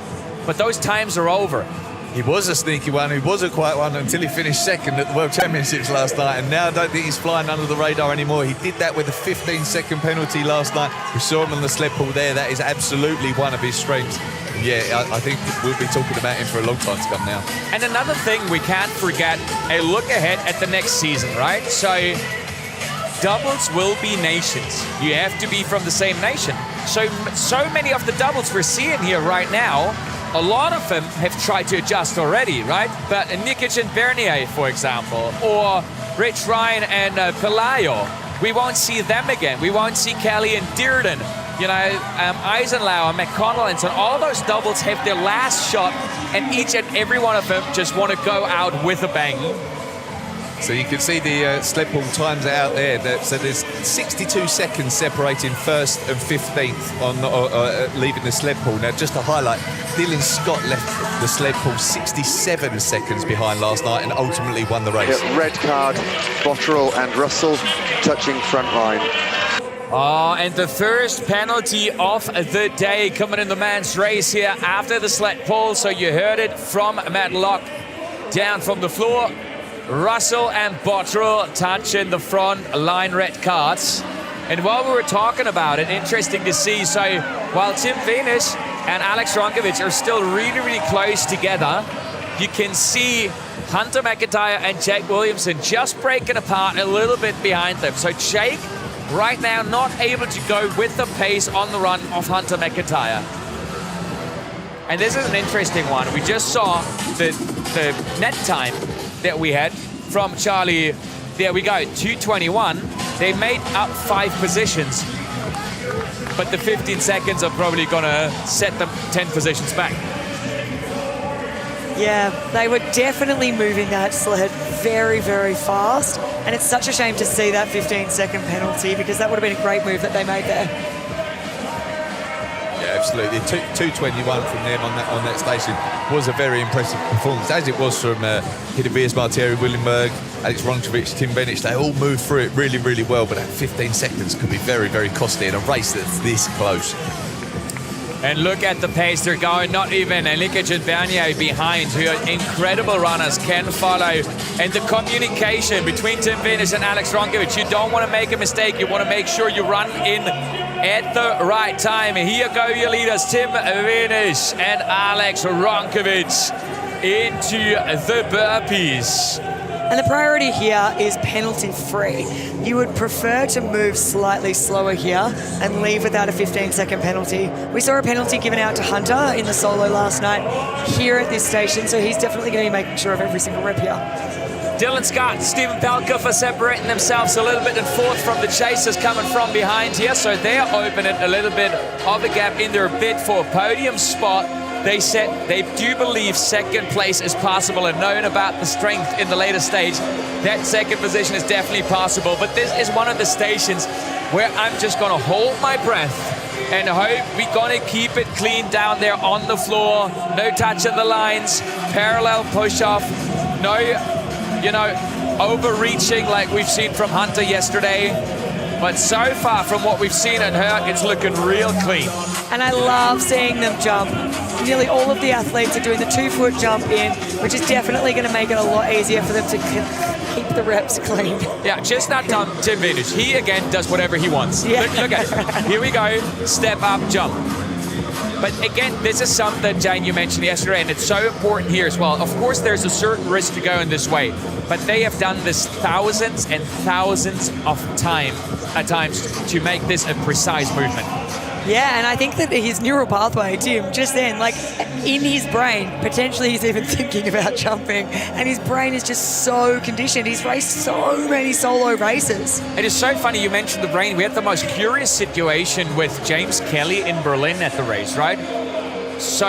but those times are over. He was a sneaky one, he was a quiet one until he finished second at the World Championships last night, and now I don't think he's flying under the radar anymore. He did that with a 15-second penalty last night. We saw him on the sled pull there. That is absolutely one of his strengths. And yeah, I think we'll be talking about him for a long time to come now. And another thing we can't forget, a look ahead at the next season, right? So doubles will be nations. You have to be from the same nation. So many of the doubles we're seeing here right now a lot of them have tried to adjust already, right? But Nikic and Bernier, for example, or Rich Ryan and Pelayo, we won't see them again. We won't see Kelly and Dearden. You know, Eisenlauer, McConnell, and so all those doubles have their last shot, and each and every one of them just want to go out with a bang. So you can see the sled pull times out there. So there's 62 seconds separating first and 15th on leaving the sled pull. Now, just to highlight, Dylan Scott left the sled pull 67 seconds behind last night and ultimately won the race. Yeah, red card, Botterill and Russell touching front line. Oh, and the first penalty of the day coming in the men's race here after the sled pull. So you heard it from Matt Locke down from the floor. Russell and Botterill touching the front line red cards. And while we were talking about it, interesting to see, so while Tim Venus and Alex Ronkovic are still really, really close together, you can see Hunter McIntyre and Jake Williamson just breaking apart a little bit behind them. So Jake, right now, not able to go with the pace on the run of Hunter McIntyre. And this is an interesting one. We just saw the net time that we had from Charlie. There we go, 2:21. They made up 5 positions, but the 15 seconds are probably gonna set them 10 positions back. Yeah, they were definitely moving that sled very, very fast, and it's such a shame to see that 15-second penalty, because that would have been a great move that they made there. Yeah, absolutely. 2:21 from them on that station was a very impressive performance, as it was from Hiddevius, Martieri, Willenberg, Alex Ronkovic, Tim Benich. They all moved through it really, really well, but that 15 seconds could be very, very costly in a race that's this close. And look at the pace they're going, not even Nikic and Bernier behind, who are incredible runners, can follow. And the communication between Tim Venus and Alex Ronkovic, you don't want to make a mistake, you want to make sure you run in at the right time. Here go your leaders, Tim Venus and Alex Ronkovic into the burpees. And the priority here is penalty-free. You would prefer to move slightly slower here and leave without a 15-second penalty. We saw a penalty given out to Hunter in the solo last night here at this station, so he's definitely going to be making sure of every single rep here. Dylan Scott and Stephen Pelka for separating themselves a little bit, and fourth from the chasers coming from behind here, so they're opening a little bit of a gap in their bid for a podium spot. They said they do believe second place is possible, and knowing about the strength in the later stage, that second position is definitely possible. But this is one of the stations where I'm just going to hold my breath and hope we're going to keep it clean down there on the floor. No touching the lines, parallel push-off, no, overreaching like we've seen from Hunter yesterday. But so far from what we've seen and heard, it's looking real clean. And I love seeing them jump. Nearly all of the athletes are doing the 2-foot jump in, which is definitely going to make it a lot easier for them to keep the reps clean. Yeah, just not done Tim Venus. He, again, does whatever he wants. Yeah. Look at it. Here we go. Step up, jump. But again, this is something, Jane, you mentioned yesterday, and it's so important here as well. Of course, there's a certain risk to going this way, but they have done this thousands and thousands of times to make this a precise movement. Yeah, and I think that his neural pathway, Tim, just then, like in his brain, potentially he's even thinking about jumping, and his brain is just so conditioned. He's raced so many solo races. It is so funny you mentioned the brain. We had the most curious situation with James Kelly in Berlin at the race, right? So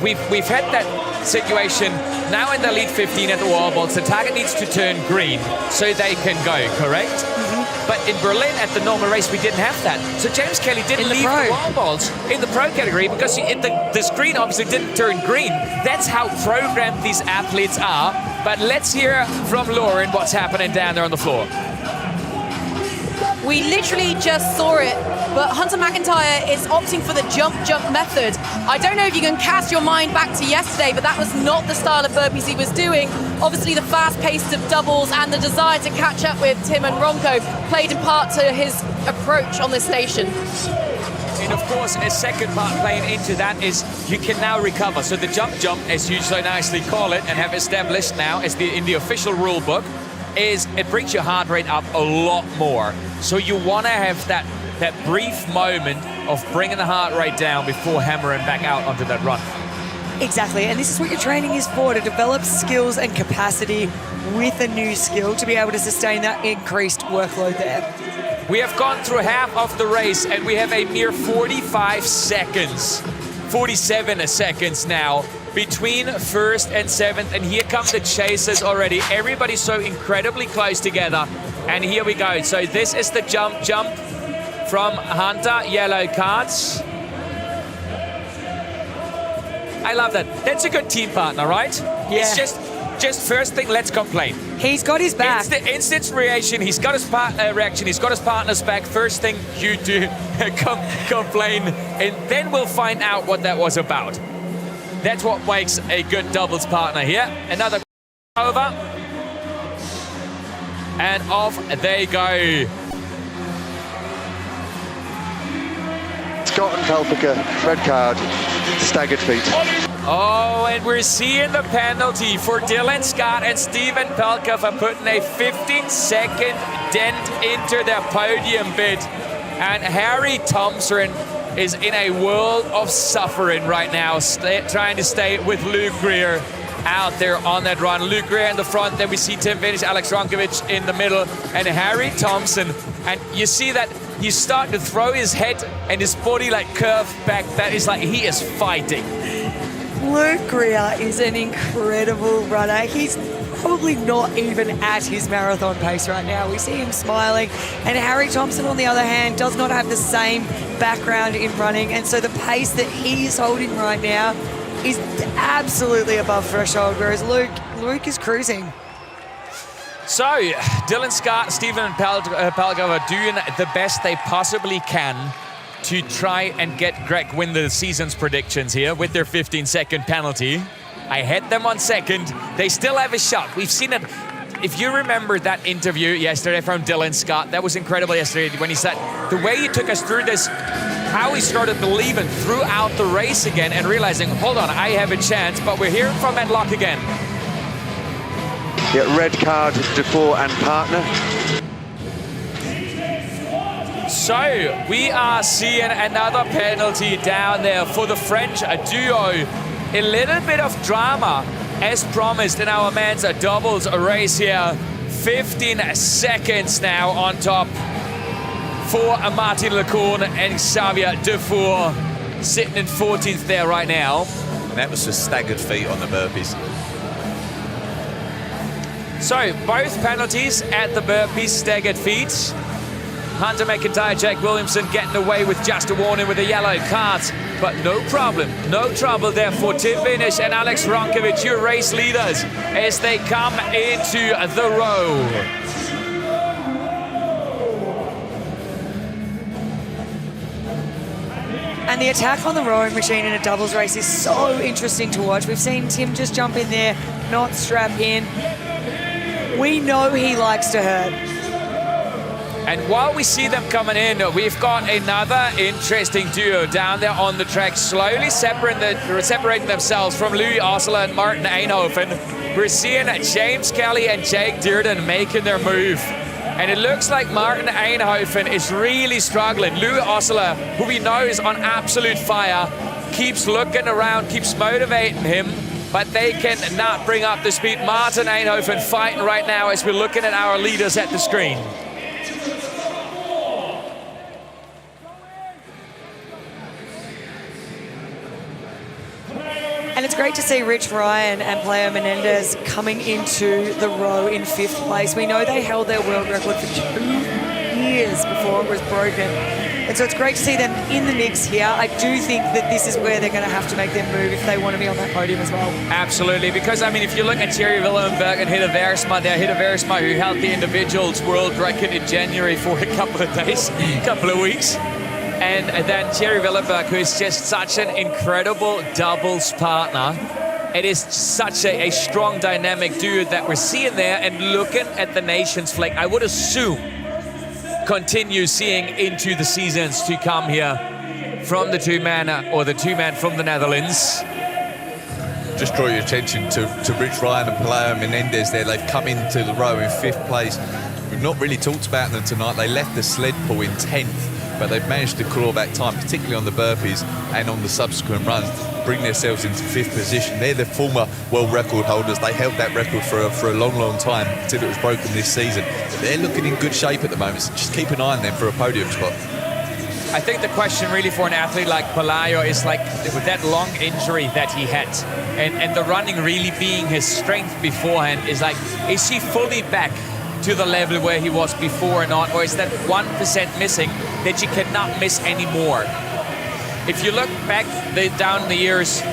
we've had that situation now in the lead 15 at the wall balls. The target needs to turn green so they can go, correct? Mm-hmm. But in Berlin at the normal race, we didn't have that. So James Kelly didn't leave the wall balls in the pro category because the screen obviously didn't turn green. That's how programmed these athletes are. But let's hear from Lauren what's happening down there on the floor. We literally just saw it, but Hunter McIntyre is opting for the jump method. I don't know if you can cast your mind back to yesterday, but that was not the style of burpees he was doing. Obviously the fast pace of doubles and the desire to catch up with Tim and Ronco played in part to his approach on this station. And of course, a second part playing into that is you can now recover. So the jump, as you so nicely call it and have established now as in the official rule book, is it brings your heart rate up a lot more. So you want to have that brief moment of bringing the heart rate down before hammering back out onto that run. Exactly, and this is what your training is for, to develop skills and capacity with a new skill to be able to sustain that increased workload there. We have gone through half of the race and we have a mere 45 seconds, 47 seconds now between first and seventh, and here come the chasers already. Everybody's so incredibly close together, and here we go. So this is the jump from Hunter, yellow cards. I love that. That's a good team partner, right? Yeah. It's just first thing, let's complain. He's got his back. Instant reaction. He's got his reaction. He's got his partner's back. First thing you do, complain, and then we'll find out what that was about. That's what makes a good doubles partner here. Another over, and off they go. Scott and Pelpica, red card, staggered feet. Oh, and we're seeing the penalty for Dylan Scott and Stephen Pelka for putting a 15-second dent into their podium bid. And Harry Thompson is in a world of suffering right now, trying to stay with Luke Greer out there on that run. Luke Greer in the front, then we see Tim Vintage, Alex Ronkovic in the middle, and Harry Thompson. And you see that he's starting to throw his head and his body like curved back. That is like he is fighting. Luke Greer is an incredible runner. He's probably not even at his marathon pace right now. We see him smiling, and Harry Thompson, on the other hand, does not have the same background in running, and so the pace that he is holding right now is absolutely above threshold, whereas Luke is cruising. So, Dylan Scott, Stephen Pelka are doing the best they possibly can to try and get Greg win the season's predictions here with their 15-second penalty. I had them on second. They still have a shot. We've seen it. If you remember that interview yesterday from Dylan Scott, that was incredible yesterday when he said, the way he took us through this, how he started believing throughout the race again and realizing, hold on, I have a chance, but we're hearing from Ed Locke again. Yeah, red card, Dufour and partner. So, we are seeing another penalty down there for the French duo. A little bit of drama, as promised in our men's doubles race here. 15 seconds now on top for Martin Lecorne and Xavier Dufour, sitting in 14th there right now. And that was just staggered feet on the burpees. So, both penalties at the burpees, staggered feet. Hunter McIntyre, Jake Williamson getting away with just a warning with a yellow card. But no problem, no trouble there for Tim Vintage and Alex Ronkovic, your race leaders, as they come into the row. And the attack on the rowing machine in a doubles race is so interesting to watch. We've seen Tim just jump in there, not strap in. We know he likes to hurt. And while we see them coming in, we've got another interesting duo down there on the track, slowly separating themselves from Louis Osler and Martin Eijnhoven. We're seeing James Kelly and Jake Dearden making their move. And it looks like Martin Eijnhoven is really struggling. Louis Osler, who we know is on absolute fire, keeps looking around, keeps motivating him, but they cannot bring up the speed. Martin Eijnhoven fighting right now as we're looking at our leaders at the screen. And it's great to see Rich Ryan and Playa Menendez coming into the row in 5th place. We know they held their world record for 2 years before it was broken. And so it's great to see them in the mix here. I do think that this is where they're going to have to make their move if they want to be on that podium as well. Absolutely, because I mean, if you look at Thierry Willenberg and Hidde Versma there, Hidde Versma who held the individuals world record in January for a couple of days, couple of weeks. And then Thierry Willenberg, who is just such an incredible doubles partner. It is such a strong dynamic duo that we're seeing there, and looking at the nations flag, I would assume continue seeing into the seasons to come here from the two-man or the two-man from the Netherlands. Just draw your attention to Rich Ryan and Playa Menendez there. They've come into the row in 5th place. We've not really talked about them tonight. They left the sled pull in 10th. but they've managed to claw back time, particularly on the burpees and on the subsequent runs, bring themselves into 5th position. They're the former world record holders. They held that record for a long time until it was broken this season. They're looking in good shape at the moment, so just keep an eye on them for a podium spot. I think the question really for an athlete like Pelayo is like, with that long injury that he had and the running really being his strength beforehand, is like, is he fully back to the level where he was before or not? Or is that 1% missing that you cannot miss anymore? If you look back down the years,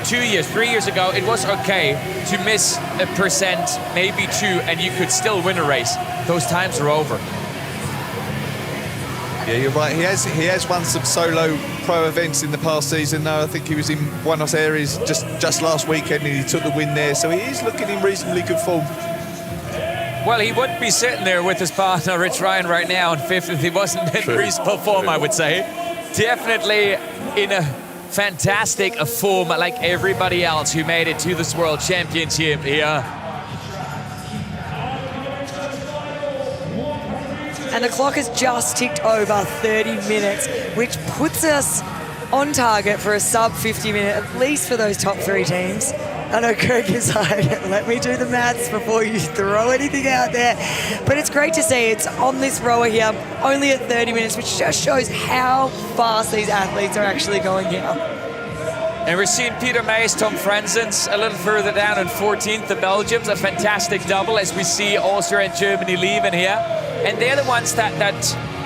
2 years, 3 years ago, it was okay to miss 1%, maybe 2, and you could still win a race. Those times are over. Yeah, you're right. He has won some solo pro events in the past season. Though I think he was in Buenos Aires just last weekend and he took the win there. So he is looking in reasonably good form. Well, he would be sitting there with his partner Rich Ryan right now in 5th if he wasn't in reasonable form, I would say. Definitely in a fantastic form like everybody else who made it to this World Championship here. And the clock has just ticked over 30 minutes, which puts us on target for a sub 50 minute, at least for those top 3 teams. I know Kirk is like, let me do the maths before you throw anything out there. But it's great to see it's on this rower here, only at 30 minutes, which just shows how fast these athletes are actually going here. And we're seeing Peter Mays, Tom Frensens a little further down in 14th. The Belgians, a fantastic double as we see Austria and Germany leaving here. And they're the ones that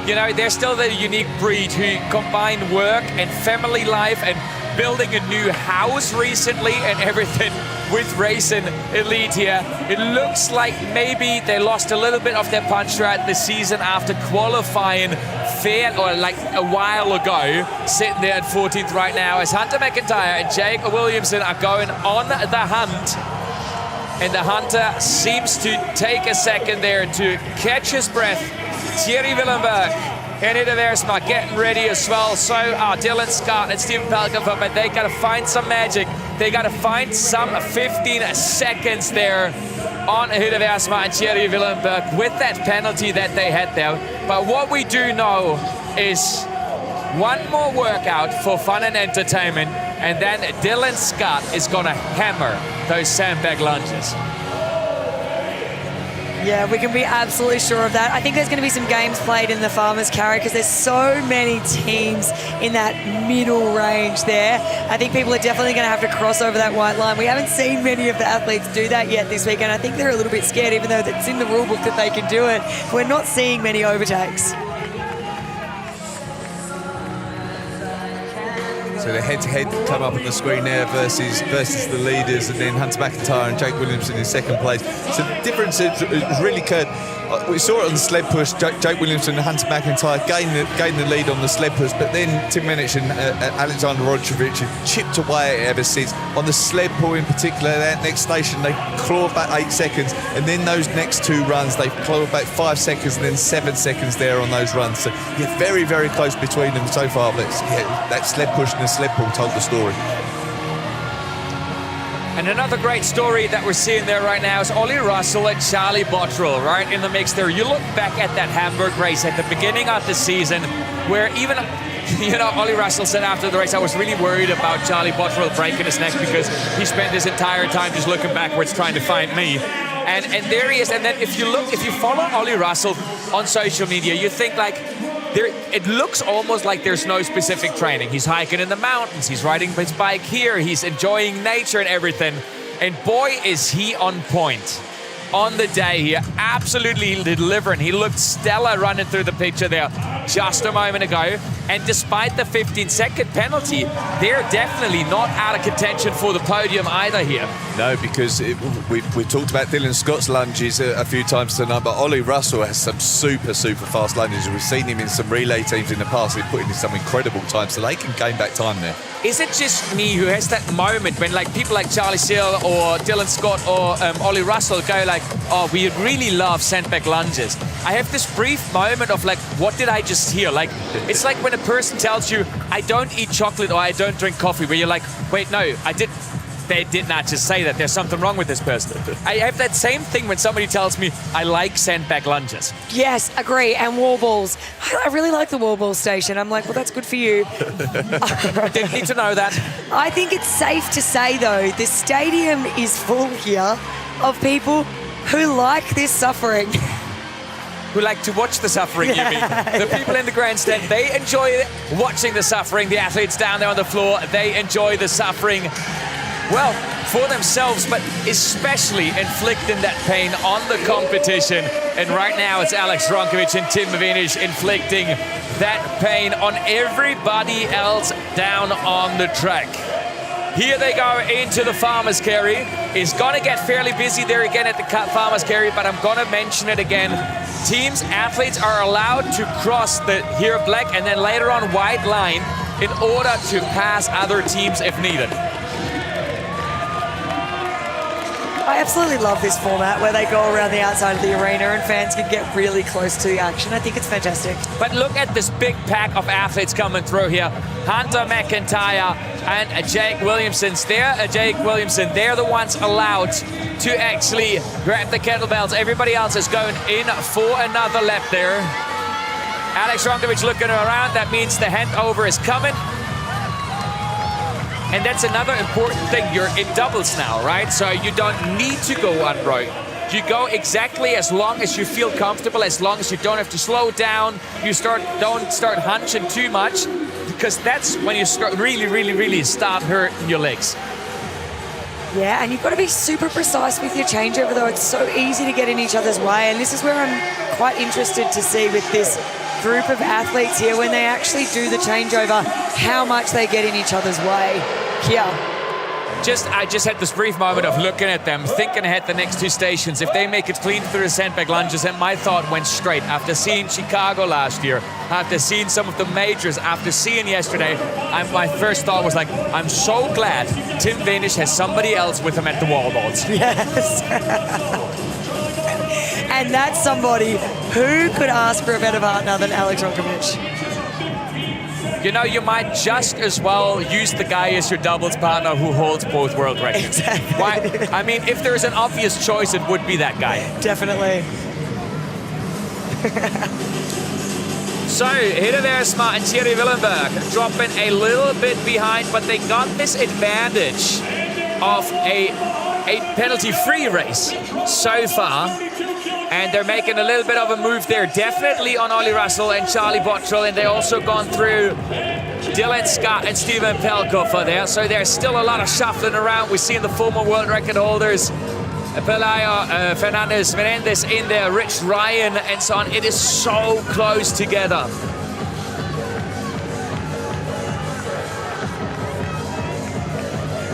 you know, they're still the unique breed who combine work and family life and building a new house recently and everything with Racing Elite here. It looks like maybe they lost a little bit of their punch throughout the season after qualifying like a while ago, sitting there at 14th right now as Hunter McIntyre and Jake Williamson are going on the hunt. And the Hunter seems to take a second there to catch his breath. Thierry Willenberg and Ida Versma getting ready as well. So are Dylan Scott and Steven Pelkoff, but they got to find some magic. They got to find some 15 seconds there on Ida Versma and Thierry Willenberg with that penalty that they had there. But what we do know is one more workout for fun and entertainment, and then Dylan Scott is going to hammer those sandbag lunges. Yeah, we can be absolutely sure of that. I think there's going to be some games played in the Farmers Carry because there's so many teams in that middle range there. I think people are definitely going to have to cross over that white line. We haven't seen many of the athletes do that yet this week, and I think they're a little bit scared, even though it's in the rule book that they can do it. We're not seeing many overtakes. So the head-to-head come up on the screen there versus the leaders, and then Hunter McIntyre and Jake Williamson in 2nd place. So the difference is really occurred. We saw it on the sled push. Jake Williamson and Hunter McIntyre gained the lead on the sled push, but then Tim Menich and Alexander Rodrovic have chipped away at it ever since. On the sled pull in particular, that next station, they clawed back 8 seconds, and then those next 2 runs, they've clawed back 5 seconds and then 7 seconds there on those runs. So yeah, very, very close between them so far, but yeah, that sled push and the sled pull told the story. And another great story that we're seeing there right now is Ollie Russell and Charlie Bottrell right in the mix there. You look back at that Hamburg race at the beginning of the season where even, you know, Ollie Russell said after the race, I was really worried about Charlie Bottrell breaking his neck because he spent his entire time just looking backwards trying to find me. And there he is. And then if you follow Ollie Russell on social media, you think like, it looks almost like there's no specific training. He's hiking in the mountains, he's riding his bike here, he's enjoying nature and everything. And boy, is he on point on the day here. Absolutely delivering. He looked stellar running through the picture there just a moment ago. And despite the 15-second penalty, they're definitely not out of contention for the podium either here. No, because we've talked about Dylan Scott's lunges a few times tonight, but Ollie Russell has some super fast lunges. We've seen him in some relay teams in the past. He's putting in some incredible time, so they can gain back time there. Is it just me who has that moment when like people like Charlie Seal or Dylan Scott or Ollie Russell go like, oh, we really love sandbag lunges? I have this brief moment of like, what did I just hear? Like, it's like when a person tells you, I don't eat chocolate or I don't drink coffee, where you're like, wait, no, they did not just say that. There's something wrong with this person. I have that same thing when somebody tells me I like sandbag lunges. Yes, agree. And wall balls. I really like the wall ball station. I'm like, well, that's good for you. I didn't need to know that. I think it's safe to say, though, the stadium is full here of people who like this suffering. Who like to watch the suffering, you mean? The people in the grandstand, they enjoy watching the suffering. The athletes down there on the floor, they enjoy the suffering, well, for themselves, but especially inflicting that pain on the competition. And right now, it's Alex Ronkovic and Tim Vinish inflicting that pain on everybody else down on the track. Here they go into the Farmers Carry. It's going to get fairly busy there again at the Farmers Carry, but I'm going to mention it again. Teams, athletes are allowed to cross the here black and then later on white line in order to pass other teams if needed. I absolutely love this format where they go around the outside of the arena and fans can get really close to the action. I think it's fantastic. But look at this big pack of athletes coming through here. Hunter McIntyre and Jake Williamson. They're the ones allowed to actually grab the kettlebells. Everybody else is going in for another lap there. Alex Ronkovic looking around. That means the handover is coming. And that's another important thing. You're in doubles now, right? So you don't need to go on road. You go exactly as long as you feel comfortable, as long as you don't have to slow down. You don't start hunching too much, because that's when you start really start hurting your legs. Yeah, and you've got to be super precise with your changeover, though. It's so easy to get in each other's way. And this is where I'm quite interested to see with this group of athletes here, when they actually do the changeover, how much they get in each other's way here. I just had this brief moment of looking at them, thinking ahead the next two stations. If they make it clean through the sandbag lunges, and my thought went straight. After seeing Chicago last year, after seeing some of the majors, after seeing yesterday, my first thought was like, I'm so glad Tim Vinish has somebody else with him at the wall balls. Yes. And that's somebody who could ask for a better partner than Alex Ronkovic. You know, you might just as well use the guy as your doubles partner who holds both world records. Exactly. Why? I mean, if there's an obvious choice, it would be that guy. Definitely. So, Hidde Versma and Thierry Willenberg dropping a little bit behind, but they got this advantage of a penalty-free race so far. And they're making a little bit of a move there, definitely on Ollie Russell and Charlie Bottrell, and they also gone through Dylan Scott and Steven Pelkoffer there. So there's still a lot of shuffling around. We're seeing the former world record holders, Pelayo, Fernandez, Menendez in there, Rich Ryan, and so on. It is so close together.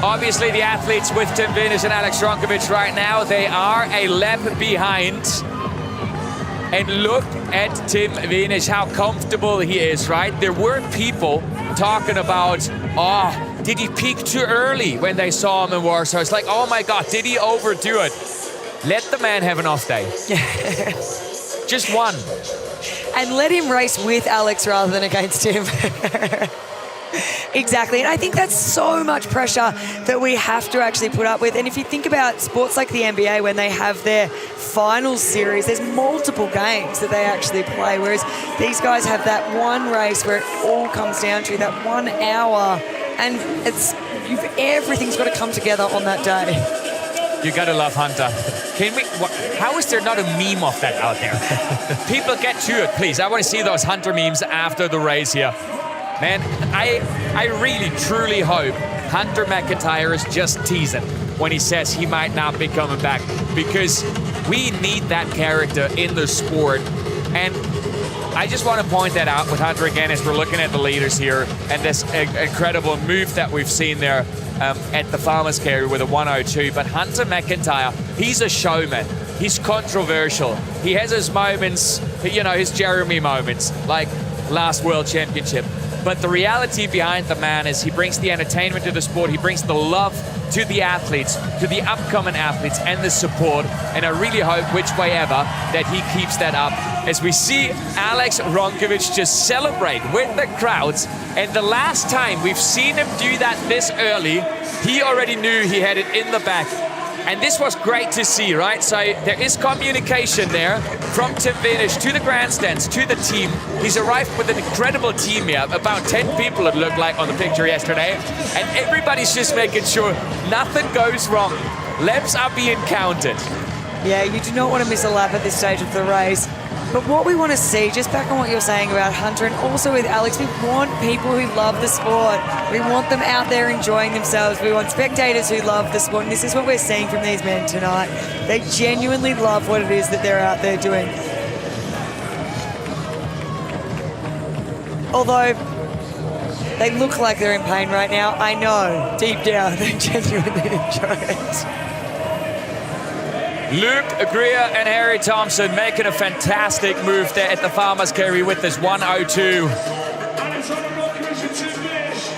Obviously, the athletes with Tim Vinish and Alex Ronkovic right now, they are a lap behind. And look at Tim Vinish, how comfortable he is, right? There were people talking about, did he peak too early when they saw him in Warsaw? It's like, oh my God, did he overdo it? Let the man have an off day. Just one. And let him race with Alex rather than against him. Exactly, and I think that's so much pressure that we have to actually put up with. And if you think about sports like the NBA, when they have their finals series, there's multiple games that they actually play, whereas these guys have that one race where it all comes down to that 1 hour, and everything's got to come together on that day. You gotta love Hunter. How is there not a meme of that out there? People, get to it, please. I want to see those Hunter memes after the race here. Man, I really, truly hope Hunter McIntyre is just teasing when he says he might not be coming back, because we need that character in the sport. And I just want to point that out with Hunter again as we're looking at the leaders here and this incredible move that we've seen there at the Farmers Carry with a 102. But Hunter McIntyre, he's a showman. He's controversial. He has his moments, you know, his Jeremy moments, like last World Championship. But the reality behind the man is he brings the entertainment to the sport. He brings the love to the athletes, to the upcoming athletes and the support. And I really hope, which way ever, that he keeps that up. As we see Alex Ronkovic just celebrate with the crowds. And the last time we've seen him do that this early, he already knew he had it in the back. And this was great to see, right? So there is communication there from Tim Vinish to the grandstands, to the team. He's arrived with an incredible team here, about 10 people it looked like on the picture yesterday. And everybody's just making sure nothing goes wrong. Laps are being counted. Yeah, you do not want to miss a lap at this stage of the race. But what we want to see, just back on what you're saying about Hunter and also with Alex, we want people who love the sport. We want them out there enjoying themselves. We want spectators who love the sport. And this is what we're seeing from these men tonight. They genuinely love what it is that they're out there doing. Although they look like they're in pain right now, I know deep down they genuinely enjoy it. Luke Greer and Harry Thompson making a fantastic move there at the Farmers Carry with this 1:02.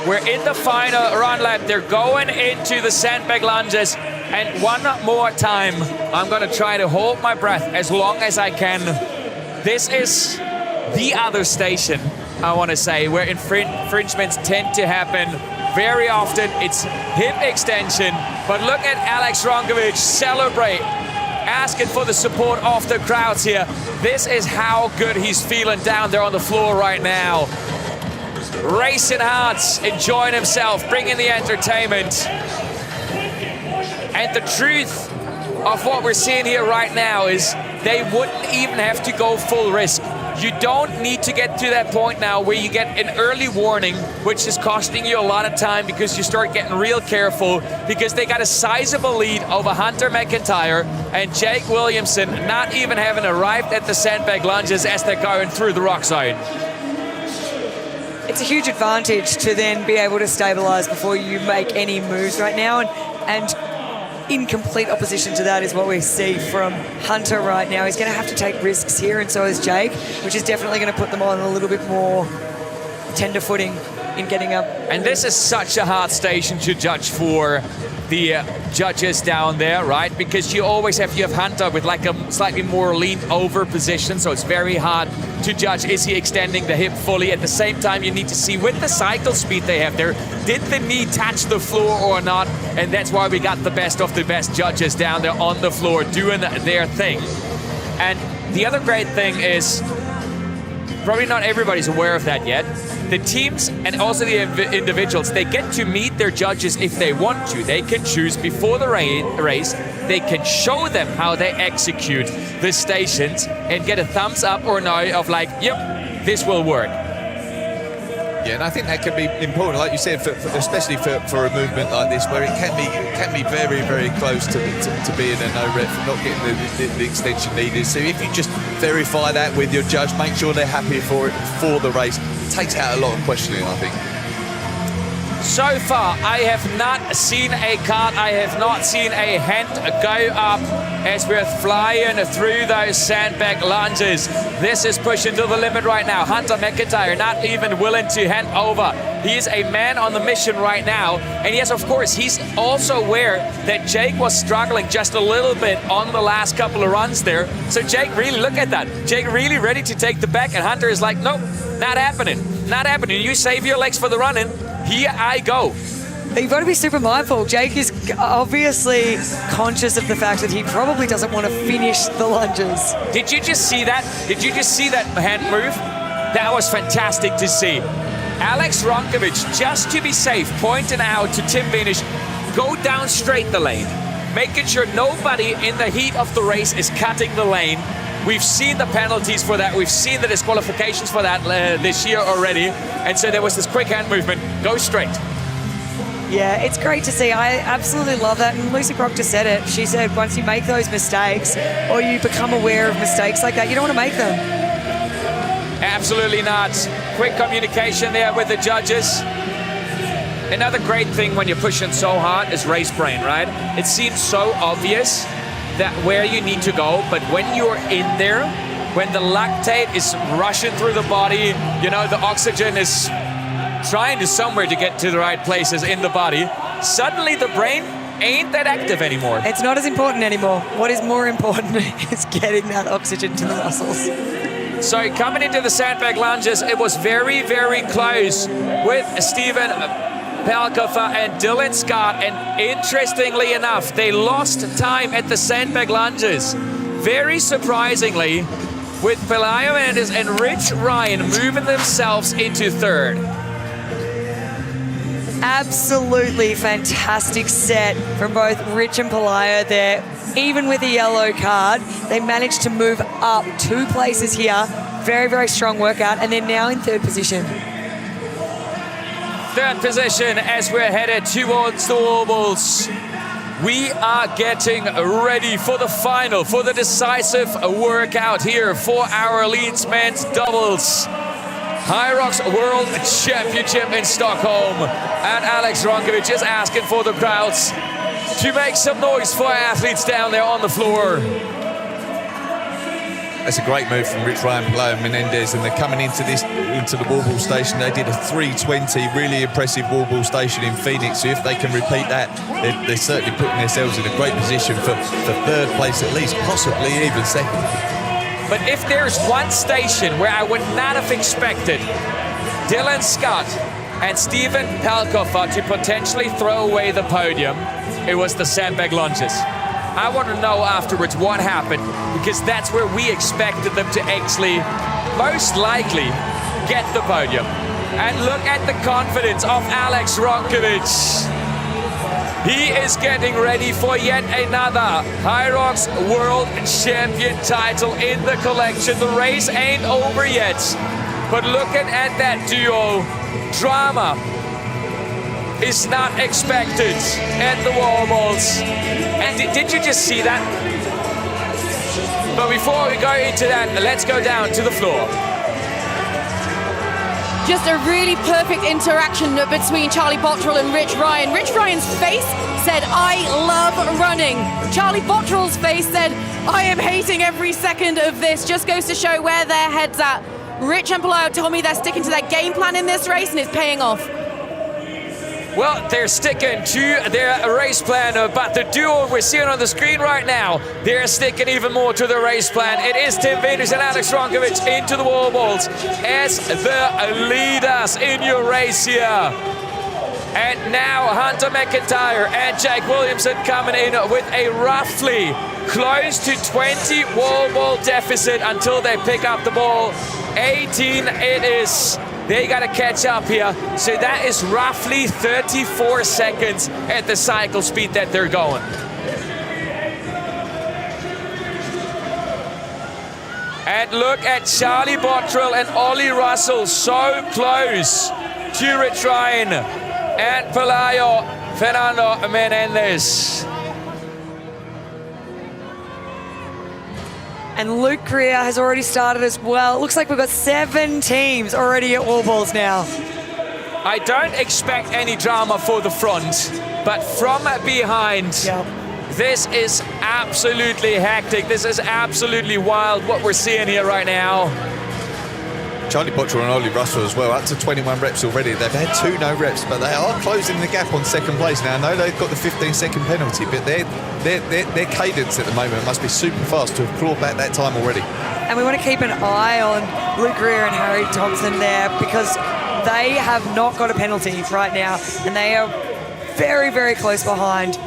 We're in the final run lap. They're going into the sandbag lunges. And one more time, I'm going to try to hold my breath as long as I can. This is the other station, I want to say, where infringements tend to happen. Very often, it's hip extension. But look at Alex Ronkovic celebrate, asking for the support of the crowds here. This is how good he's feeling down there on the floor right now. Racing hard, enjoying himself, bringing the entertainment. And the truth of what we're seeing here right now is they wouldn't even have to go full risk. You don't need to get to that point now where you get an early warning, which is costing you a lot of time because you start getting real careful, because they got a sizable lead over Hunter McIntyre and Jake Williamson, not even having arrived at the sandbag lunges as they're going through the rock zone. It's a huge advantage to then be able to stabilize before you make any moves right now. And in complete opposition to that is what we see from Hunter right now. He's going to have to take risks here, and so is Jake, which is definitely going to put them on a little bit more tender footing in getting up. And this is such a hard station to judge for the judges down there, right? Because you always have Hunter with like a slightly more leaned over position, so it's very hard to judge, is he extending the hip fully? At the same time, you need to see with the cycle speed they have there, did the knee touch the floor or not? And that's why we got the best of the best judges down there on the floor doing their thing. And the other great thing is, probably not everybody's aware of that yet, the teams and also the individuals, they get to meet their judges if they want to. They can choose before the race, they can show them how they execute the stations and get a thumbs up or no of like, yep, this will work. Yeah, and I think that can be important, like you said, especially for a movement like this, where it can be very, very close to being a no rep, for not getting the extension needed. So if you just verify that with your judge, make sure they're happy for it for the race, it takes out a lot of questioning, I think. So far, I have not seen a cart, I have not seen a hand go up as we're flying through those sandbag lunges. This is pushing to the limit right now. Hunter McIntyre not even willing to hand over. He is a man on the mission right now. And yes, of course, he's also aware that Jake was struggling just a little bit on the last couple of runs there. So Jake really, look at that. Jake really ready to take the back, and Hunter is like, nope, not happening. Not happening. You save your legs for the running. Here I go. You've got to be super mindful. Jake is obviously conscious of the fact that he probably doesn't want to finish the lunges. Did you just see that? Did you just see that hand move? That was fantastic to see. Alex Ronkovic, just to be safe, pointing out to Tim Vinish, go down straight the lane, making sure nobody in the heat of the race is cutting the lane. We've seen the penalties for that. We've seen the disqualifications for that this year already. And so there was this quick hand movement. Go straight. Yeah, it's great to see. I absolutely love that. And Lucy Proctor said it. She said once you make those mistakes or you become aware of mistakes like that, you don't want to make them. Absolutely not. Quick communication there with the judges. Another great thing when you're pushing so hard is race brain, right? It seems so obvious that where you need to go, but when you're in there, when the lactate is rushing through the body, you know, the oxygen is trying to somewhere to get to the right places in the body, suddenly the brain ain't that active anymore. It's not as important anymore. What is more important is getting that oxygen to the muscles. So coming into the sandbag lunges, it was very, very close with Steven Pelkoffer and Dylan Scott, and interestingly enough, they lost time at the sandbag lunges. Very surprisingly, with Pelayo Mendes and Rich Ryan moving themselves into third. Absolutely fantastic set from both Rich and Pelayo there. Even with a yellow card, they managed to move up 2 places here. Very, very strong workout, and they're now in third position. Third position as we're headed towards the wobbles. We are getting ready for the final, for the decisive workout here for our Elite men's doubles. HYROX World Championship in Stockholm. And Alex Ronkovic is asking for the crowds to make some noise for our athletes down there on the floor. That's a great move from Rich Ryan, Pelayo and Menendez, and they're coming into the wall ball station. They did a 3:20, really impressive wall ball station in Phoenix. So if they can repeat that, they're certainly putting themselves in a great position for third place at least, possibly even second. But if there's one station where I would not have expected Dylan Scott and Steven Pelkoffer to potentially throw away the podium, it was the sandbag lunges. I want to know afterwards what happened, because that's where we expected them to actually most likely get the podium. And look at the confidence of Alex Ronkovic. He is getting ready for yet another HYROX World Champion title in the collection. The race ain't over yet, but looking at that duo, drama is not expected at the wobbles. And did you just see that? But before we go into that, let's go down to the floor. Just a really perfect interaction between Charlie Bottrell and Rich Ryan. Rich Ryan's face said, "I love running." Charlie Bottrell's face said, "I am hating every second of this." Just goes to show where their head's at. Rich and Pelayo told me they're sticking to their game plan in this race, and it's paying off. Well, they're sticking to their race plan, but the duo we're seeing on the screen right now, they're sticking even more to the race plan. It is Tim Venus and Alex Ronkovic into the wobbles as the leaders in your race here. And now Hunter McIntyre and Jake Williamson coming in with a roughly close to 20 wall ball deficit until they pick up the ball. 18 it is. They got to catch up here. So that is roughly 34 seconds at the cycle speed that they're going. And look at Charlie Bottrell and Ollie Russell so close to Rich Ryan and Pelayo Fernando Menendez. And Luke Greer has already started as well. It looks like we've got 7 teams already at wall balls now. I don't expect any drama for the front, but from behind, this is absolutely hectic. This is absolutely wild what we're seeing here right now. Charlie Bottrell and Ollie Russell as well, up to 21 reps already. They've had 2 no reps, but they are closing the gap on second place now. I know they've got the 15-second penalty, but their cadence at the moment must be super fast to have clawed back that time already. And we want to keep an eye on Luke Greer and Harry Thompson there, because they have not got a penalty right now, and they are very, very close behind.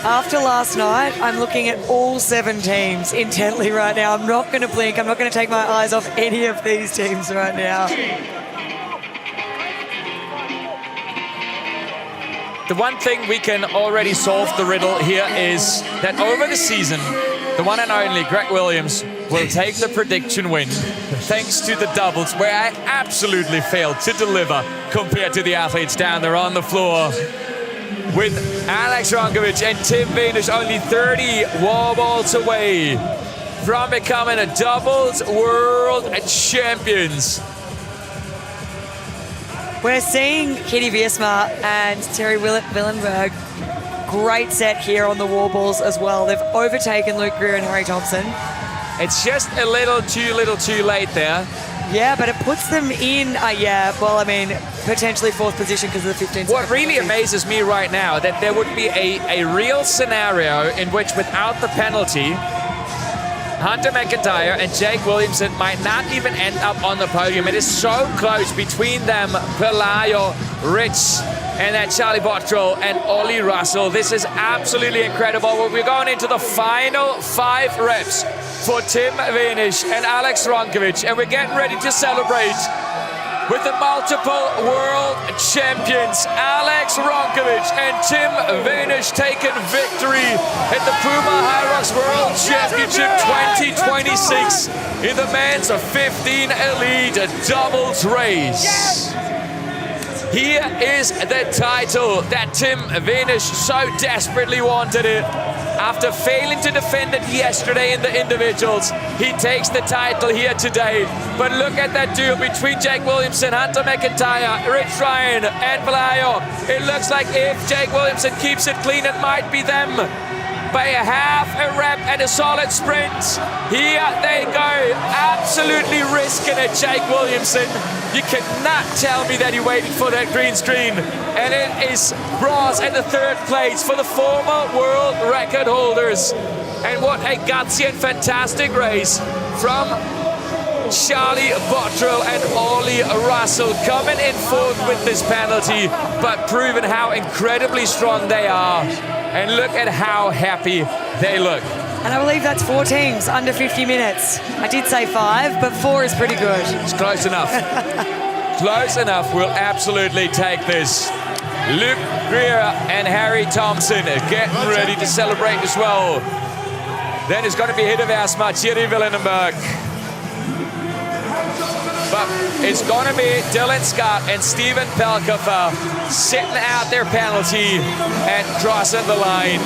After last night, I'm looking at all 7 teams intently right now. I'm not going to blink. I'm not going to take my eyes off any of these teams right now. The one thing we can already solve the riddle here is that over the season, the one and only Greg Williams will take the prediction win thanks to the doubles, where I absolutely failed to deliver compared to the athletes down there on the floor. With Alex Ronkovic and Tim Venus only 30 wall balls away from becoming a doubles world champions. We're seeing Kitty Wiersma and Terry Willenberg. Great set here on the wall balls as well. They've overtaken Luke Greer and Harry Thompson. It's just a little too late there. Yeah, but it puts them in, potentially 4th position because of the 15. What really amazes me right now, that there would be a real scenario in which without the penalty, Hunter McIntyre and Jake Williamson might not even end up on the podium. It is so close between them, Pelayo, Rich, and then Charlie Bottrell and Ollie Russell. This is absolutely incredible. We're going into the final 5 reps for Tim Venish and Alex Ronkovic, and we're getting ready to celebrate with the multiple world champions, Alex Ronkovic and Tim Venish, taking victory at the PUMA HYROX World Championship 2026 in the men's 15 Elite doubles race. Here is the title that Tim Venish so desperately wanted it. After failing to defend it yesterday in the individuals, he takes the title here today. But look at that duel between Jake Williamson, Hunter McIntyre, Rich Ryan, and Pelayo. It looks like if Jake Williamson keeps it clean, it might be them. By a half a rep and a solid sprint. Here they go, absolutely risking it, Jake Williamson. You cannot tell me that he waited for that green screen. And it is bronze at the 3rd place for the former world record holders. And what a gutsy and fantastic race from Charlie Bottrell and Ollie Russell, coming in 4th with this penalty, but proving how incredibly strong they are. And look at how happy they look. And I believe that's 4 teams under 50 minutes. I did say 5, but 4 is pretty good. It's close enough. Close enough. We'll absolutely take this. Luke Greer and Harry Thompson getting ready to celebrate as well. Then it's going to be hit of Asma, Thierry Villeneuve. But it's going to be Dylan Scott and Steven Pelkoffer sitting out their penalty and crossing the line.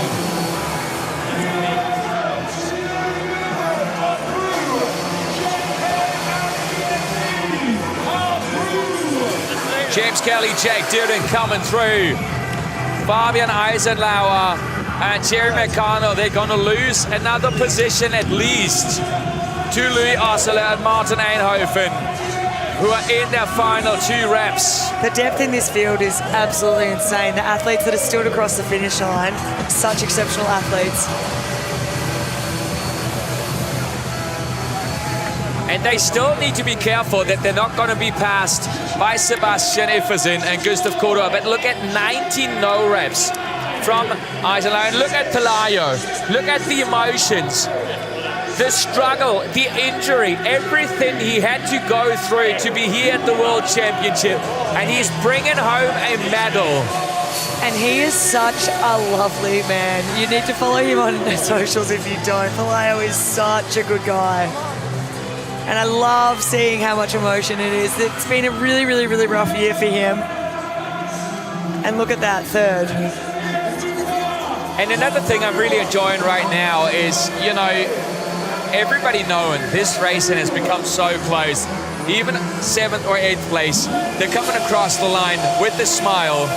James Kelly, Jake Dearden coming through. Fabian Eisenlauer and Jerry McConnell, they're going to lose another position at least to Louis Osler and Martin Eindhoven, who are in their final 2 reps. The depth in this field is absolutely insane. The athletes that are stood across the finish line, such exceptional athletes. And they still need to be careful that they're not going to be passed by Sebastian Iffersen and Gustav Korda. But look at 19 no reps from Eisenlauer. Look at Pelayo. Look at the emotions. The struggle, the injury, everything he had to go through to be here at the World Championship, and he's bringing home a medal. And he is such a lovely man. You need to follow him on the socials if you don't. Pelayo is such a good guy. And I love seeing how much emotion it is. It's been a really, really, really rough year for him. And look at that, 3rd. And another thing I'm really enjoying right now is, you know, everybody knowing this racing has become so close. Even 7th or 8th place, they're coming across the line with a smile.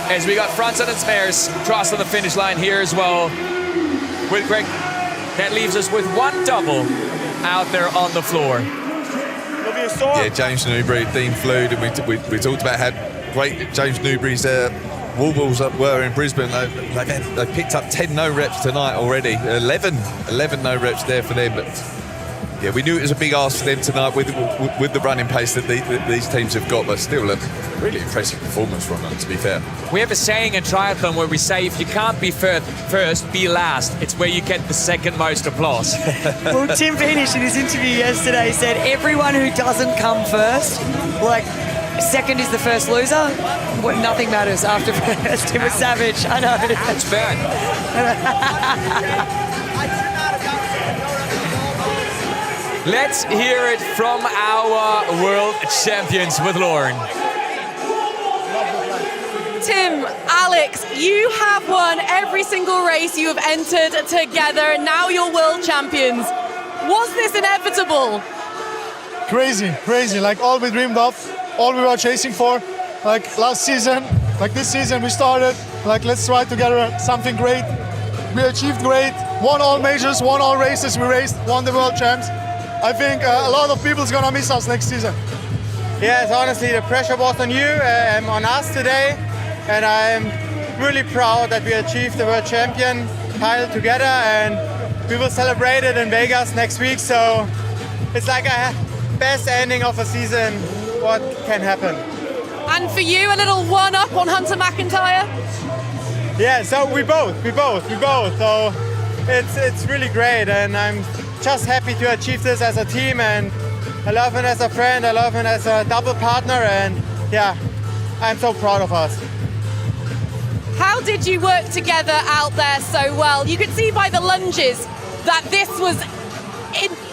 As we got Franson and Smears crossing the finish line here as well. With Greg, that leaves us with 1 double out there on the floor. Yeah, James Newbury, Dean Flood, and we talked about how great James Newbury's Warbles were in Brisbane. They picked up 10 no reps tonight already. 11 no reps there for them. But yeah, we knew it was a big ask for them tonight with the running pace that these teams have got. But still, a really impressive performance from them, to be fair. We have a saying in triathlon where we say, if you can't be first, be last. It's where you get the 2nd most applause. Well, Tim Venish in his interview yesterday said everyone who doesn't come first, like, 2nd is the first loser. What, nothing matters after first. It was savage. I know. That's bad. Let's hear it from our world champions with Lauren. Tim, Alex, you have won every single race you have entered together. Now you're world champions. Was this inevitable? Crazy. Like all we dreamed of, all we were chasing for. Like last season, like this season, we started, like let's try together something great. We achieved great, won all majors, won all races we raced, won the world champs. I think a lot of people's gonna miss us next season. Yes, honestly, the pressure was on you, on us today, and I'm really proud that we achieved the world champion title together, and we will celebrate it in Vegas next week. So it's like a best ending of a season. What can happen? And for you, a little one-up on Hunter McIntyre? Yeah, so we both. So it's really great, and I'm just happy to achieve this as a team, and I love him as a friend, I love him as a double partner, and yeah, I'm so proud of us. How did you work together out there so well? You could see by the lunges that this was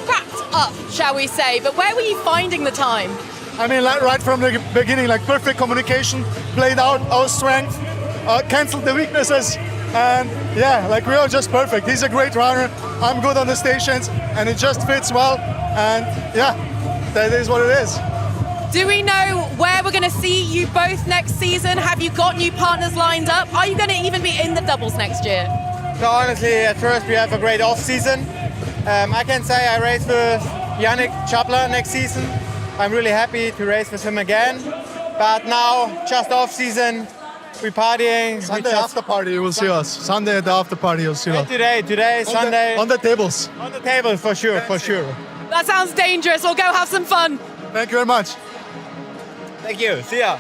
wrapped up, shall we say, but where were you finding the time? I mean, like, right from the beginning, like perfect communication, played out our strength, canceled the weaknesses, and yeah, like we are just perfect. He's a great runner, I'm good on the stations, and it just fits well, and yeah, that is what it is. Do we know where we're going to see you both next season? Have you got new partners lined up? Are you going to even be in the doubles next year? So honestly, at first we have a great off season. I can say I race with Yannick Chapler next season. I'm really happy to race with him again. But now, just off season, we're partying. Sunday after party, you will see us. Sunday at the after party, you'll see us. Today, Sunday. On the tables. On the table, for sure. That sounds dangerous. We'll go have some fun. Thank you very much. Thank you. See ya.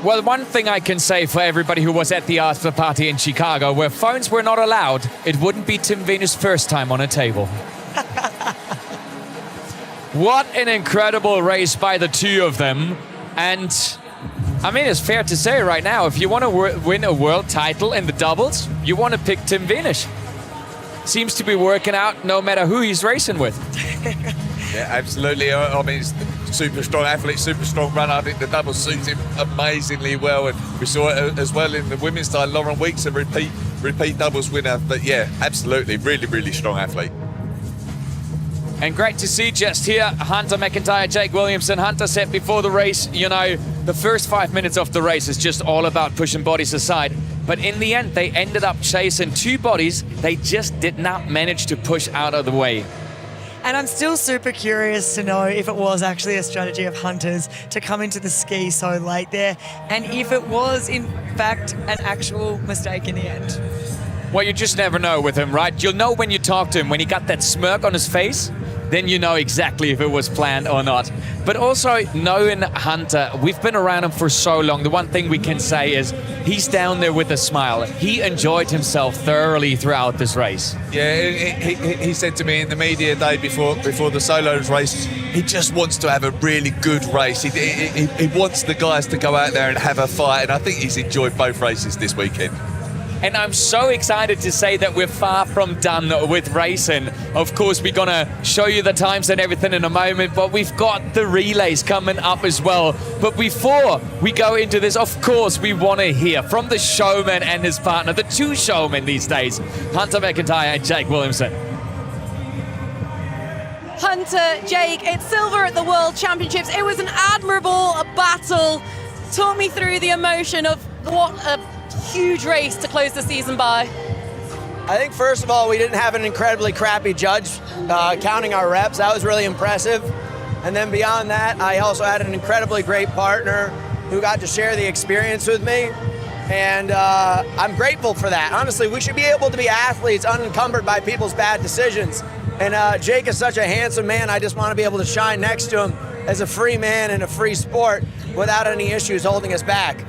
Well, one thing I can say for everybody who was at the after party in Chicago, where phones were not allowed, it wouldn't be Tim Venus' first time on a table. What an incredible race by the two of them. And I mean, it's fair to say right now, if you want to win a world title in the doubles, you want to pick Tim Venus. Seems to be working out no matter who he's racing with. Yeah, absolutely. I mean, he's a super strong athlete, super strong runner. I think the double suits him amazingly well, and we saw it as well in the women's style. Lauren Weeks, a repeat doubles winner. But yeah, absolutely, really strong athlete. And great to see just here, Hunter McIntyre, Jake Williamson. Hunter said before the race, you know, the first 5 minutes of the race is just all about pushing bodies aside. But in the end, they ended up chasing two bodies they just did not manage to push out of the way. And I'm still super curious to know if it was actually a strategy of Hunter's to come into the ski so late there, and if it was, in fact, an actual mistake in the end. Well, you just never know with him, right? You'll know when you talk to him. When he got that smirk on his face, then you know exactly if it was planned or not. But also, knowing Hunter, we've been around him for so long. The one thing we can say is he's down there with a smile. He enjoyed himself thoroughly throughout this race. Yeah, he said to me in the media day before the solos race, he just wants to have a really good race. He wants the guys to go out there and have a fight, and I think he's enjoyed both races this weekend. And I'm so excited to say that we're far from done with racing. Of course, we're going to show you the times and everything in a moment, but we've got the relays coming up as well. But before we go into this, of course, we want to hear from the showman and his partner, the two showmen these days, Hunter McIntyre and Jake Williamson. Hunter, Jake, it's silver at the World Championships. It was an admirable battle. Talk me through the emotion of what a huge race to close the season by. I think first of all, we didn't have an incredibly crappy judge counting our reps. That was really impressive. And then beyond that, I also had an incredibly great partner who got to share the experience with me. And I'm grateful for that. Honestly, we should be able to be athletes unencumbered by people's bad decisions. And Jake is such a handsome man. I just want to be able to shine next to him as a free man in a free sport without any issues holding us back.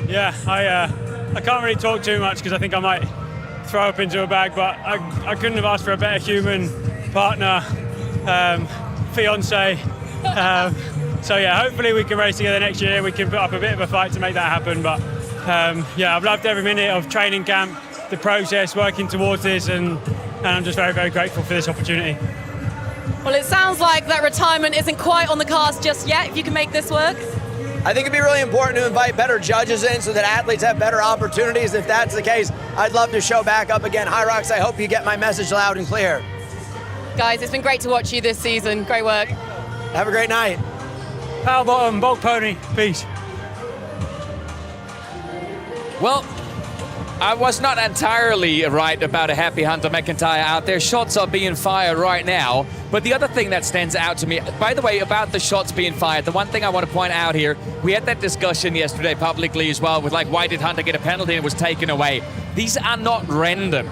Yeah, I can't really talk too much because I think I might throw up into a bag, but I couldn't have asked for a better human partner, fiance. So yeah, hopefully we can race together next year. We can put up a bit of a fight to make that happen. But yeah, I've loved every minute of training camp, the process, working towards this, and I'm just very grateful for this opportunity. Well, it sounds like that retirement isn't quite on the cards just yet, if you can make this work. I think it'd be really important to invite better judges in so that athletes have better opportunities. If that's the case, I'd love to show back up again. HYROX, I hope you get my message loud and clear. Guys, it's been great to watch you this season. Great work. Have a great night. Power bottom, bulk pony, peace. Well, I was not entirely right about a happy Hunter McIntyre out there. Shots are being fired right now. But the other thing that stands out to me, by the way, about the shots being fired, the one thing I want to point out here, we had that discussion yesterday publicly as well with like, why did Hunter get a penalty and it was taken away? These are not random,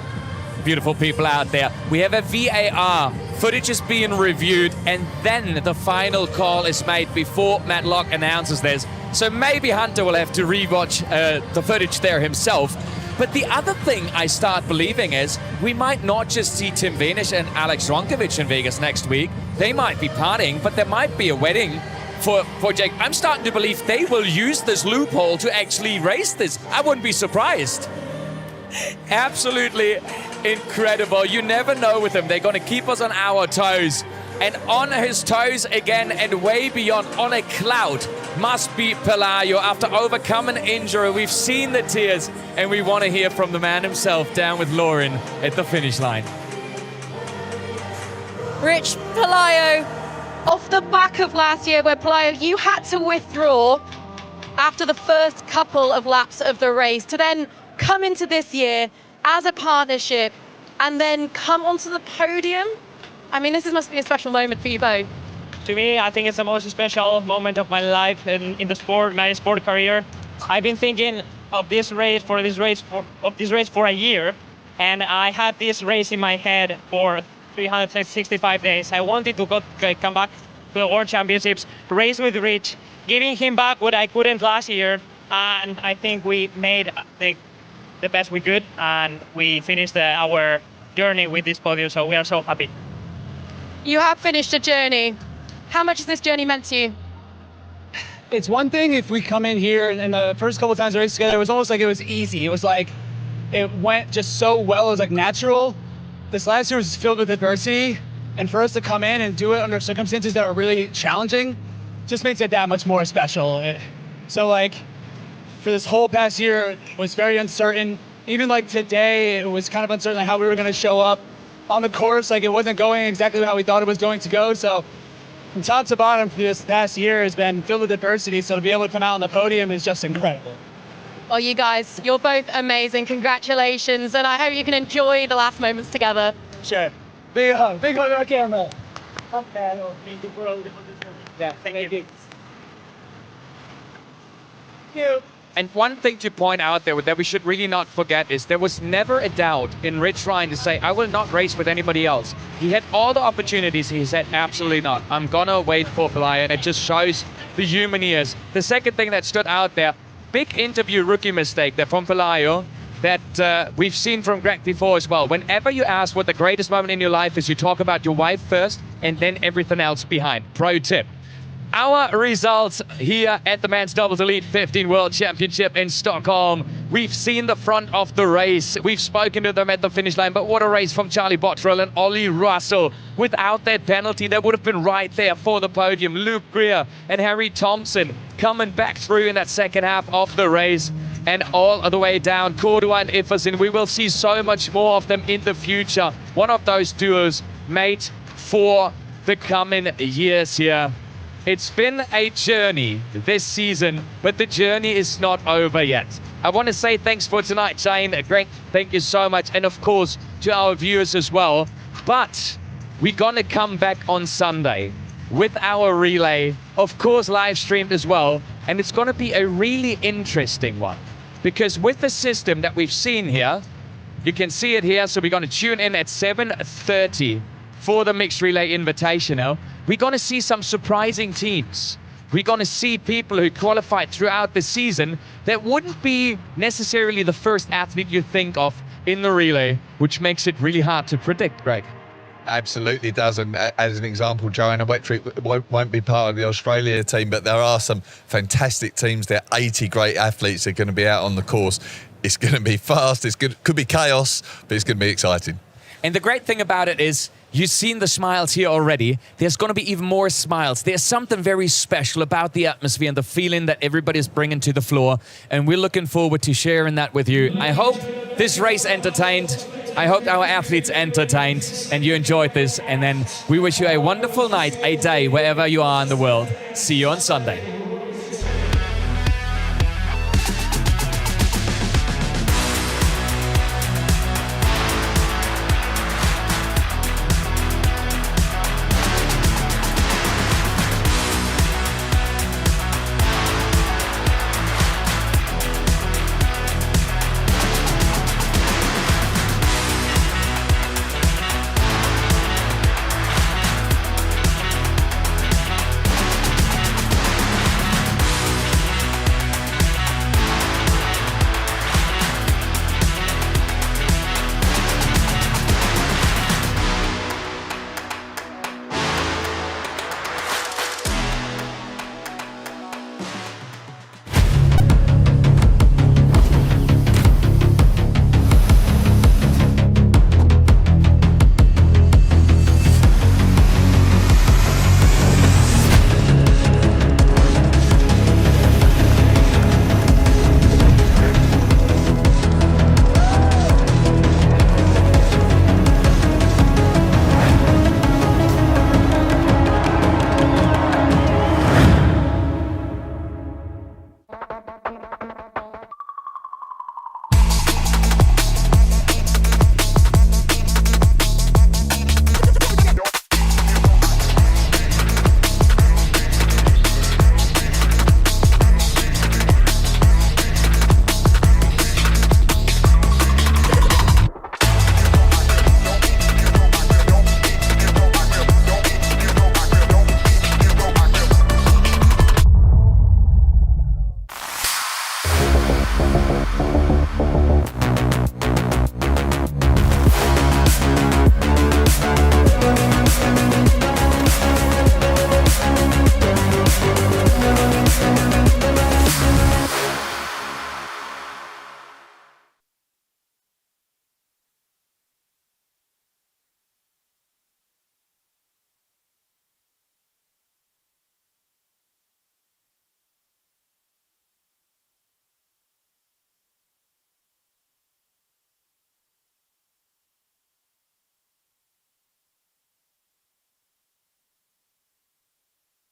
beautiful people out there. We have a VAR. Footage is being reviewed and then the final call is made before Matt Locke announces this. So maybe Hunter will have to rewatch the footage there himself. But the other thing I start believing is we might not just see Tim Venish and Alex Ronkovic in Vegas next week. They might be partying, but there might be a wedding for Jake. I'm starting to believe they will use this loophole to actually race this. I wouldn't be surprised. Absolutely incredible. You never know with them. They're going to keep us on our toes. And on his toes again and way beyond, on a cloud, must be Pelayo. After overcoming injury, we've seen the tears, and we want to hear from the man himself down with Lauren at the finish line. Rich, Pelayo, off the back of last year where Pelayo, you had to withdraw after the first couple of laps of the race to then come into this year as a partnership and then come onto the podium. I mean, this must be a special moment for you both. To me, I think it's the most special moment of my life in the sport, my sport career. I've been thinking of this race for a year, and I had this race in my head for 365 days. I wanted to come back to the World Championships, race with Rich, giving him back what I couldn't last year, and I think we made the best we could, and we finished our journey with this podium, so we are so happy. You have finished a journey. How much has this journey meant to you? It's one thing if we come in here and the first couple of times we raced together, it was almost like it was easy. It was like, it went just so well, it was like natural. This last year was filled with adversity, and for us to come in and do it under circumstances that are really challenging just makes it that much more special. So like, for this whole past year, it was very uncertain. Even like today, it was kind of uncertain how we were gonna show up on the course. Like it wasn't going exactly how we thought it was going to go. So from top to bottom for this past year has been filled with adversity. So to be able to come out on the podium is just incredible. Well, you guys, you're both amazing. Congratulations. And I hope you can enjoy the last moments together. Sure. Big hug on camera. Yeah, thank you. And one thing to point out there that we should really not forget is there was never a doubt in Rich Ryan to say, I will not race with anybody else. He had all the opportunities. He said, absolutely not. I'm going to wait for Pelayo. And it just shows the human he is. The second thing that stood out there, big interview rookie mistake there from Pelayo that we've seen from Greg before as well. Whenever you ask what the greatest moment in your life is, you talk about your wife first and then everything else behind. Pro tip. Our results here at the Men's Doubles Elite 15 World Championship in Stockholm. We've seen the front of the race. We've spoken to them at the finish line, but what a race from Charlie Bottrell and Ollie Russell. Without that penalty, they would have been right there for the podium. Luke Greer and Harry Thompson coming back through in that second half of the race. And all the way down, Cordua and Ifferson. We will see so much more of them in the future. One of those duos made for the coming years here. It's been a journey this season, but the journey is not over yet. I want to say thanks for tonight, Shane. Greg, thank you so much. And of course, to our viewers as well. But we're going to come back on Sunday with our relay, of course, live streamed as well. And it's going to be a really interesting one. Because with the system that we've seen here, you can see it here. So we're going to tune in at 7:30 for the Mixed Relay Invitational. We're going to see some surprising teams. We're going to see people who qualified throughout the season that wouldn't be necessarily the first athlete you think of in the relay, which makes it really hard to predict, Greg. Absolutely does. And as an example, Joanna Wettrick won't be part of the Australia team, but there are some fantastic teams there. 80 great athletes are going to be out on the course. It's going to be fast. Could be chaos, but it's going to be exciting. And the great thing about it is, you've seen the smiles here already. There's going to be even more smiles. There's something very special about the atmosphere and the feeling that everybody's bringing to the floor. And we're looking forward to sharing that with you. I hope this race entertained. I hope our athletes entertained and you enjoyed this. And then we wish you a wonderful night, a day, wherever you are in the world. See you on Sunday.